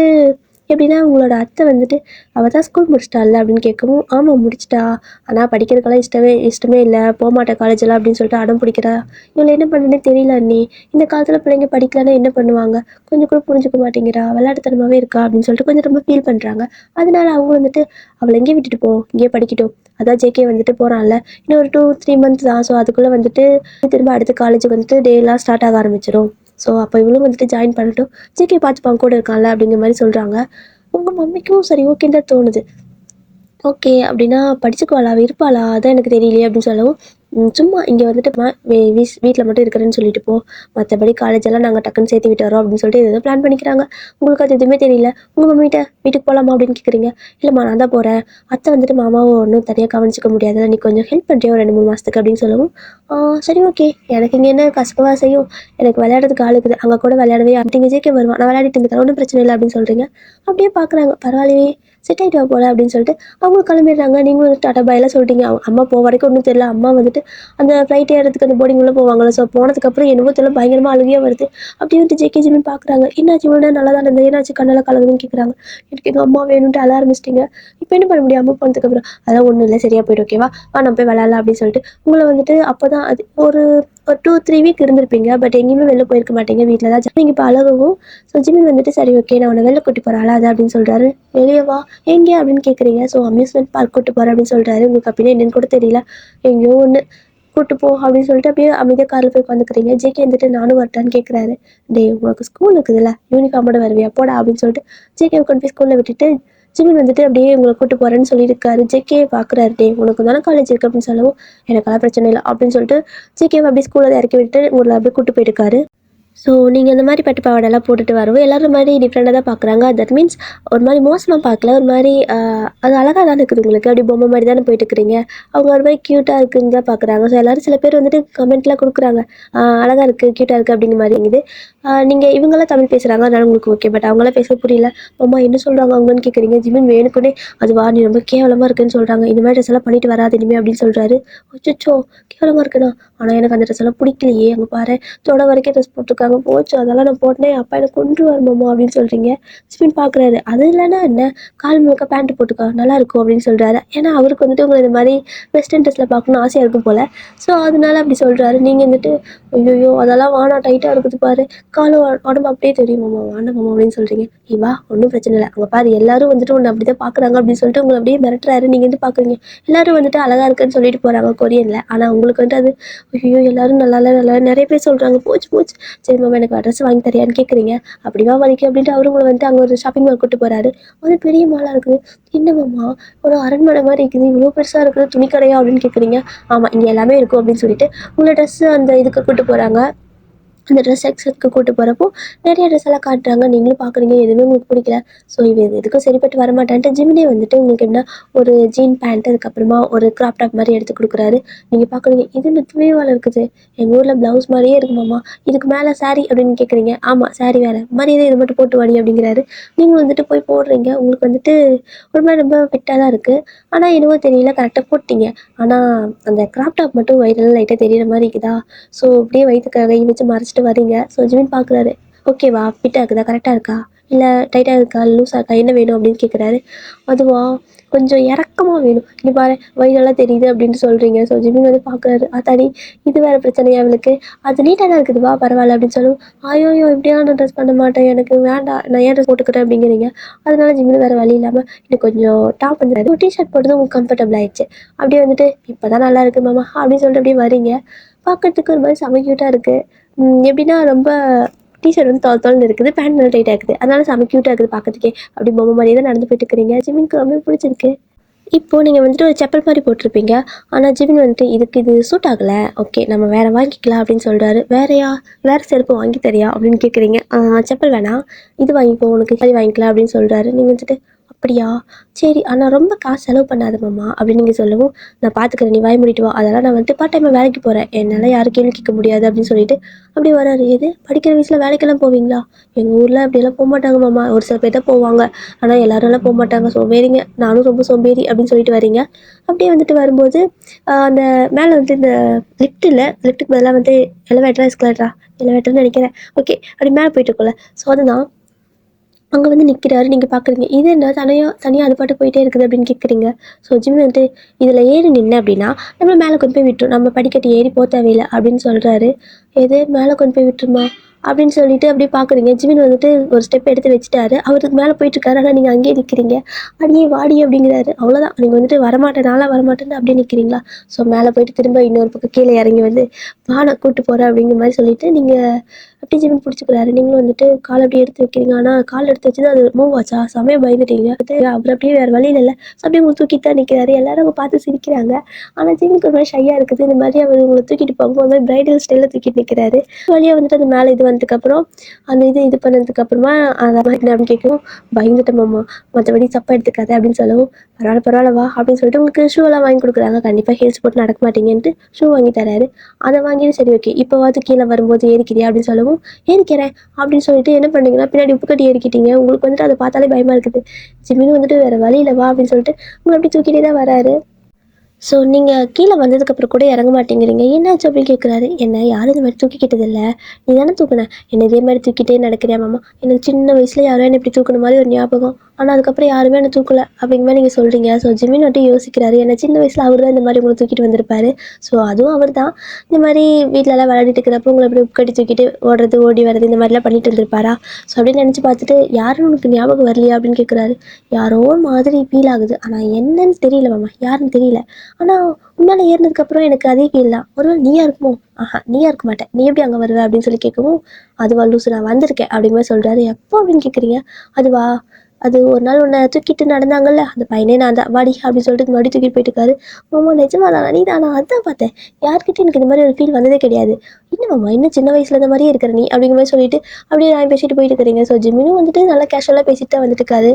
எப்படின்னா உங்களோட அத்தை வந்துட்டு அவள் தான் ஸ்கூல் முடிச்சிட்டாள்ல அப்படின்னு கேட்கவும், ஆமாம் முடிச்சிட்டா, ஆனால் படிக்கிறதுக்கெல்லாம் இஷ்டமே இல்லை, போகமாட்டேன் காலேஜெல்லாம் அப்படின்னு சொல்லிட்டு அடம் பிடிக்கிறா. இவளை என்ன பண்ணுன்னே தெரியல அண்ணி. இந்த காலத்தில் பிள்ளைங்க படிக்கலன்னா என்ன பண்ணுவாங்க, கொஞ்சம் கூட புரிஞ்சுக்க மாட்டேங்கிறா, விளையாட்டுத்தனமாகவே இருக்கா அப்படின்னு சொல்லிட்டு கொஞ்சம் ரொம்ப ஃபீல் பண்ணுறாங்க. அதனால அவங்க வந்துட்டு அவளை எங்கேயே விட்டுட்டு போ, இங்கேயே படிக்கட்டும், அதான் ஜேகே வந்துட்டு போகிறான்ல, இன்னும் ஒரு 2-3 மந்த்ஸ் தான், ஸோ அதுக்குள்ளே வந்துட்டு திரும்ப அடுத்த காலேஜுக்கு வந்துட்டு டேலாம் ஸ்டார்ட் ஆக ஆரம்பிச்சிடும், ஸோ அப்போ இவளும் வந்துட்டு ஜாயின் பண்ணட்டும், ஜேகே பார்த்துப்பாங்க கூட இருக்கான்ல அப்படிங்கிற மாதிரி சொல்கிறாங்க. உங்கள் மம்மிக்கும் சரி ஓகேன்னு தான் தோணுது. ஓகே அப்படின்னா படிச்சுக்குவாளா, இருப்பாளா, அதான் எனக்கு தெரியலையே அப்படின்னு சொல்லவும், சும்மா இங்கே வந்துட்டு வீட்டில் மட்டும் இருக்கிறேன்னு சொல்லிட்டு போ, மற்றபடி காலேஜெல்லாம் நாங்கள் டக்குன்னு சேர்த்து விட்டு வரோம் அப்படின்னு சொல்லிட்டு எதுவும் பிளான் பண்ணிக்கிறாங்க. உங்களுக்கு அது எதுவுமே தெரியல. உங்கள் மம்மிகிட்ட வீட்டுக்கு போகலாமா அப்படின்னு கேட்குறீங்க. இல்லைம்மா நான் தான் போகிறேன், அத்தை வந்துட்டு மாமாவை ஒன்றும் தனியாக கவனிச்சிக்க முடியாது, நீ கொஞ்சம் ஹெல்ப் பண்ணுறியா ஒரு 2-3 மாதத்துக்கு அப்படின்னு சொல்லவும், சரி ஓகே, எனக்கு இங்கே என்ன கசக்கவா செய்யும், எனக்கு விளையாடுறதுக்கு ஆள் இருக்குது, அங்கே கூட விளையாடவே அப்படிங்க ஜேகே வருவான், நான் விளையாடிட்டு இருந்துக்கிறேன், ஒன்றும் பிரச்சனை இல்லை அப்படின்னு சொல்கிறீங்க. அப்படியே பார்க்குறாங்க, பரவாயில்லையே செட் ஆகிட்டு வா போல அப்படின்னு சொல்லிட்டு அவங்களும் கிளம்பிடுறாங்க. நீங்களும் வந்துட்டு டாட்டா பாயெல்லாம் சொல்லிட்டீங்க. அம்மா போக வரைக்கும் ஒன்றும் தெரியல. அம்மா வந்துட்டு அந்த ஃப்ளைட் ஏறதுக்கு அந்த போர்டிங் உள்ளே போவாங்கள்ல, ஸோ போனதுக்கப்புறம் என்னவோ தெரியல பயங்கரமாக அழுகையாக வருது. அப்படி வந்துட்டு ஜேகே ஜிமின் பார்க்குறாங்க. என்னாச்சு இவ்வளோ நேரம் நல்லா தான் இருந்தது, என்னாச்சு கண்ணெல்லாம் கலங்குதுன்னு கேட்குறாங்க. எனக்கு எங்கள் அம்மா வேணும்ட்டு அழ ஆரம்பிச்சிட்டிங்க, இப்போ என்ன பண்ண முடியும் அம்மா போனதுக்கப்புறம், அதெல்லாம் ஒன்றும் இல்லை சரியாக போய்ட்டு ஓகேவா, நம்ம போய் விளையாடலாம் அப்படின்னு சொல்லிட்டு உங்களை வந்துட்டு அப்போ தான் அது ஒரு ஒரு 2-3 வீக் இருந்திருப்பீங்க, பட் எங்கேயுமே வெளில போயிருக்க மாட்டீங்க, வீட்டில் தான். நீங்கள் இப்போ அழகவும், ஸோ ஜிமின் வந்துட்டு சரி ஓகே நான் உன்னை வெளில கூட்டி போகிறேன் அழாத அப்படின்னு சொல்கிறாரு. வெளியே வா, எங்கே அப்படின்னு கேட்குறீங்க. ஸோ அம்யூஸ்மெண்ட் பார்க் கூட்டு போகிறேன் அப்படின்னு சொல்கிறாரு. உங்களுக்கு அப்படின்னா என்னென்னு கூட தெரியல, எங்கேயோ ஒன்று கூட்டு போ அப்படின்னு சொல்லிட்டு அப்படியே அமைதியாக காரில் போய் உட்காந்துக்கிறீங்க. ஜேகே வந்துட்டு நானும் வரட்டான்னு கேட்குறாரு. டே உங்களுக்கு ஸ்கூல் இருக்குதுல்ல, யூனிஃபார்மோட வருவியா போடா அப்படின்னு சொல்லிட்டு ஜேகே கொண்டு போய் ஸ்கூலில் விட்டுட்டு ஜிமின் வந்துட்டு அப்படியே உங்களை கூட்டு போகிறேன்னு சொல்லியிருக்காரு. ஜேகே பார்க்குறாரு, டே உனக்கு தானே காலேஜ் இருக்குது அப்படின்னு சொல்லவும், எனக்கெல்லாம் பிரச்சனை இல்லை அப்படின்னு சொல்லிட்டு ஜேகேவை அப்படியே ஸ்கூலில் இறக்கி விட்டு உங்களை அப்படியே கூட்டு போயிருக்காரு. ஸோ நீங்கள் இந்த மாதிரி பட்டு பாவாடெல்லாம் போட்டுட்டு வரவும் எல்லோரும் மாதிரி டிஃப்ரெண்ட்டாக தான் பார்க்குறாங்க. தட் மீன்ஸ் ஒரு மாதிரி மோசமாக பார்க்கல, ஒரு மாதிரி அது அழகாக தானே இருக்குது உங்களுக்கு, அப்படி பொம்மை மாதிரி தானே போயிட்டுருக்கிறீங்க, அவங்க ஒரு மாதிரி க்யூட்டாக இருக்குன்னு தான் பார்க்குறாங்க. ஸோ எல்லோரும் சில பேர் வந்துட்டு கமெண்ட்லாம் கொடுக்குறாங்க, அழகாக இருக்குது க்யூட்டாக இருக்குது அப்படிங்கிற மாதிரி இருக்குது. நீங்கள் இவங்கெல்லாம் தமிழ் பேசுகிறாங்க அதனால உங்களுக்கு ஓகே, பட் அவங்களாம் பேச புரியல. அம்மா என்ன சொல்கிறாங்க அவங்கன்னு கேட்குறீங்க. ஜிமின் வேணுக்குனே அதுவா நீ ரொம்ப கேவலமாக இருக்குன்னு சொல்கிறாங்க, இந்த மாதிரி ட்ரெஸ் எல்லாம் பண்ணிட்டு வராது இனிமே அப்படின்னு சொல்கிறாரு. அச்சோ கேவலமாக இருக்குண்ணா, ஆனால் எனக்கு அந்த ட்ரெஸ் எல்லாம் பிடிக்கலையே, அங்கே பாரு தொட வரைக்கும் ட்ரெஸ் போட்டிருக்காங்க, போச்சு அதெல்லாம் நான் போட்டேன் அப்பா எனக்கு கொண்டு வரணுமா அப்படின்னு சொல்கிறீங்க. ஜிமின் பார்க்குறாரு, அது இல்லைன்னா என்ன, கால் முழுக்க பேண்ட் போட்டுக்கா நல்லா இருக்கும் அப்படின்னு சொல்கிறாரு. ஏன்னா அவருக்கு வந்துட்டு உங்களை இந்த மாதிரி வெஸ்டர்ன் ட்ரெஸ்ஸில் பார்க்கணும்னு ஆசையாக இருக்கும் போல், ஸோ அதனால அப்படி சொல்கிறாரு. நீங்கள் வந்துட்டு ஐயோ அதெல்லாம் வானா டைட்டாக இருக்குது பாரு, காலும் உடம்பு அப்படியே தெரியுமாம்மா வேண்டாமாம்மா அப்படின்னு சொல்கிறீங்க. வா ஒன்றும் பிரச்சனை இல்லை, அங்கே பாரு எல்லாரும் வந்துட்டு ஒன்று அப்படி தான் பார்க்குறாங்க அப்படின்னு சொல்லிட்டு உங்களை அப்படியே மிரட்டுறாரு. நீங்கள் வந்து பார்க்குறீங்க, எல்லாரும் வந்துட்டு அழகாக இருக்குன்னு சொல்லிட்டு போகிறாங்க கொரியனில், ஆனால் உங்களுக்கு வந்துட்டு அது ஐயோ எல்லாரும் நல்லா நல்லா நிறைய பேர் சொல்கிறாங்க, போச்சு போச்சு சரி மாமா எனக்கு அட்ரஸ் வாங்கி தரியான்னு கேட்குறீங்க. அப்படிவா வலிக்கு அப்படின்ட்டு அவரு உங்களை வந்துட்டு அங்கே ஒரு ஷாப்பிங் மால் கூட்டு போகிறாரு. அது பெரிய மாலாக இருக்குது, என்னமாம்மா ஒரு அரண்மனை மாதிரி இருக்குது, இவ்வளோ பெருசாக இருக்குது, துணி கடையா அப்படின்னு கேட்குறீங்க. ஆமாம் இங்கே எல்லாமே இருக்கும் அப்படின்னு சொல்லிட்டு உங்களை ட்ரெஸ்ஸு அந்த இதுக்கு கூட்டு போகிறாங்க. அந்த ட்ரெஸ் செக்ஷனுக்கு கூட்டு போகிறப்போ நிறைய ட்ரெஸ் எல்லாம் காட்டுறாங்க, நீங்களும் பார்க்குறீங்க, எதுவுமே உங்களுக்கு பிடிக்கல. ஸோ இது எதுக்கும் சரிப்பட்டு வரமாட்டேன்ட்டு ஜிமினே வந்துட்டு உங்களுக்கு என்ன ஒரு ஜீன் பேண்ட் அதுக்கப்புறமா ஒரு கிராப் டாப் மாதிரி எடுத்து கொடுக்குறாரு. நீங்கள் பார்க்குறீங்க, இது நெத்துவே வேலை இருக்குது, எங்கள் ஊரில் ப்ளவுஸ் மாதிரியே இருக்குமாம்மா, இதுக்கு மேலே சாரீ அப்படின்னு கேட்குறீங்க. ஆமாம் சாரீ வேறு மாதிரியே இது மட்டும் போட்டு வாடி அப்படிங்கிறாரு. நீங்கள் வந்துட்டு போய் போடுறீங்க, உங்களுக்கு வந்துட்டு ஒரு மாதிரி ரொம்ப ஃபிட்டாக தான் இருக்குது, ஆனால் என்னவோ தெரியல கரெக்டாக போட்டிங்க, ஆனால் அந்த கிராப் டாப் மட்டும் வயிறெல்லாம் லைட்டாக தெரியிற மாதிரி இருக்குதா, ஸோ அப்படியே வயிற்றுக்கு கை வச்சு மறைச்சிட்டு வரீங்க. ஸோ ஜிமின் பார்க்குறாரு, ஓகேவா ஃபிட்டாக இருக்குதா, கரெக்டாக இருக்கா, இல்லை டைட்டாக இருக்கா, லூஸாக இருக்கா, என்ன வேணும் அப்படின்னு கேட்குறாரு. அதுவா கொஞ்சம் இறக்கமாக வேணும், இங்கே பாரு வயிறெல்லாம் தெரியுது அப்படின்னு சொல்கிறீங்க. ஸோ ஜிமின் வந்து பார்க்குறாரு, அத்தாடி இது வேறு பிரச்சனையா அவளுக்கு, அது நீட்டாக தான் இருக்குதுவா பரவாயில்ல அப்படின்னு சொல்லுவோம். ஐயோ இப்படியான நான் ட்ரெஸ் பண்ண மாட்டேன், எனக்கு வேண்டாம், நான் ஏன் ட்ரெஸ் போட்டுக்கிறேன் அப்படிங்கிறீங்க. அதனால ஜிமின் வேறு வழி இல்லாமல் இன்னும் கொஞ்சம் டாப் வந்து ஒரு டிஷர்ட் போட்டு உங்களுக்கு கம்ஃபர்டபுள் ஆயிடுச்சு. அப்படியே வந்துட்டு இப்போ தான் நல்லா இருக்குது மாமா அப்படின்னு சொல்லிட்டு அப்படியே வரீங்க. பார்க்கறதுக்கு ஒரு மாதிரி செம க்யூட்டாக இருக்குது. எப்படின்னா ரொம்ப டிஷர்ட் வந்து தோல்னு இருக்குது, பேண்ட் நல்லா டைட்டாக இருக்குது, அதனால செம க்யூட்டாக இருக்குது பார்க்கறதுக்கே, அப்படி பொம்மை மாதிரியே தான் நடந்து போயிட்டு இருக்கிறீங்க. ஜிமின்க்கு ரொம்ப பிடிச்சிருக்கு. இப்போது நீங்கள் வந்துட்டு ஒரு செப்பல் மாதிரி போட்டிருப்பீங்க, ஆனால் ஜிமின் வந்துட்டு இதுக்கு இது சூட் ஆகலை, ஓகே நம்ம வேறு வாங்கிக்கலாம் அப்படின்னு சொல்கிறாரு. வேறையா, வேறு செருப்பு வாங்கி தரியா அப்படின்னு கேட்குறீங்க. செப்பல் வேணாம், இது வாங்கிப்போ உனக்கு சரி வாங்கிக்கலாம் அப்படின்னு சொல்கிறாரு. நீங்கள் வந்துட்டு அப்படியா சரி, ஆனால் ரொம்ப காசு செலவு பண்ணாத மாமா அப்படின்னு நீங்கள் சொல்லவும், நான் பார்த்துக்கிறேன் நீ வாய் மூடிட்டு வா, அதெல்லாம் நான் வந்துட்டு பார்ட் டைமாக வேலைக்கு போகிறேன், என்னால் யாரும் கேள்வி கேட்க முடியாது அப்படின்னு சொல்லிட்டு அப்படி வராரு. எது படிக்கிற வயசில் வேலைக்கெல்லாம் போவீங்களா, எங்கள் ஊரில் அப்படியெல்லாம் போக மாட்டாங்க மாமா, ஒரு சில பேர் தான் போவாங்க, ஆனால் எல்லாரெல்லாம் போக மாட்டாங்க, சோம்பேறிங்க, நானும் ரொம்ப சோம்பேறி அப்படின்னு சொல்லிட்டு வரீங்க. அப்படியே வந்துட்டு வரும்போது அந்த மேலே வந்து இந்த லிஃப்ட்டுக்கு பதிலாக வந்து எலவேட்டரா எஸ்கலேட்டரா எலவேட்டர்னு நினைக்கிறேன், ஓகே அப்படி மேலே போயிட்டு இருக்கோம்ல, ஸோ அதுதான் அங்கே வந்து நிற்கிறாரு. நீங்கள் பார்க்குறீங்க. இது என்ன தனியாக தனியாக அது பாட்டுக்கு போயிட்டே இருக்குது அப்படின்னு கேட்குறீங்க. ஸோ ஜிம் வந்துட்டு இதில் ஏறி நின்ன அப்படின்னா நம்மள மேலே கொண்டு போய் விட்டுரும். நம்ம படிக்கட்டு ஏறி போக தேவையில்லை அப்படின்னு சொல்கிறாரு. எது மேலே கொண்டு போய் விட்டுருமா அப்படின்னு சொல்லிட்டு அப்படியே பார்க்குறீங்க. ஜிமின் வந்துட்டு ஒரு ஸ்டெப் எடுத்து வச்சுட்டாரு. அவருக்கு மேலே போயிட்டுருக்காரு. ஆனால் நீங்கள் அங்கேயே நிற்கிறீங்க. அடியே வாடி அப்படிங்கிறாரு. அவ்வளோதான். நீங்கள் வந்துட்டு வரமாட்டேன் நாளாக வரமாட்டேன்னு அப்படியே நிற்கிறீங்களா. ஸோ மேலே போயிட்டு திரும்ப இன்னொரு பக்கம் கீழே இறங்கி வந்து வானை கூப்பிட்டு போகிறேன் அப்படிங்கிற மாதிரி சொல்லிட்டு நீங்கள் அப்படியே ஜிமின் பிடிச்சிக்கிறாரு. நீங்களும் வந்துட்டு கால் அப்படியே எடுத்து வைக்கிறீங்க. ஆனால் கால் எடுத்து வச்சு அது மூவ் ஆச்சா செமையாக பயந்துட்டீங்க. அது அவர் அப்படியே வேறு வழியில் இல்லை. ஸோ அப்படியே உங்களை தூக்கிட்டு தான் நிற்கிறாரு. எல்லாரும் அவங்க பார்த்து சிரிக்கிறாங்க. ஆனால் ஜிமினுக்கு ஒரு மாதிரி ஷையாக இருக்குது. இந்த மாதிரி அவர் உங்களை தூக்கிட்டு போகும்போது மாதிரி பிரைடல் ஸ்டைலில் தூக்கிட்டு நிற்கிறாரு. வழியாக வந்துட்டு அது மேலே இது வந்ததுக்கப்புறம் அந்த இது பண்ணதுக்கப்புறமா அதை மாதிரி அப்படின்னு கேட்கவும் பயந்துட்டேன் மாமா, மற்றபடி தப்பாக எடுத்துக்காத அப்படின்னு சொல்லவும் பரவாயில்ல வா அப்படின்னு சொல்லிட்டு உங்களுக்கு ஷூ எல்லாம் வாங்கி கொடுக்குறாங்க. கண்டிப்பாக ஹீல்ஸ் போட்டு நடக்க மாட்டீங்கன்ட்டு ஷூ வாங்கி தராரு. அதை வாங்கிட்டு சரி ஓகே இப்போவாது கீழே வரும்போது ஏறிக்கிறியா அப்படின்னு சொல்லவும் ஏறிக்கிறேன் அப்படின்னு சொல்லிட்டு என்ன பண்ணீங்கன்னா பின்னாடி உப்பு கட்டி ஏறிக்கிட்டீங்க. உங்களுக்கு வந்துட்டு அதை பார்த்தாலே பயமாக இருக்குது. ஜிம்மின்னு வந்துட்டு வேறு வழியில் வா அப்படின்னு சொல்லிட்டு உங்களை அப்படி தூக்கிட்டே தான் வராரு. ஸோ நீங்கள் கீழே வந்ததுக்கப்புறம் கூட இறங்க மாட்டேங்கிறீங்க. என்னாச்சு அப்படின்னு கேட்குறாரு. என்ன யாரும் இந்த மாதிரி தூக்கிக்கிட்டது இல்லை, நீ தானே தூக்குன, என்னை இதே மாதிரி தூக்கிட்டே நடக்கிறியா மாமா, எனக்கு சின்ன வயசில் யாரோ என்னை இப்படி தூக்குன மாதிரி ஒரு ஞாபகம், ஆனால் அதுக்கப்புறம் யாருமே என்னை தூக்கலை அப்படிங்கிற மாதிரி நீங்கள் சொல்கிறீங்க. ஸோ ஜிமின் வந்துட்டு யோசிக்கிறாரு. ஏன்னா சின்ன வயசில் அவர் தான் இந்த மாதிரி உங்களை தூக்கிட்டு வந்திருப்பாரு. ஸோ அதுவும் அவர் தான் இந்த மாதிரி வீட்டிலலாம் விளையாடிட்டு இருக்கிறப்ப உங்களை அப்படி உட்கட்டி தூக்கிட்டு ஓடுறது ஓடி வர்றது இந்த மாதிரிலாம் பண்ணிட்டு இருந்திருப்பாரா. ஸோ அப்படின்னு நினச்சி பார்த்துட்டு யாருன்னு உனக்கு ஞாபகம் வரலையா அப்படின்னு கேட்குறாரு. யாரோ மாதிரி ஃபீல் ஆகுது, ஆனால் என்னன்னு தெரியல மாமா, யாருன்னு தெரியல, ஆனால் உன்னால் ஏறினதுக்கப்புறம் எனக்கு அதே ஃபீல் தான். ஒருவேளை நீயா இருக்குமோ. நீயா இருக்க மாட்டேன், நீ எப்படி அங்கே வருவ அப்படின்னு சொல்லி கேட்கவும் அதுவா லூசு நான் வந்திருக்கேன் அப்படிங்கிற மாதிரி சொல்கிறாரு. எப்போ அப்படின்னு கேட்குறீங்க. அதுவா அது ஒரு நாள் உன்னை தூக்கிட்டு நடந்தாங்கல்ல அந்த பையனே நான் தான் வாடி அப்படின்னு சொல்லிட்டு மறுபடியும் தூக்கிட்டு போயிட்டு இருக்காரு. மாமா நிஜமா தானா நீ தானா, அதான் பார்த்தேன், யார்கிட்ட எனக்கு இந்த மாதிரி ஒரு ஃபீல் வந்ததே கிடையாது. இன்னும் மாமா இன்னும் சின்ன வயசுல இந்த மாதிரியே இருக்கிற நீ அப்படிங்கிற மாதிரி சொல்லிட்டு அப்படியே நான் பேசிட்டு போயிட்டு இருக்கிறீங்க. ஸோ ஜிம்மினும் வந்துட்டு நல்லா கேஷுவலாக பேசிட்டு தான் வந்துட்டு இருக்காரு.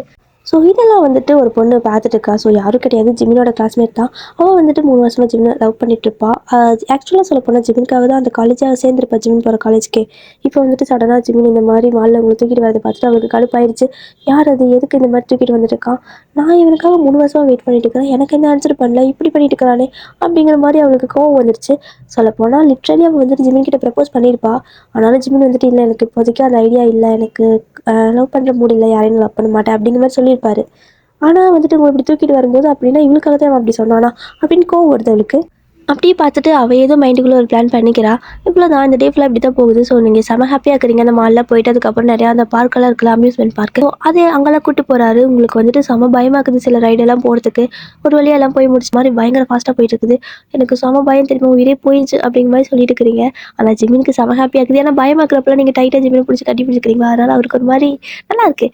ஸோ இதெல்லாம் வந்துட்டு ஒரு பொண்ணு பார்த்துட்டு இருக்கா. ஸோ யாரும் கிடையாது, ஜிமினோட கிளாஸ்மேட் தான். அவள் வந்துட்டு 3 வருஷமாக ஜிமினை லவ் பண்ணிட்டுருப்பா. ஆக்சுவலாக சொல்ல போனால் ஜிமினுக்காக தான் அந்த காலேஜாக சேர்ந்துருப்பா, ஜிமின் போகிற காலேஜ்க்கே. இப்போ வந்துட்டு சடனாக ஜிமின் இந்த மாதிரி மாலில் உங்களை தூக்கிட்டு வரதை பார்த்துட்டு அவளுக்கு கடுப்பாயிருச்சு. யார் அது, எதுக்கு இந்த மாதிரி தூக்கிட்டு வந்துட்டுருக்கான், நான் இவனுக்காக 3 வருஷமாக வெயிட் பண்ணிட்டு இருக்கிறேன், எனக்கு என்ன ஆன்சர் பண்ணல, இப்படி பண்ணிட்டு இருக்கிறானே அப்படிங்கிற மாதிரி அவளுக்கு கோவம் வந்துருச்சு. சொல்லப்போனால் லிட்ரலி அவள் வந்துட்டு ஜிமின் கிட்ட ப்ரப்போஸ் பண்ணியிருப்பா. ஆனாலும் ஜிமின் வந்துட்டு இல்லை எனக்கு இப்போதைக்கு அந்த ஐடியா இல்லை, எனக்கு லவ் பண்ணுற மூடு இல்லை, யாரையும் லவ் பண்ண மாட்டேன் அப்படிங்கிற மாதிரி சொல்லியிருப்பாரு. ஆனால் வந்துட்டு உங்களை இப்படி தூக்கிட்டு வரும்போது அப்படின்னா இவளுக்காக தான் அவன் அப்படி சொன்னானா அப்படின்னு கோவம் வருது அவளுக்கு. அப்படியே பார்த்துட்டு அவள் ஏதோ மைண்டுக்குள்ளே ஒரு பிளான் பண்ணிக்கிறா. இவ்வளோ தான் இந்த டே ஃபுல்லாக இப்படி தான் போகுது. ஸோ நீங்கள் செம ஹாப்பியாக இருக்கிறீங்க. அந்த மாலில் போயிட்டு அதுக்கப்புறம் நிறையா அந்த பார்க்கெல்லாம் இருக்குல்ல, அம்யூஸ்மெண்ட் பார்க்கு, ஸோ அது அங்கெல்லாம் கூட்டு போகிறாரு. உங்களுக்கு வந்துட்டு செம பயமாக இருக்குது சில ரைடெல்லாம் போகிறதுக்கு. ஒரு வழியாக எல்லாம் போய் முடிச்ச மாதிரி பயங்கர ஃபாஸ்ட்டாக போயிட்டு இருக்குது. எனக்கு செம பயம் தெரியுமா, உயிரே போயிடுச்சு அப்படிங்கிற மாதிரி சொல்லிட்டு இருக்கிறீங்க. ஆனால் ஜிமினுக்கு செம ஹாப்பியாக இருக்குது. ஏன்னா பயமாக இருக்கிறப்பெல்லாம் நீங்கள் டைட்டாக ஜிமினை பிடிச்சி கட்டி பிடிச்சிக்கிறீங்களா, அதனால் அவருக்கு ஒரு மாதிரி நல்லா இருக்குது.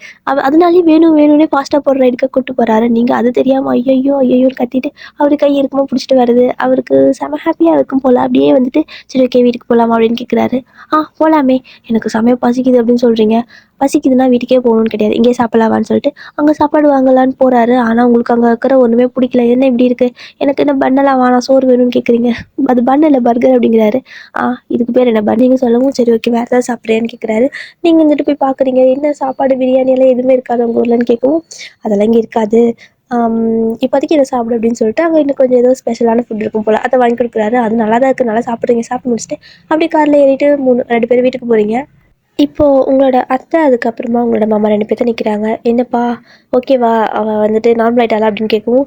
அதனாலேயே வேணும்னே ஃபாஸ்ட்டாக போகிற ரைடுக்கு கூட்டு போகிறாரு. நீங்கள் அது தெரியாமல் ஐயோன்னு கத்திட்டு அவர் கை இருக்குமோ பிடிச்சிட்டு வருது. அவருக்கு செம ஹாப்பியாக இருக்கும் போல். அப்படியே வந்துட்டு சரி ஓகே வீட்டுக்கு போகலாமா அப்படின்னு கேட்குறாரு. போகலாமே, எனக்கு செமையாக பசிக்குது அப்படின்னு சொல்கிறீங்க. பசிக்குதுன்னா வீட்டுக்கே போகணும்னு கிடையாது, இங்கே சாப்பிடலாமான்னு சொல்லிட்டு அங்கே சாப்பாடு வாங்கலான்னு போகிறாரு. ஆனால் உங்களுக்கு அங்கே இருக்கிற ஒன்றுமே பிடிக்கல. என்ன இப்படி இருக்குது, எனக்கு என்ன பண்ணலாம் வேணாம் சோறு வேணும்னு கேட்குறீங்க. அது பண்ண இல்லை பர்கர் அப்படிங்கிறாரு. இதுக்கு பேர் என்ன பண்ணீங்க சொல்லவும் சரி ஓகே வேறு ஏதாவது சாப்பிட்றேன்னு கேட்குறாரு. நீங்கள் வந்துட்டு போய் பார்க்குறீங்க, என்ன சாப்பாடு பிரியாணி எல்லாம் எதுவுமே இருக்காது உங்கள் ஊர்லன்னு கேட்கவும் அதெல்லாம் இங்கே இருக்காது, இப்போதைக்கு இதை சாப்பிடு அப்படின்னு சொல்லிட்டு அங்கே இன்னும் கொஞ்சம் ஏதோ ஸ்பெஷலான ஃபுட் இருக்கும் போல், அதை வாங்கி கொடுக்குறாரு. அது நல்லா தான் இருக்குது, நல்லா சாப்பிட்றீங்க, சாப்பிட்டு முடிச்சுட்டு அப்படியே காரில் ஏறிட்டு 2 பேர் வீட்டுக்கு போகிறீங்க. இப்போது உங்களோட அத்தை அதுக்கப்புறமா உங்களோட மாமா 2 பேர்த்த நிற்கிறாங்க. என்னப்பா ஓகேவா, அவள் வந்துட்டு நார்மல் ஆகிட்டாளா அப்படின்னு கேட்கவும்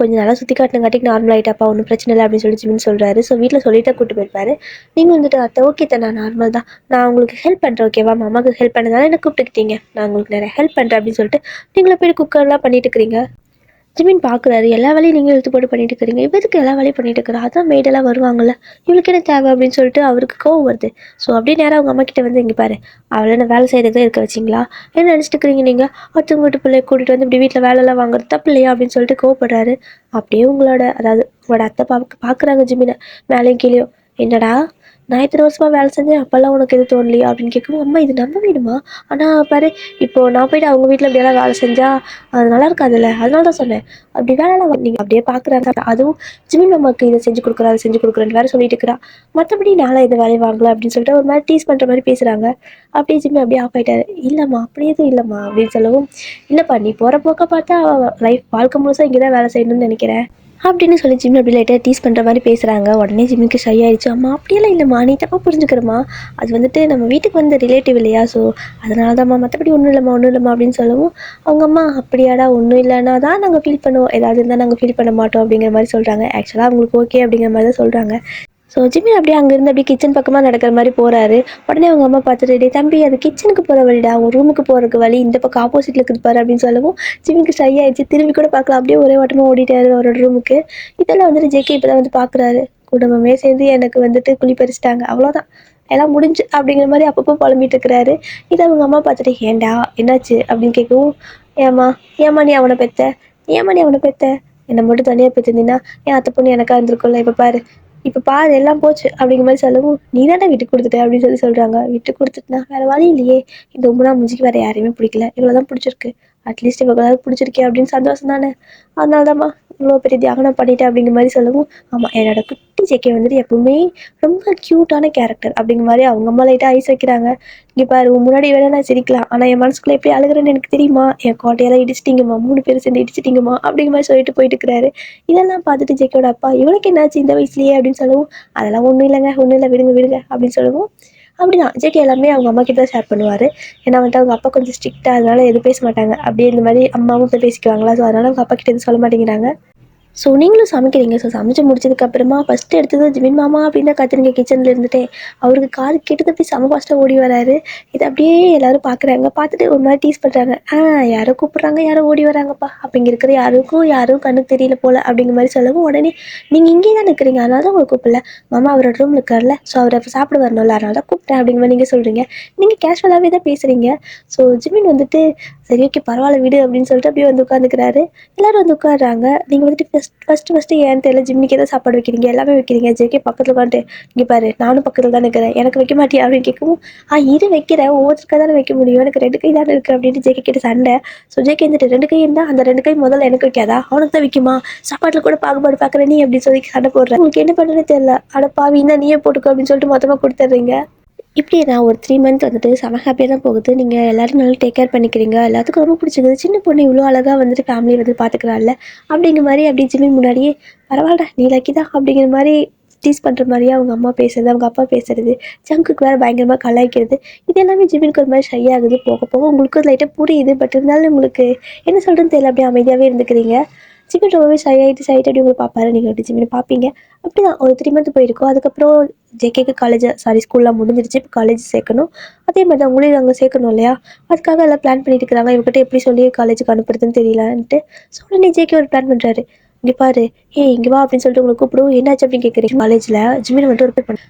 கொஞ்சம் நல்லா சுற்றி காட்டினங்காட்டிக்கு நார்மல் ஆகிட்டாப்பா, ஒன்றும் பிரச்சனை இல்லை அப்படின்னு சொல்லி ஜிமின் சொல்கிறாரு. ஸோ வீட்டில் சொல்லிட்டு தான் கூப்பிட்டு போயிருப்பாரு. நீங்கள் வந்துட்டு அத்தை ஓகே தான், நான் நார்மல் தான், நான் உங்களுக்கு ஹெல்ப் பண்ணுறேன் ஓகேவா, மாமாவுக்கு ஹெல்ப் பண்ணதால என்ன கூப்பிட்டுக்கிட்டீங்க, நான் உங்களுக்கு நிறைய ஹெல்ப் பண்ணுறேன் அப்படின்னு சொல்லிட்டு நீங்களும் போய் குக்கர்லாம் பண்ணிட்டு இருக்கிறீங்க. ஜிமின் பார்க்குறாரு. எல்லா வேலையும் நீங்கள் இழுத்து போட்டு பண்ணிட்டு இருக்கிறீங்க, இவருக்கு எல்லா வேலையும் பண்ணிட்டு இருக்கிறா, அதான் மெய்டெல்லாம் வருவாங்கள்ல, இவளுக்கு என்ன தேவை அப்படின்னு சொல்லிட்டு அவருக்கு கோவம் வருது. ஸோ அப்படியே நேராக அவங்க அம்மா கிட்ட வந்து இங்கே பாரு, அவளை என்ன வேலை செய்யறதுக்கு தான் இருக்க வச்சிங்களா, என்ன நினச்சிட்டு இருக்கிறீங்க நீங்கள், அடுத்தவங்க வீட்டு பிள்ளைய கூட்டிகிட்டு வந்து இப்படி வீட்டில் வேலைலாம் வாங்குறது தப்பு இல்லையா அப்படின்னு சொல்லிட்டு கோவப்படுறாரு. அப்படியே உங்களோட அத்தை பார்க்குறாங்க ஜிமினை மேலேயும் கீழேயும். என்னடா நான் இத்தனை வருஷமாக வேலை செஞ்சேன், அப்போல்லாம் உனக்கு எது தோணலையா அப்படின்னு கேட்கும். அம்மா இது நம்ப வேணுமா, ஆனால் பாரு இப்போது நான் போய்ட்டு அவங்க வீட்டில் இப்படியெல்லாம் வேலை செஞ்சால் அது நல்லா இருக்காதுல்ல, அதனால தான் சொன்னேன், அப்படி வேலைலாம் நீங்கள் அப்படியே பார்க்குறாங்க. அதுவும் ஜிமின் மாமாவுக்கு இதை செஞ்சு கொடுக்குறா அதை செஞ்சு கொடுக்குறேன்னு வேறு சொல்லிட்டு இருக்கிறா. மற்றபடி நானும் இந்த வேலையை வாங்கலாம் அப்படின்னு சொல்லிட்டு ஒரு மாதிரி டீஸ் பண்ணுற மாதிரி பேசுகிறாங்க. அப்படியே ஜிம்மி அப்படியே ஆஃப் ஆகிட்டாரு. இல்லைம்மா அப்படி எதுவும் இல்லைம்மா அப்படின்னு சொல்லவும் இல்லைப்பா நீ போகிற போக்க பார்த்தா வாழ்க்கை முழுசாக இங்கே தான் வேலை செய்யணும்னு நினைக்கிறேன், அப்படின்னு சொல்லி ஜிம்மி அப்படி லைட்டாக டீஸ் பண்ணுற மாதிரி பேசுகிறாங்க. உடனே ஜிம்மிக்கு ஷை ஆயிடுச்சு. அம்மா அப்படியெல்லாம் இல்லைம்மா, நீ தப்பாக புரிஞ்சுக்கிறம்மா, அது வந்துட்டு நம்ம வீட்டுக்கு வந்த ரிலேட்டிவ் இல்லையா, ஸோ அதனால தான்மா, மற்றபடி ஒன்றும் இல்லைம்மா அப்படின்னு சொல்லவும் அவங்க அம்மா அப்படியாடா, ஒன்றும் இல்லைன்னா தான் நாங்கள் ஃபீல் பண்ணுவோம், ஏதாவது இருந்தால் நாங்கள் ஃபீல் பண்ண மாட்டோம் அப்படிங்கிற மாதிரி சொல்கிறாங்க. ஆக்சுவலாக அவங்களுக்கு ஓகே அப்படிங்கிற மாதிரி தான் சொல்கிறாங்க. ஸோ ஜிம்மி அப்படியே அங்கேருந்து அப்படியே கிச்சன் பக்கமாக நடக்கிற மாதிரி போகிறாரு. உடனே அவங்க அம்மா பார்த்துட்டு, டே தம்பி, அது கிச்சனுக்கு போகிற வழிடா, உன் ரூமுக்கு போகிறதுக்கு வழி இந்த பக்கம் ஆப்போசிட்டில் இருக்குதுப்பாரு அப்படின்னு சொல்லவும் ஜிம்மிக்கு ஷை ஆயிடுச்சு. திரும்பி கூட பார்க்கலாம், அப்படியே ஒரே ஓட்டமாக ஓடிட்டாரு அவரோட ரூமுக்கு. இதெல்லாம் வந்துட்டு ஜேகே இப்போ தான் வந்து பார்க்குறாரு. குடும்பமே சேர்ந்து எனக்கு வந்துட்டு குழி பறிச்சிட்டாங்க, அவ்வளோதான், எல்லாம் முடிஞ்சு அப்படிங்கிற மாதிரி அப்பப்போ புலம்பிட்டு இருக்கிறாரு. இதை அவங்க அம்மா பார்த்துட்டு, ஏண்டா என்னாச்சு அப்படின்னு கேட்கவும், ஏம்மா ஏம்மா நீ அவனை பெத்த, ஏம்மா நீ அவனை பெத்த, என்னை மட்டும் தனியாக பெற்றிருந்தீங்கன்னா என் அத்தை பொண்ணு எனக்கா இருந்திருக்கும்ல, இப்போ பாரு எல்லாம் போச்சு அப்படிங்கிற மாதிரி சொல்லவும், நீ தானே விட்டு கொடுத்துட்ட அப்படின்னு சொல்கிறாங்க. விட்டு கொடுத்துட்டுனா வேறு வழி இல்லையே, இந்த உம்முனா மூஞ்சிக்கு வேறு யாரையுமே பிடிக்கல, இவ்வளோதான் பிடிச்சிருக்கு, அட்லீஸ்ட் இவ்வளோ பிடிச்சிருக்கே அப்படின்னு சந்தோஷம் தானே, அதனால தான்மா இவ்வளோ பெரிய தியாகனம் பண்ணிட்டேன் அப்படிங்கிற மாதிரி சொல்லவும், ஆமாம் என்னோட குட்டி ஜெக்கே வந்துட்டு எப்பவுமே ரொம்ப க்யூட்டான கேரக்டர் அப்படிங்கிற மாதிரி அவங்க அம்மா லைட்டாக ஐஸ் வைக்கிறாங்க. இங்கே பாரு, உன் முன்னாடி வேணா நான் சிரிக்கலாம், ஆனால் என் மனசுக்குள்ளே எப்படி அழுகிறேன்னு எனக்கு தெரியுமா, என் கோட்டையெல்லாம் இடிச்சிட்டிங்கம்மா, 3 பேர் சேர்ந்து இடிச்சிட்டிங்கம்மா அப்படிங்கிற மாதிரி சொல்லிட்டு போயிட்டு இருக்கிறாரு. இதெல்லாம் பார்த்துட்டு ஜெக்கோட அப்பா, இவனுக்கு என்னாச்சு இந்த வயசுலயே அப்படின்னு சொல்லவும், அதெல்லாம் ஒன்றும் இல்லைங்க, ஒன்றும் இல்லை, விடுங்க விடுங்க அப்படின்னு சொல்லவும், அப்படிதான் ஜேகே எல்லாமே அவங்க அம்மா கிட்ட தான் ஷேர் பண்ணுவார். ஏன்னா வந்துட்டு அவங்க அப்பா கொஞ்சம் ஸ்ட்ரிக்டாக, அதனால எதுவும் பேச மாட்டாங்க. அப்படியே இந்த மாதிரி அம்மாவும் போய் பேசிக்குவாங்களா, ஸோ அதனால அவங்க அப்பா கிட்ட எதுவும் சொல்ல மாட்டேங்கிறாங்க. ஸோ நீங்களும் சமைக்கிறீங்க. ஸோ சமைச்சு முடிச்சதுக்கப்புறமா ஃபஸ்ட்டு எடுத்தது ஜிமின் மாமா அப்படின்னு தான் கத்துறீங்க கிச்சனில் இருந்துட்டே. அவருக்கு காது கேட்டது போய் செம ஃபாஸ்ட்டாக ஓடி வராரு. இதை அப்படியே எல்லாரும் பார்க்குறாங்க. பார்த்துட்டு ஒரு மாதிரி டீஸ் பண்ணுறாங்க. யாரோ கூப்பிட்றாங்க, யாரோ ஓடி வராங்கப்பா, அப்போ இங்கே இருக்கிற யாரும் கண்ணுக்கு தெரியல போல் அப்படிங்கிற மாதிரி சொல்லவும், உடனே நீங்கள் இங்கே தான் நிற்கிறீங்க, அதனால தான் உங்களை கூப்பிடல, மாமா அவரோட ரூமில் இருக்கார்ல, ஸோ அவரை சாப்பிட வரணும்ல, அதனால தான் கூப்பிட்டேன் அப்படிங்கிற மாதிரி நீங்கள் சொல்கிறீங்க. நீங்கள் கேஷுவலாகவே தான் பேசுகிறீங்க. ஸோ ஜிமின் வந்துட்டு சரி ஓகே பரவாயில்ல விடு அப்படின்னு சொல்லிட்டு அப்படியே வந்து உட்காந்துக்கிறாரு. எல்லோரும் வந்து உட்காடுறாங்க. நீங்கள் வந்துட்டு ஃபஸ்ட்டு ஏன்னு தெரியல, ஜிம்மிக்கு தான் சாப்பாடு வைக்கிறீங்க, எல்லாமே வைக்கிறீங்க. ஜேகே பக்கத்தில் உட்காந்துட்டு, இங்கே பாரு நானும் பக்கத்தில் தான் இருக்கிறேன், எனக்கு வைக்க மாட்டியா அப்படின்னு கேட்கவும், இரு வைக்கிறேன், ஒவ்வொருத்தருக்காக தானே வைக்க முடியும், எனக்கு 2 கை தானே இருக்குது அப்படின்ட்டு ஜேகே கிட்ட சண்டை. ஸோ ஜேகே வந்துட்டு 2 கை இருந்தால் அந்த 2 கை முதல்ல எனக்கு வைக்காதா, அவனுக்கு தான் வைக்குமா, சாப்பாட்டில் கூட பாகுபாடு பார்க்குற நீ அப்படின்னு சொல்லி சண்டை போடுறேன். உங்களுக்கு என்ன பண்ணுறதுன்னு தெரியல, அட பாவின்னா நீயே போட்டுக்கோ அப்படின்னு சொல்லிட்டு மொத்தமாக கொடுத்துட்றீங்க. இப்படி நான் ஒரு 3 மந்த் வந்துட்டு செம ஹாப்பியாக தான் போகுது. நீங்கள் எல்லோரும் நல்லா டேக் கேர் பண்ணிக்கிறீங்க, எல்லாத்துக்கும் ரொம்ப பிடிச்சிருக்குது. சின்ன பொண்ணு இவ்வளோ அழகாக வந்துட்டு ஃபேமிலி வந்து பார்த்துக்கிறாள்ல அப்படிங்கிற மாதிரி அப்படி ஜிமின் முன்னாடியே, பரவாயில்ல நீ லக்கி தான் அப்படிங்கிற மாதிரி டீஸ் பண்ணுற மாதிரியே அவங்க அம்மா பேசுறது, அவங்க அப்பா பேசுறது, ஜங்குக்கு வேறு பயங்கரமாக கலாய்க்கிறது, இது எல்லாமே ஜிமினுக்கு ஒரு மாதிரி ஷை ஆகுது. போக போக உங்களுக்கு அது லைட்டாக புரியுது. பட் இருந்தாலும் உங்களுக்கு என்ன சொல்கிறேன்னு தெரியல, அப்படியே அமைதியாகவே இருந்துக்கிறீங்க. ஜிமின் ரொம்பவே ஷை ஆகிட்டு அப்படி உங்களை பார்ப்பாரு. நீங்கள் அப்படி ஜிமினை பார்ப்பீங்க. அப்படி தான் ஒரு 3 மந்த் போயிருக்கோம். அதுக்கப்புறம் ஜேகேக்கு ஸ்கூல்லாம் முடிஞ்சிருச்சு, இப்போ காலேஜ் சேர்க்கணும். அதே மாதிரி தான் உங்களையும் அங்கே சேர்க்கணும் இல்லையா, அதுக்காக எல்லாம் பிளான் பண்ணிட்டு இருக்கிறாங்க. இவங்ககிட்ட எப்படி சொல்லி காலேஜுக்கு அனுப்புறதுன்னு தெரியலன்ட்டு. ஸோ உடனே ஜேகே ஒரு பிளான் பண்ணுறாரு. இங்கே பாரு, இங்கே வா அப்படின்னு சொல்லிட்டு உங்களை கூப்பிடுவோம். என்னாச்சு அப்படின்னு கேட்குறீங்க. காலேஜில் ஜிமின் வந்துட்டு ஒரு பண்ண,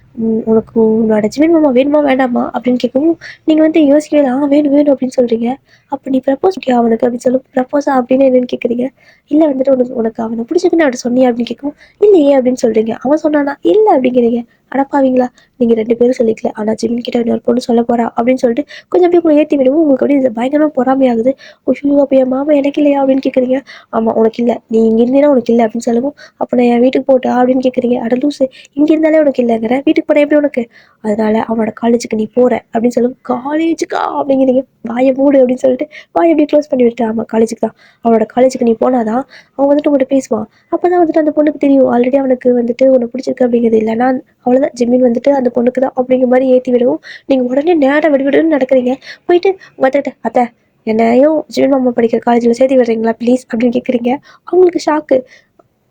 உனக்கு உன்னோட ஜிமின் மாமா வேணுமா வேண்டாமா அப்படின்னு கேட்கவும், நீங்கள் வந்து யோசிக்கவே வேணும் வேணும் அப்படின்னு சொல்கிறீங்க. அப்போ நீ ப்ரப்போஸ் பண்ணியா அவனுக்கு அப்படின்னு சொல்லும். ப்ரப்போஸா அப்படின்னு என்னன்னு கேட்குறீங்க. இல்லை வந்துட்டு உனக்கு அவனை பிடிச்சிருக்குன்னு அவன் சொன்னியா அப்படின்னு கேட்கவும், இல்லையே அப்படின்னு சொல்கிறீங்க. அவன் சொன்னானா, இல்லை அப்படிங்கிறீங்க. அடப்பாவீங்களா, நீங்கள் 2 பேரும் சொல்லிக்கல, ஆனால் ஜிமின் கிட்ட இன்னொரு பொண்ணு சொல்ல போகிறா அப்படின்னு சொல்லிட்டு கொஞ்சம் அப்படியே உங்களை ஏற்றி விடுவோம். உங்களுக்கு அப்படியே பயங்கரமாக பொறாமையாகுது. ஐயோ அப்போ என் மாமா எனக்கு இல்லையா அப்படின்னு கேட்குறீங்க. ஆமாம் உனக்கு இல்லை, நீ இங்கே இருந்தீங்கன்னா உனக்கு இல்லை அப்படின்னு சொல்லவும், அப்போ நான் என் வீட்டுக்கு போட்டா அப்படின்னு கேட்குறீங்க. அட லூசு, இங்கே இருந்தாலே உனக்கு இல்லைங்கிற, வீட்டுக்கு போனால் எப்படி உனக்கு, அதனால அவனோட காலேஜுக்கு நீ போகிற அப்படின்னு சொல்லுவோம். காலேஜுக்கா அப்படிங்கிறீங்க. வாயை மூடு அப்படின்னு சொல்லிட்டு வாயை அப்படியே க்ளோஸ் பண்ணி விட்டு, ஆமாம் காலேஜுக்கு தான், அவனோட காலேஜுக்கு நீ போனாதான் அவன் வந்துட்டு உங்கள்கிட்ட பேசுவான். அப்போ தான் வந்துட்டு அந்த பொண்ணுக்கு தெரியும் ஆல்ரெடி அவனுக்கு வந்துட்டு உன்னை பிடிச்சிருக்கு அப்படிங்கிறது. இல்லைன்னா அவ்வளோதான், ஜிமின் வந்துட்டு அந்த பொண்ணுக்கு தான் அப்படிங்கிற மாதிரி ஏற்றி விடுவோம். நீங்கள் உடனே நேராக விடுவிடுன்னு நடக்கிறீங்க. போயிட்டு வந்துட்டு, அத்தை என்னையும் ஜிமின் மாமா படிக்கிற காலேஜில் சேர்த்து விடுறீங்களா ப்ளீஸ் அப்படின்னு கேட்குறீங்க. அவங்களுக்கு ஷாக்கு.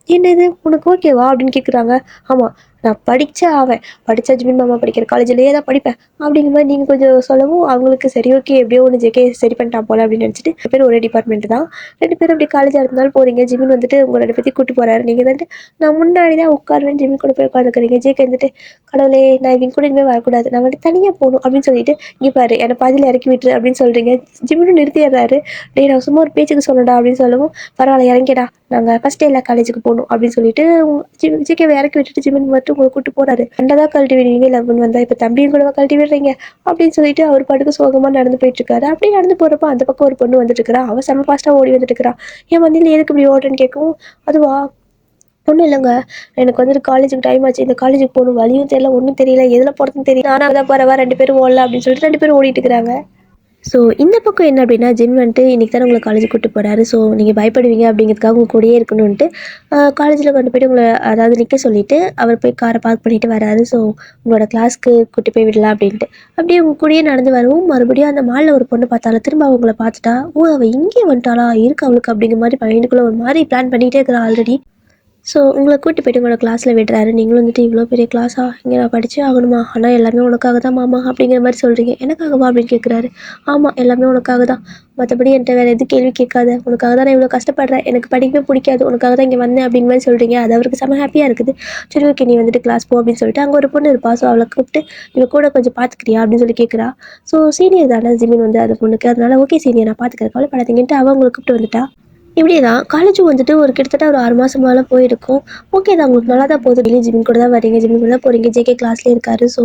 என்னது உனக்கு ஓகேவா அப்படின்னு கேட்குறாங்க. ஆமாம் நான் படித்தா ஜிமின் மாமா படிக்கிற காலேஜ்லேயே தான் படிப்பேன் அப்படிங்கிற மாதிரி நீங்கள் கொஞ்சம் சொல்லவும், அவங்களுக்கு சரி ஓகே எப்படியோ ஒன்று ஜேகே சரி பண்ணிட்டான் போல அப்படின்னு நினச்சிட்டு 2 பேரும் ஒரே டிபார்ட்மெண்ட் தான், 2 பேரும் அப்படி காலேஜாக இருந்தாலும் போகிறீங்க. ஜிமின் வந்துட்டு உங்களை 2 பற்றி கூப்பிட்டு போகிறாரு. நீங்கள் வந்துட்டு நான் முன்னாடி தான் உட்காருவேன், ஜிமின் கூட போய் உட்காந்துக்கிறீங்க. ஜேகே வந்துட்டு, கடவுளே நான் இவங்க கூட இனிமேல் வரக்கூடாது, நான் வந்துட்டு தனியாக போகணும் அப்படின்னு சொல்லிட்டு, இங்கே பாரு என்னை பாதியில் இறக்கி விட்டுரு அப்படின்னு சொல்கிறீங்க. ஜிமினும் நிறுத்திடுறாரு. டே நான் சும்மா ஒரு பேச்சுக்கு சொல்லடா அப்படின்னு சொல்லவும், பரவாயில்ல இறங்கிடா, நாங்கள் ஃபஸ்ட் டே காலேஜுக்கு போகணும் அப்படின்னு சொல்லிட்டு ஜேகேவை இறக்கி விட்டுட்டு ஜிமின் மட்டும் உங்களை கூப்பிட்டு போறாரு. அண்டதான் கழட்டி விடுவீங்க, லவ்னு வந்தா இப்போ தம்பியும் கூட கழட்டி விடுறீங்க அப்படின்னு சொல்லிட்டு அவர் பாட்டுக்கு சோகமா நடந்து போயிட்டு இருக்காரு. அப்படியே நடந்து போறப்ப அந்த பக்கம் ஒரு பொண்ணு வந்துட்டு இருக்கிறா. அவ செம ஃபாஸ்டா ஓடி வந்துட்டு இருக்கிறா. என் வண்டியில் எதுக்கு இப்படி ஓடுறேன்னு கேட்கவும், அதுவா ஒன்றும் இல்லைங்க, எனக்கு வந்துட்டு காலேஜுக்கு டைம் ஆச்சு, இந்த காலேஜுக்கு போகணும், வழியும் தெரியல ஒன்றும் தெரியல, எதில் போகிறதுன்னு தெரியல, ஆனால் அதான் பரவா 2 பேரும் ஓடல அப்படின்னு சொல்லிட்டு 2 பேரும் ஓடிட்டு இருக்கிறாங்க. ஸோ இந்த பக்கம் என்ன அப்படின்னா ஜிம் வந்துட்டு இன்றைக்கி தானே உங்களை காலேஜ் கூட்டு போகிறாரு. ஸோ நீங்கள் பயப்படுவீங்க அப்படிங்கிறதுக்காக உங்கள் கூடயே இருக்கணுன்ட்டு காலேஜில் கொண்டு போய்ட்டு உங்களை அதாவது நிற்க சொல்லிவிட்டு அவர் போய் காரை பார்க் பண்ணிட்டு வராரு. ஸோ உங்களோட கிளாஸ்க்கு கூட்டி போய் விடலாம் அப்படின்ட்டு அப்படியே உங்கள் கூடயே நடந்து வரவும் மறுபடியும் அந்த மாலில் ஒரு பொண்ணு பார்த்தாலும் திரும்ப அவங்கள பார்த்துட்டா, ஓ அவள் இங்கே வந்துட்டாளா இருக்கு அவளுக்கு அப்படிங்கிற மாதிரி மைண்டுக்குள்ளே ஒரு மாதிரி பிளான் பண்ணிகிட்டே இருக்கிறா ஆல்ரெடி. ஸோ உங்களை கூட்டி போய்ட்டு உங்களோட கிளாஸில் விடுறாரு. நீங்களும் வந்துட்டு இவ்வளோ பெரிய கிளாஸா இங்கே நான் படித்தே ஆகணுமா, ஆனால் எல்லாமே உனக்காக தான் மாமா அப்படிங்கிற மாதிரி சொல்கிறீங்க. எனக்காகவா அப்படின்னு கேட்குறாரு. ஆமாம் எல்லாமே உனக்காக தான், மற்றபடி என்கிட்ட வேறு எது கேள்வி கேட்காத, உனக்காக தான் நான் இவ்வளோ கஷ்டப்படுறேன், எனக்கு படிக்கவே பிடிக்காது, உனக்காக தான் இங்கே வந்தேன் அப்படிங்கிற மாதிரி சொல்கிறீங்க. அது அவருக்கு செம்ம ஹாப்பியாக இருக்குது. சரி ஓகே நீ வந்துட்டு கிளாஸ் போ அப்படின்னு சொல்லிட்டு அங்கே ஒரு பொண்ணு இருப்பா. ஸோ அவளை கூப்பிட்டு இவ கூட கொஞ்சம் பார்த்துக்கிறியா அப்படின்னு சொல்லி கேட்குறா. ஸோ சீனியர் தானே ஜிமின் வந்து அந்த பொண்ணுக்கு, அதனால ஓகே சீனியர் நான் பார்த்துக்கிறேன் கவலைப்படாதீங்கன்ட்டு அவள் அவங்களை கூப்பிட்டு வந்துட்டா. இப்படியே தான் காலேஜும் வந்துட்டு ஒரு கிட்டத்தட்ட ஒரு 6 மாதம் மேலே போயிருக்கும். ஓகே தான் உங்களுக்கு நல்லா தான் போகுது. டெய்லி ஜிம் கூட தான் வரீங்க, ஜிம் கூட தான் போகிறீங்க. ஜேகே கிளாஸ்லேயே இருக்காரு. ஸோ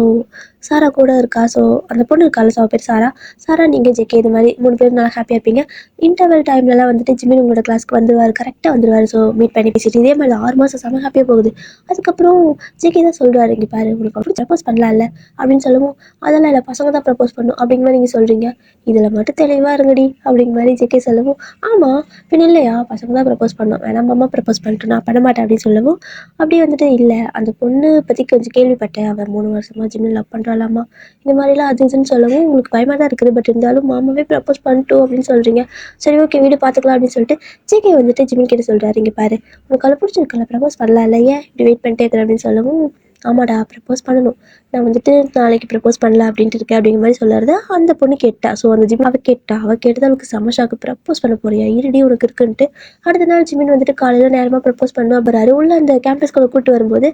சாரா கூட இருக்கா. ஸோ அந்த பொண்ணு இருக்கால, ஸோ அவள் பேர் சாரா. சாரா நீங்கள் ஜேகே இது மாதிரி 3 பேர் நல்லா ஹாப்பியாக இருப்பீங்க. இன்டர்வல் டைம்லலாம் வந்துட்டு ஜிம்மின் உங்களோட கிளாஸ்க்கு வந்துடுவார், கரெக்டாக வந்துடுவார். ஸோ மீட் பண்ணி பேசிட்டு இதே மாதிரி 6 மாதம் செம்ம ஹாப்பியாக போகுது. அதுக்கப்புறம் ஜேகே தான் சொல்கிறாரு, இங்கே பாரு உங்களுக்கு அப்படி ப்ரப்போஸ் பண்ணலாம்ல அப்படின்னு சொல்லவும், அதெல்லாம் இல்லை பசங்க தான் ப்ரப்போஸ் பண்ணும் அப்படிங்கிற மாதிரி நீங்கள் சொல்கிறீங்க. இதில் மட்டும் தெளிவாக இருங்கடி அப்படிங்கிற மாதிரி ஜேகே சொல்லவும், ஆமாம் பின் இல்லையா பசங்க தான் ப்ரப்போஸ் பண்ணோம், வேணாம் மாமா ப்ரப்போஸ் பண்ணிட்டு நான் பண்ண மாட்டேன் அப்படின்னு சொல்லவும், அப்படியே வந்துட்டு இல்லை அந்த பொண்ணு பற்றி கொஞ்சம் கேள்விப்பட்டேன், அவள் 3 வருஷமாக ஜிம்மில் லவ் பண்ணுறாளாமா இந்த மாதிரிலாம் அது இதுன்னு சொல்லவும் உங்களுக்கு பயமாக தான் இருக்குது. பட் இருந்தாலும் மாமாவே ப்ரப்போஸ் பண்ணிட்டோம் அப்படின்னு சொல்கிறீங்க. சரி ஓகே வீடு பார்த்துக்கலாம் அப்படின்னு சொல்லிட்டு ஜேகே வந்துட்டு ஜிம்மின் கிட்ட சொல்கிறாரு, இங்கே பாரு உனக்கு அவளை பிடிச்சிருக்கல ப்ரப்போஸ் பண்ணலாம் இல்லையே இப்படி வெயிட் பண்ணிட்டே இருக்கிறேன் அப்படின்னு சொல்லவும், ஆமாடா ப்ரப்போஸ் பண்ணணும், நான் வந்துட்டு நாளைக்கு ப்ரப்போஸ் பண்ணல அப்படின்ட்டு இருக்கேன் அப்படிங்கிற மாதிரி சொல்லுறது. அந்த பொண்ணு கேட்டா. ஸோ அந்த ஜிம் அவள் கேட்டது அவளுக்கு சமஷாக்கு ப்ரப்போஸ் பண்ண போறியா இருடி உனக்கு இருக்குன்ட்டு. அடுத்த நாள் ஜிமின் வந்துட்டு காலையில் நேரமாக ப்ரப்போஸ் பண்ண போகிறாரு. உள்ள அந்த கேம்பஸ்குள்ளே கூப்பிட்டு வரும்போது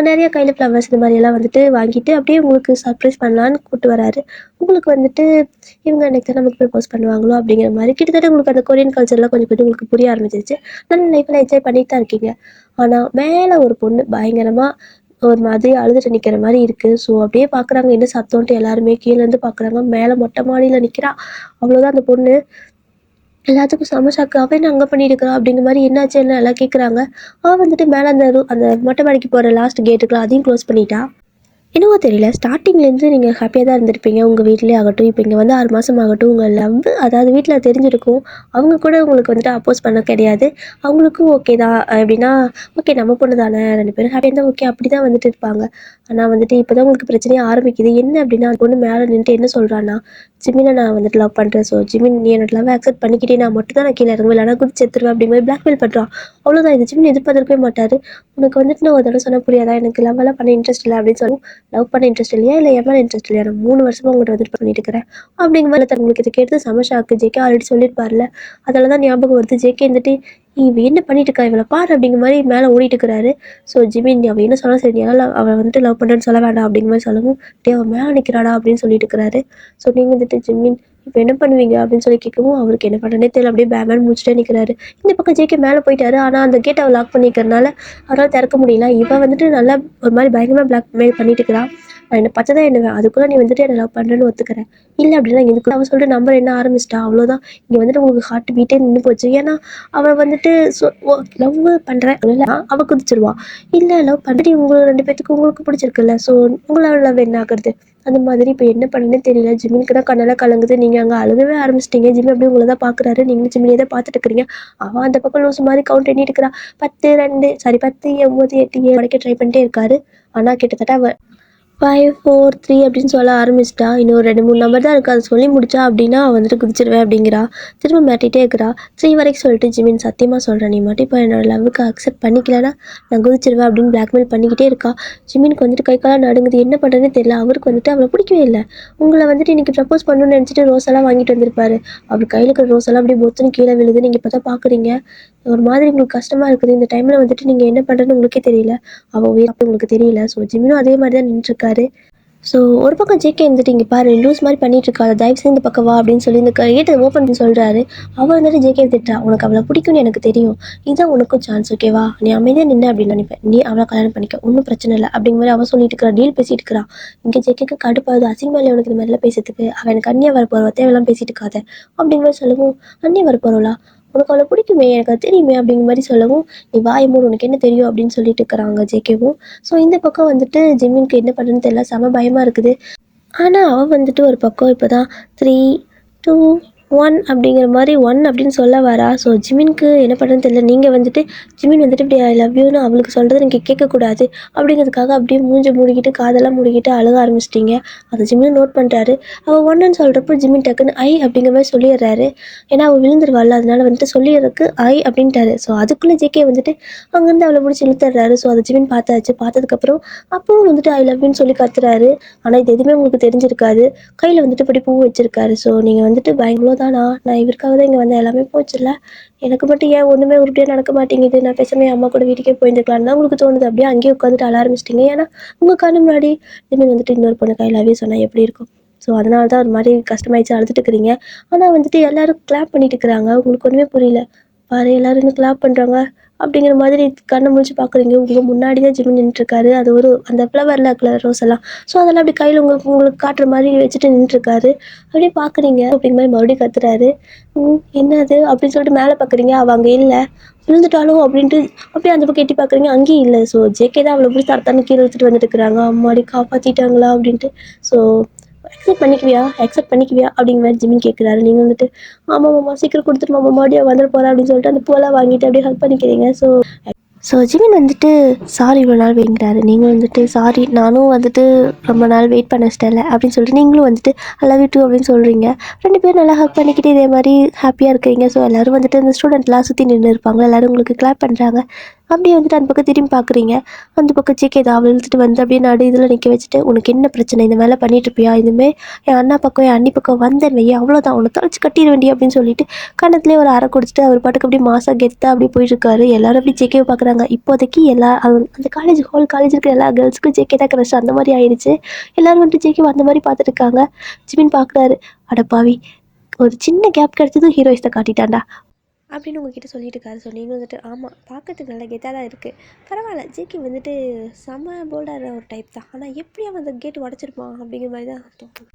நிறைய கையில் ஃப்ளவர்ஸ் இந்த மாதிரியெல்லாம் வந்துட்டு வாங்கிட்டு அப்படியே உங்களுக்கு சர்ப்ரைஸ் பண்ணலான்னு கூப்பிட்டு வராரு. உங்களுக்கு வந்துட்டு இவங்க அன்றைக்கி தான் நமக்கு ப்ரப்போஸ் பண்ணுவாங்களோ அப்படிங்கிற மாதிரி கிட்டத்தட்ட உங்களுக்கு அந்த கொரியன் கல்ச்சர்லாம் கொஞ்சம் கொஞ்சம் உங்களுக்கு புரிய ஆரம்பிச்சிருச்சு. நல்ல லைஃப்பில் என்ஜாய் பண்ணிட்டு தான் இருக்கீங்க. ஆனால் மேலே ஒரு பொண்ணு பயங்கரமாக ஒரு மாதிரி அழுதுட்டு நிற்கிற மாதிரி இருக்குது. ஸோ அப்படியே பார்க்குறாங்க என்ன சத்தம்ன்ட்டு எல்லாருமே கீழேருந்து பார்க்குறாங்க. மேலே மொட்டை மாடியில் நிற்கிறா. அவ்வளோதான் அந்த பொண்ணு. எல்லாத்துக்கும் செம ஷாக்கு. அவள் என்ன அங்கே பண்ணிட்டு இருக்கிறா அப்படிங்கிற மாதிரி என்னாச்சு என்ன எல்லாம் கேட்குறாங்க. அவள் வந்துட்டு மேலே அந்த மொட்டை மாடிக்கு போகிற லாஸ்ட் கேட்டுக்குலாம் அதையும் க்ளோஸ் பண்ணிட்டா. என்னவோ தெரியல ஸ்டார்டிங்லேருந்து நீங்கள் ஹாப்பியாக தான் இருந்திருப்பீங்க உங்கள் வீட்டிலே ஆகட்டும். இப்போ இங்கே வந்து 6 மாதம் ஆகட்டும் உங்கள் லவ் அதாவது வீட்டில் தெரிஞ்சிருக்கும். அவங்க கூட உங்களுக்கு வந்துட்டு அப்போஸ் பண்ண கிடையாது. அவங்களுக்கும் ஓகே தான் எப்படின்னா ஓகே நம்ம பொண்ணு தானே 2 பேரும் ஹாப்பியாக இருந்தால் ஓகே அப்படி தான் வந்துட்டு இருப்பாங்க. ஆனால் வந்துட்டு இப்போ தான் உங்களுக்கு பிரச்சனையே ஆரம்பிக்குது. என்ன அப்படின்னா அந்த பொண்ணு மேலே நின்றுட்டு என்ன சொல்கிறான்னா, ஜிமினை நான் வந்துட்டு லவ் பண்ணுறேன். ஸோ ஜிமின் நீ என்னோட லவ் அக்செப்ட் பண்ணிக்கிட்டே நான் மட்டும் தான் நான் கீழே இறங்குவேன், இல்லைனா குதிச்சு செத்துருவேன் அப்படிங்கிற மாதிரி பிளாக்மெயில் பண்ணுறான். அவ்வளோதான் இது ஜிமின் எதிர்பார்த்துருக்கவே மாட்டார். உனக்கு வந்துட்டு நான் ஒரு தடவை சொன்னால் புரியாதா, எனக்கு லவ் எல்லாம் பண்ண இன்ட்ரெஸ்ட் இல்லை அப்படின்னு சொல்லி, லவ் பண்ண இன்ட்ரெஸ்ட் இல்லையா இல்லை என் மேலே இன்ட்ரெஸ்ட் இல்லையா, நான் 3 வருஷமாக உங்கள்கிட்ட வந்துட்டு பண்ணிட்டு இருக்கிறேன் அப்படிங்கிற மாதிரி உங்களுக்கு இதை கேட்டு சமஷாக்கு. ஜேகே ஆல்ரெடி சொல்லியிருப்பார்ல, அதில் தான் ஞாபகம் வருது. ஜேகே வந்துட்டு இவ என்ன பண்ணிட்டு இருக்கா இவளை பாரு அப்படிங்கிற மாதிரி மேலே ஓடிட்டு இருக்கிறாரு. ஸோ ஜிமின் அவள் என்ன சொன்னால் சரி என்னால் அவள் வந்துட்டு லவ் பண்ணுறேன்னு சொல்ல வேண்டாம் அப்படிங்கிற மாதிரி சொல்லவும், டே அவள் மேலே நிற்கிறாடா அப்படின்னு சொல்லிட்டு இருக்கிறாரு. ஸோ நீங்கள் வந்துட்டு ஜிமின் இப்போ என்ன பண்ணுவீங்க அப்படின்னு சொல்லி கேட்கவும் அவருக்கு என்ன பண்ணுறனே தெரியல, அப்படியே பேமேன் முடிச்சுட்டே நிற்கிறாரு. இந்த பக்கம் ஜேகே மேலே போயிட்டாரு. ஆனால் அந்த கேட்டை அவள் லாக் பண்ணிக்கிறதுனால அவரால் திறக்க முடியல. இவன் வந்துட்டு நல்லா ஒரு மாதிரி பயங்கரமாக பிளாக் மெயில் பண்ணிட்டு இருக்கிறான். நான் என்ன பச்சை தான் என்ன அதுக்குள்ளே நீ வந்துட்டு என்ன லவ் பண்ணுறேன்னு ஒத்துக்கிறேன் இல்லை அப்படின்னா இதுக்கு அவன் சொல்லிட்டு நம்பர் என்ன ஆரம்பிச்சிட்டா. அவ்வளோதான் இங்கே வந்துட்டு உங்களுக்கு ஹார்ட் பீட்டே நின்று போச்சு. ஏன்னா அவள் வந்துட்டு லவ் பண்ணுறேன் அவள் குதிச்சிருவா. இல்லை லவ் பண்ணிட்டு உங்களுக்கு 2 பேத்துக்கு உங்களுக்கு பிடிச்சிருக்குல்ல. ஸோ உங்களால் லவ் என்ன ஆகுறது அந்த மாதிரி. இப்போ என்ன பண்ணுன்னு தெரியல. ஜிமினுக்கு தான் கண்ணெல்லாம் கலங்குது. நீங்கள் அங்கே அழுகவே ஆரம்பிச்சிட்டிங்க. ஜிம்மி அப்படியே உங்களை தான் பார்க்குறாரு. நீங்கள் ஜிம்மியே தான் பார்த்துட்டு இருக்கிறீங்க. அவன் அந்த பக்கம் லூஸ் மாதிரி கவுண்ட் எண்ணிட்டு இருக்கிறா. 10 2 சாரி 10 9 8 7 வரைக்கும் ட்ரை பண்ணிட்டே இருக்காரு. ஆனால் கிட்டத்தட்ட அவள் 5 4 3 அப்படின்னு சொல்ல ஆரம்பிச்சிட்டா. இன்னும் 2 3 நம்பர் தான் இருக்குது, அதை சொல்லி முடிச்சா அப்படின்னா அவள் வந்துட்டு குதிச்சிருவேன் அப்படிங்கிறா. திரும்ப மாட்டிகிட்டே இருக்கிறா. 3 வரைக்கும் சொல்லிட்டு ஜிமின் சத்தியமாக சொல்கிறேன் நீ மட்டும் இப்போ என்னோட லவ்வுக்கு அக்செப்ட் பண்ணிக்கலன்னா நான் குதிச்சிருவேன் அப்படின்னு பிளாக்மெயில் பண்ணிக்கிட்டே இருக்கா. ஜிமினுக்கு வந்துட்டு கை காலம் நடுங்குது. என்ன பண்ணுறதுன்னு தெரியல. அவருக்கு வந்துட்டு அவளை பிடிக்கவே இல்லை. உங்களை வந்துட்டு இன்றைக்கி ப்ரப்போஸ் பண்ணணும்னு நினச்சிட்டு ரோஸெல்லாம் வாங்கிட்டு வந்திருப்பாரு. அவர் கையில் இருக்கிற ரோஸெல்லாம் அப்படியே பொத்துன்னு கீழே விழுது. நீங்கள் இப்போ தான் பார்க்குறீங்க. ஒரு மாதிரி உங்களுக்கு கஷ்டமாக இருக்குது. இந்த டைமில் வந்துட்டு நீங்கள் என்ன பண்ணுறதுன்னு உங்களுக்கே தெரியல. அவள் உயிர் உங்களுக்கு தெரியல. ஸோ ஜிமினும் அதே மாதிரி தான் நின்றுருக்காரு. ஸோ ஒரு பக்கம் ஜேகே வந்துட்டு இங்கே பாரு லூஸ் மாதிரி பண்ணிட்டு இருக்கா, தயவு செய்து இந்த பக்கம் வா அப்படின்னு சொல்லி இந்த கேட்டை ஓப்பன் பண்ணி சொல்கிறாரு. அவள் வந்துட்டு ஜேகே திட்டுறா, உனக்கு அவளை பிடிக்கும்னு எனக்கு தெரியும், இதுதான் உனக்கும் சான்ஸ் ஓகேவா, நீ அமைதியாக நின்று அப்படின்னு நினைப்பேன், நீ அவளை கல்யாணம் பண்ணிக்க ஒன்றும் பிரச்சனை இல்லை அப்படிங்கிற மாதிரி அவள் சொல்லிட்டு இருக்கிறா. டீல் பேசிட்டு இருக்கிறா. இங்கே ஜேகேக்கு கடுப்பாது. அசிங்கமாலே உனக்கு இந்த மாதிரிலாம் பேசுறதுக்கு, அவன் எனக்கு அண்ணியா வர போகிறவ தேவையெல்லாம் பேசிட்டு இருக்காத அப்படிங்கிற மாதிரி சொல்லவும், அண்ணியா வர போகிறவளா உனக்கு அவளை பிடிக்குமே எனக்கு அது தெரியுமே அப்படிங்கிற மாதிரி சொல்லவும், நீ வாய் மூடு உனக்கு என்ன தெரியும் அப்படின்னு சொல்லிட்டு இருக்கிறாங்க ஜேகேவும். ஸோ இந்த பக்கம் வந்துட்டு ஜிம்மினுக்கு என்ன பண்ணுறதுன்னு தெரியல, செம பயமாக இருக்குது. ஆனால் அவள் வந்துட்டு ஒரு பக்கம் இப்போ தான் 3 2, 1 அப்படிங்கிற மாதிரி 1 அப்படின்னு சொல்ல வரா. ஸோ ஜிமினுக்கு என்ன பண்ணுறதுன்னு தெரியல. நீங்கள் வந்துட்டு ஜிமின் வந்துட்டு இப்படி ஐ லவ் யூன்னு அவளுக்கு சொல்கிறது நீங்கள் கேட்கக்கூடாது அப்படிங்கிறதுக்காக அப்படியே மூஞ்சி மூடிக்கிட்டு காதெல்லாம் மூடிக்கிட்டு அழுக ஆரம்பிச்சிட்டிங்க. அதை ஜிமின் நோட் பண்ணுறாரு. அவள் ஒன்றுன்னு சொல்கிறப்போ ஜிமின் டக்குன்னு ஐ அப்படிங்கிற மாதிரி சொல்லிடுறாரு. ஏன்னா அவள் விழுந்துருவாள், அதனால வந்துட்டு சொல்லிடுறதுக்கு ஐ அப்படின்ட்டாரு. ஸோ அதுக்குள்ளே ஜேகே வந்துட்டு அங்கேருந்து அவளை பிடிச்சி இழுத்துறாரு. ஸோ அதை ஜிமின் பார்த்தாச்சு. பார்த்ததுக்கப்புறம் அப்பவும் வந்துட்டு ஐ லவ் யூன்னு சொல்லி கத்துறாரு. ஆனால் இது எதுவுமே உங்களுக்கு தெரிஞ்சிருக்காது. கையில் வந்துட்டு இப்படி பூ வச்சிருக்காரு. ஸோ நீங்கள் வந்துட்டு பயங்களோ தானா, நான் இவருக்காக தான் இங்கே வந்தேன், எல்லாமே போச்சுல்ல, எனக்கு மட்டும் ஏன் ஒன்றுமே உருப்படியாக நடக்க மாட்டேங்குது, நான் பேசாமல் அம்மா கூட வீட்டுக்கே போயிருந்துக்கலான்னு தான் உங்களுக்கு தோணுது. அப்படியே அங்கேயே உட்காந்துட்டு அழ ஆரம்பிச்சிட்டிங்க. ஏன்னா உங்கள் கண்ணு முன்னாடி இனிமேல் வந்துட்டு இன்னொரு பொண்ணு கையிலாவே சொன்னால் எப்படி இருக்கும். ஸோ அதனால தான் ஒரு மாதிரி கஷ்டமாயிடுச்சு, அழுதுட்டு இருக்கிறீங்க. ஆனால் வந்துட்டு எல்லாரும் கிளாப் பண்ணிட்டு இருக்கிறாங்க. உங்களுக்கு ஒன்றுமே புரியல. பாரு எல்லாரும் இன்னும் கிளாப் பண்ணுறாங்க அப்படிங்கிற மாதிரி கண்ணை முழிச்சு பார்க்குறீங்க. உங்கள் முன்னாடி தான் ஜிம்மி நின்றுருக்காரு. அது ஒரு அந்த ஃப்ளவரில் கலர் ரோஸ் எல்லாம், ஸோ அதெல்லாம் அப்படி கையில் உங்களுக்கு காட்டுற மாதிரி வச்சுட்டு நின்றுருக்காரு. அப்படியே பார்க்குறீங்க. அப்படிங்கிற மாதிரி மறுபடியும் கத்துறாரு. என்னது அப்படின்னு சொல்லிட்டு மேலே பார்க்குறீங்க. அவள் அங்கே இல்லை, விழுந்துட்டாலும் அப்படின்ட்டு அப்படியே அந்த பக்கம் எட்டி பார்க்குறீங்க, அங்கேயும் இல்லை. ஸோ ஜேகே தான் அவளை பிடிச்சி தரத்தானு கீழே எடுத்துகிட்டு வந்துட்டு இருக்கிறாங்க. அம்மாடி காப்பாற்றிட்டாங்களா அப்படின்ட்டு. ஸோ அக்செப்ட் பண்ணிக்குவியா அப்படிங்கிற மாதிரி ஜிமின் கேட்குறாரு. நீங்கள் வந்துட்டு ஆமாம் மாமா சீக்கிரம் கொடுத்துட்டு மாமா மறுபடியும் வந்துட்டு போகிறா அப்படின்னு சொல்லிட்டு அந்த பூவெல்லாம் வாங்கிட்டு அப்படியே ஹெல்ப் பண்ணிக்கிறீங்க. ஸோ ஜிமின் வந்துட்டு சாரி இவ்வளோ நாள் வெயிங்கிறாரு. நீங்கள் வந்துட்டு சாரி நானும் வந்துட்டு ரொம்ப நாள் வெயிட் பண்ண வச்சிட்டேன்ல அப்படின்னு சொல்லிட்டு நீங்களும் வந்துட்டு ஐ லவ் யூ டூ அப்படின்னு சொல்கிறீங்க. 2 பேரும் நல்லா ஹக் பண்ணிக்கிட்டு இதே மாதிரி ஹாப்பியாக இருக்கிறீங்க. ஸோ எல்லோரும் வந்துட்டு அந்த ஸ்டூடெண்ட்லாம் சுற்றி நின்று இருப்பாங்க. எல்லோரும் உங்களுக்கு கிளாப் பண்ணுறாங்க. அப்படியே வந்துட்டு அந்த பக்கம் திரும்பி பார்க்குறீங்க. அந்த பக்கம் ஜேகே தான் அவள் இழுத்துட்டு வந்து அப்படியே நடு இதில் நிற்க வச்சுட்டு, உனக்கு என்ன பிரச்சனை, இந்த மேலே பண்ணிட்டு இருப்பியா, இதுமாரி என் அண்ணா பக்கம் என் அண்ணி பக்கம் வந்தேன் வையே அவ்வளோதான், உன்னை தொலைச்சி கட்டிட வேண்டிய அப்படின்னு சொல்லிட்டு கண்ணத்துலேயே ஒரு அரை குடிச்சிட்டு அவர் பாட்டுக்கு அப்படியே மாசா கெத்தாக அப்படி போயிட்டுருக்காரு. எல்லாரும் அப்படி ஜேகேவை பார்க்குறாங்க. இப்போதைக்கு அந்த காலேஜ் இருக்கிற எல்லா கேர்ள்ஸுக்கும் ஜேகே தான் க்ரஷ் அந்த மாதிரி ஆயிடுச்சு. எல்லோரும் வந்துட்டு ஜேகேவை அந்த மாதிரி பார்த்துட்டு இருக்காங்க. ஜிமின் பார்க்குறாரு, அடப்பாவி ஒரு சின்ன கேப் கிடச்சதும் ஹீரோயிஸை காட்டிட்டான்டா அப்படின்னு உங்ககிட்ட சொல்லிட்டு இருக்காரு. ஸோ நீங்கள் வந்துட்டு ஆமாம் பார்க்கறதுக்கு நல்லா கெத்தாக தான் இருக்குது, பரவாயில்ல, ஜேகே வந்துட்டு செம்ம போல்டான ஒரு டைப் தான், ஆனால் எப்படி அவன் அந்த கேட்டு உடச்சிருப்பான் அப்படிங்கிற மாதிரி தான் தோணும்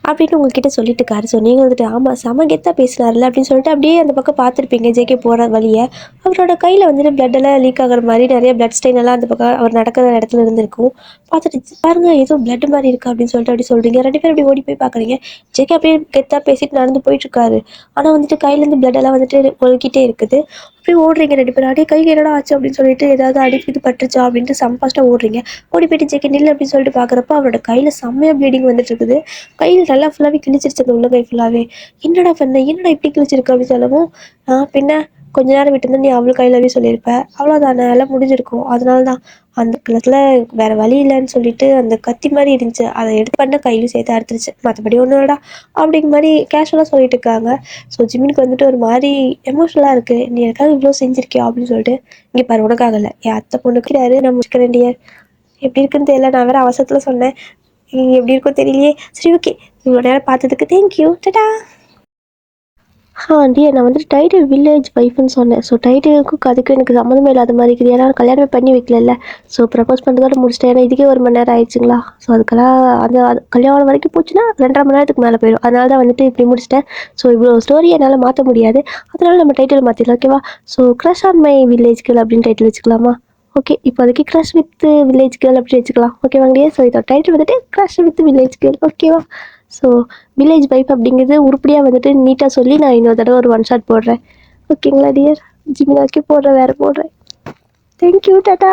அப்படின்னு உங்ககிட்ட சொல்லிட்டு இருக்காரு. ஸோ நீங்கள் வந்துட்டு ஆமாம் செம கெத்தாக பேசினார்ல அப்படின்னு சொல்லிட்டு அப்படியே அந்த பக்கம் பார்த்துருப்பீங்க ஜேகே போகிற வழியை. அவரோட கையில் வந்துட்டு பிளட்டெல்லாம் லீக் ஆகிற மாதிரி நிறைய பிளட் ஸ்டெயின் எல்லாம் அந்த பக்கம் அவர் நடக்கிற இடத்துல இருந்திருக்கும். பார்த்துட்டு பாருங்க ஏதோ பிளட் மாதிரி இருக்குது அப்படின்னு சொல்லிட்டு அப்படி சொல்கிறீங்க. 2 பேரும் அப்படி ஓடி போய் பார்க்குறீங்க. ஜேகே அப்படியே கெத்தாக பேசிட்டு நடந்து போயிட்டுருக்காரு. ஆனால் வந்துட்டு கையிலேருந்து பிளட்டெல்லாம் வந்துட்டு ஒழுக்கிட்டே இருக்குது. அப்படியே ஓடுறீங்க 2 பேரும். அப்படியே கை என்னடா ஆச்சு அப்படின்னு சொல்லிட்டு ஏதாவது அடிக்கிட்டு பட்டுருச்சா அப்படின்ட்டு ஃபாஸ்ட்டாக ஓடுறீங்க. ஓடி போயிட்டு ஜேகே நில்லு அப்படின்னு சொல்லிட்டு பார்க்குறப்ப அவரோட கையில் செம்மையாக ப்ளீடிங் வந்துட்டு இருக்குது. கையில் நல்லா ஃபுல்லாகவே கிழிச்சிருச்சு அந்த உள்ளங்கை ஃபுல்லாகவே. என்னடா இப்படி கிழிச்சிருக்கு அப்படின்னு சொல்லவும், பின்ன கொஞ்ச நேரம் விட்டுருந்து நீ அவளுக்கு கையிலவே சொல்லியிருப்ப, அவ்வளோதானே எல்லாம் முடிஞ்சிருக்கும், அதனால தான் அந்த கிளத்தில் வேறு வழி இல்லைன்னு சொல்லிட்டு அந்த கத்தி மாதிரி இருந்துச்சு, அதை எடுத்து பண்ண கையிலும் சேர்த்து அறுத்துருச்சு, மற்றபடி ஒன்றும் இல்லடா அப்படிங்கிற மாதிரி கேஷுவலாக சொல்லிட்டு இருக்காங்க. ஸோ ஜிமினுக்கு வந்துட்டு ஒரு மாதிரி எமோஷனலாக இருக்குது. நீ எனக்காக இவ்வளோ செஞ்சிருக்கியா அப்படின்னு சொல்லிட்டு. இங்கே பாரு உனக்காக இல்லை, என் அத்தை பொண்ணுக்கு நான் முடிச்சுக்கிறேன் டியர், எப்படி இருக்குன்னு தெரியல, நான் வேறு அவசரத்தில் சொன்னேன், எப்படி இருக்கோ தெரியலையே. சரி ஓகே, இவ்வளோ நேரம் பார்த்ததுக்கு தேங்க்யூ, டடா. டியர் நான் வந்துட்டு டைட்டில் வில்லேஜ் ஒய்ஃப்னு சொன்னேன். ஸோ டைட்டிலுக்கும் அதுக்கும் எனக்கு சம்மந்தமே இல்லாத மாதிரி இருக்குது. ஏன்னா கல்யாணமே பண்ணி வைக்கல. ஸோ ப்ரப்போஸ் பண்ணுறதோட முடிச்சிட்டேன். ஏன்னா இதுக்கே 1 மணி நேரம் ஆயிடுச்சுங்களா. ஸோ அதுக்கெல்லாம் அந்த கல்யாணம் வரைக்கும் போச்சுன்னா 2.5 மணி நேரத்துக்கு மேலே போயிடும். அதனால தான் வந்துட்டு இப்படி முடிச்சிட்டேன். ஸோ இவ்வளோ ஸ்டோரி என்னால் மாற்ற முடியாது, அதனால நம்ம டைட்டில் மாற்றிடலாம், ஓகேவா. So crush on my village girl அப்படின்னு டைட்டில் வச்சுக்கலாமா. ஓகே, இப்போதைக்கு க்ரஷ் வித் வில்லேஜ் கேர்ள் அப்படி வச்சுக்கலாம், ஓகேவாங்கடியா. ஸோ இதோட டைட்டில் வந்துட்டு க்ரஷ் வித் வில்லேஜ் கேர்ள், ஓகேவா. ஸோ வில்லேஜ் வைஃப் அப்படிங்கிறது உருப்படியாக வந்துட்டு நீட்டாக சொல்லி நான் இன்னொரு தடவை ஒரு 1 ஷாட் போடுறேன், ஓகேங்களா டியர். ஜிமினாக்கே போடுறேன், வேறு போடுறேன். Thank you, tata.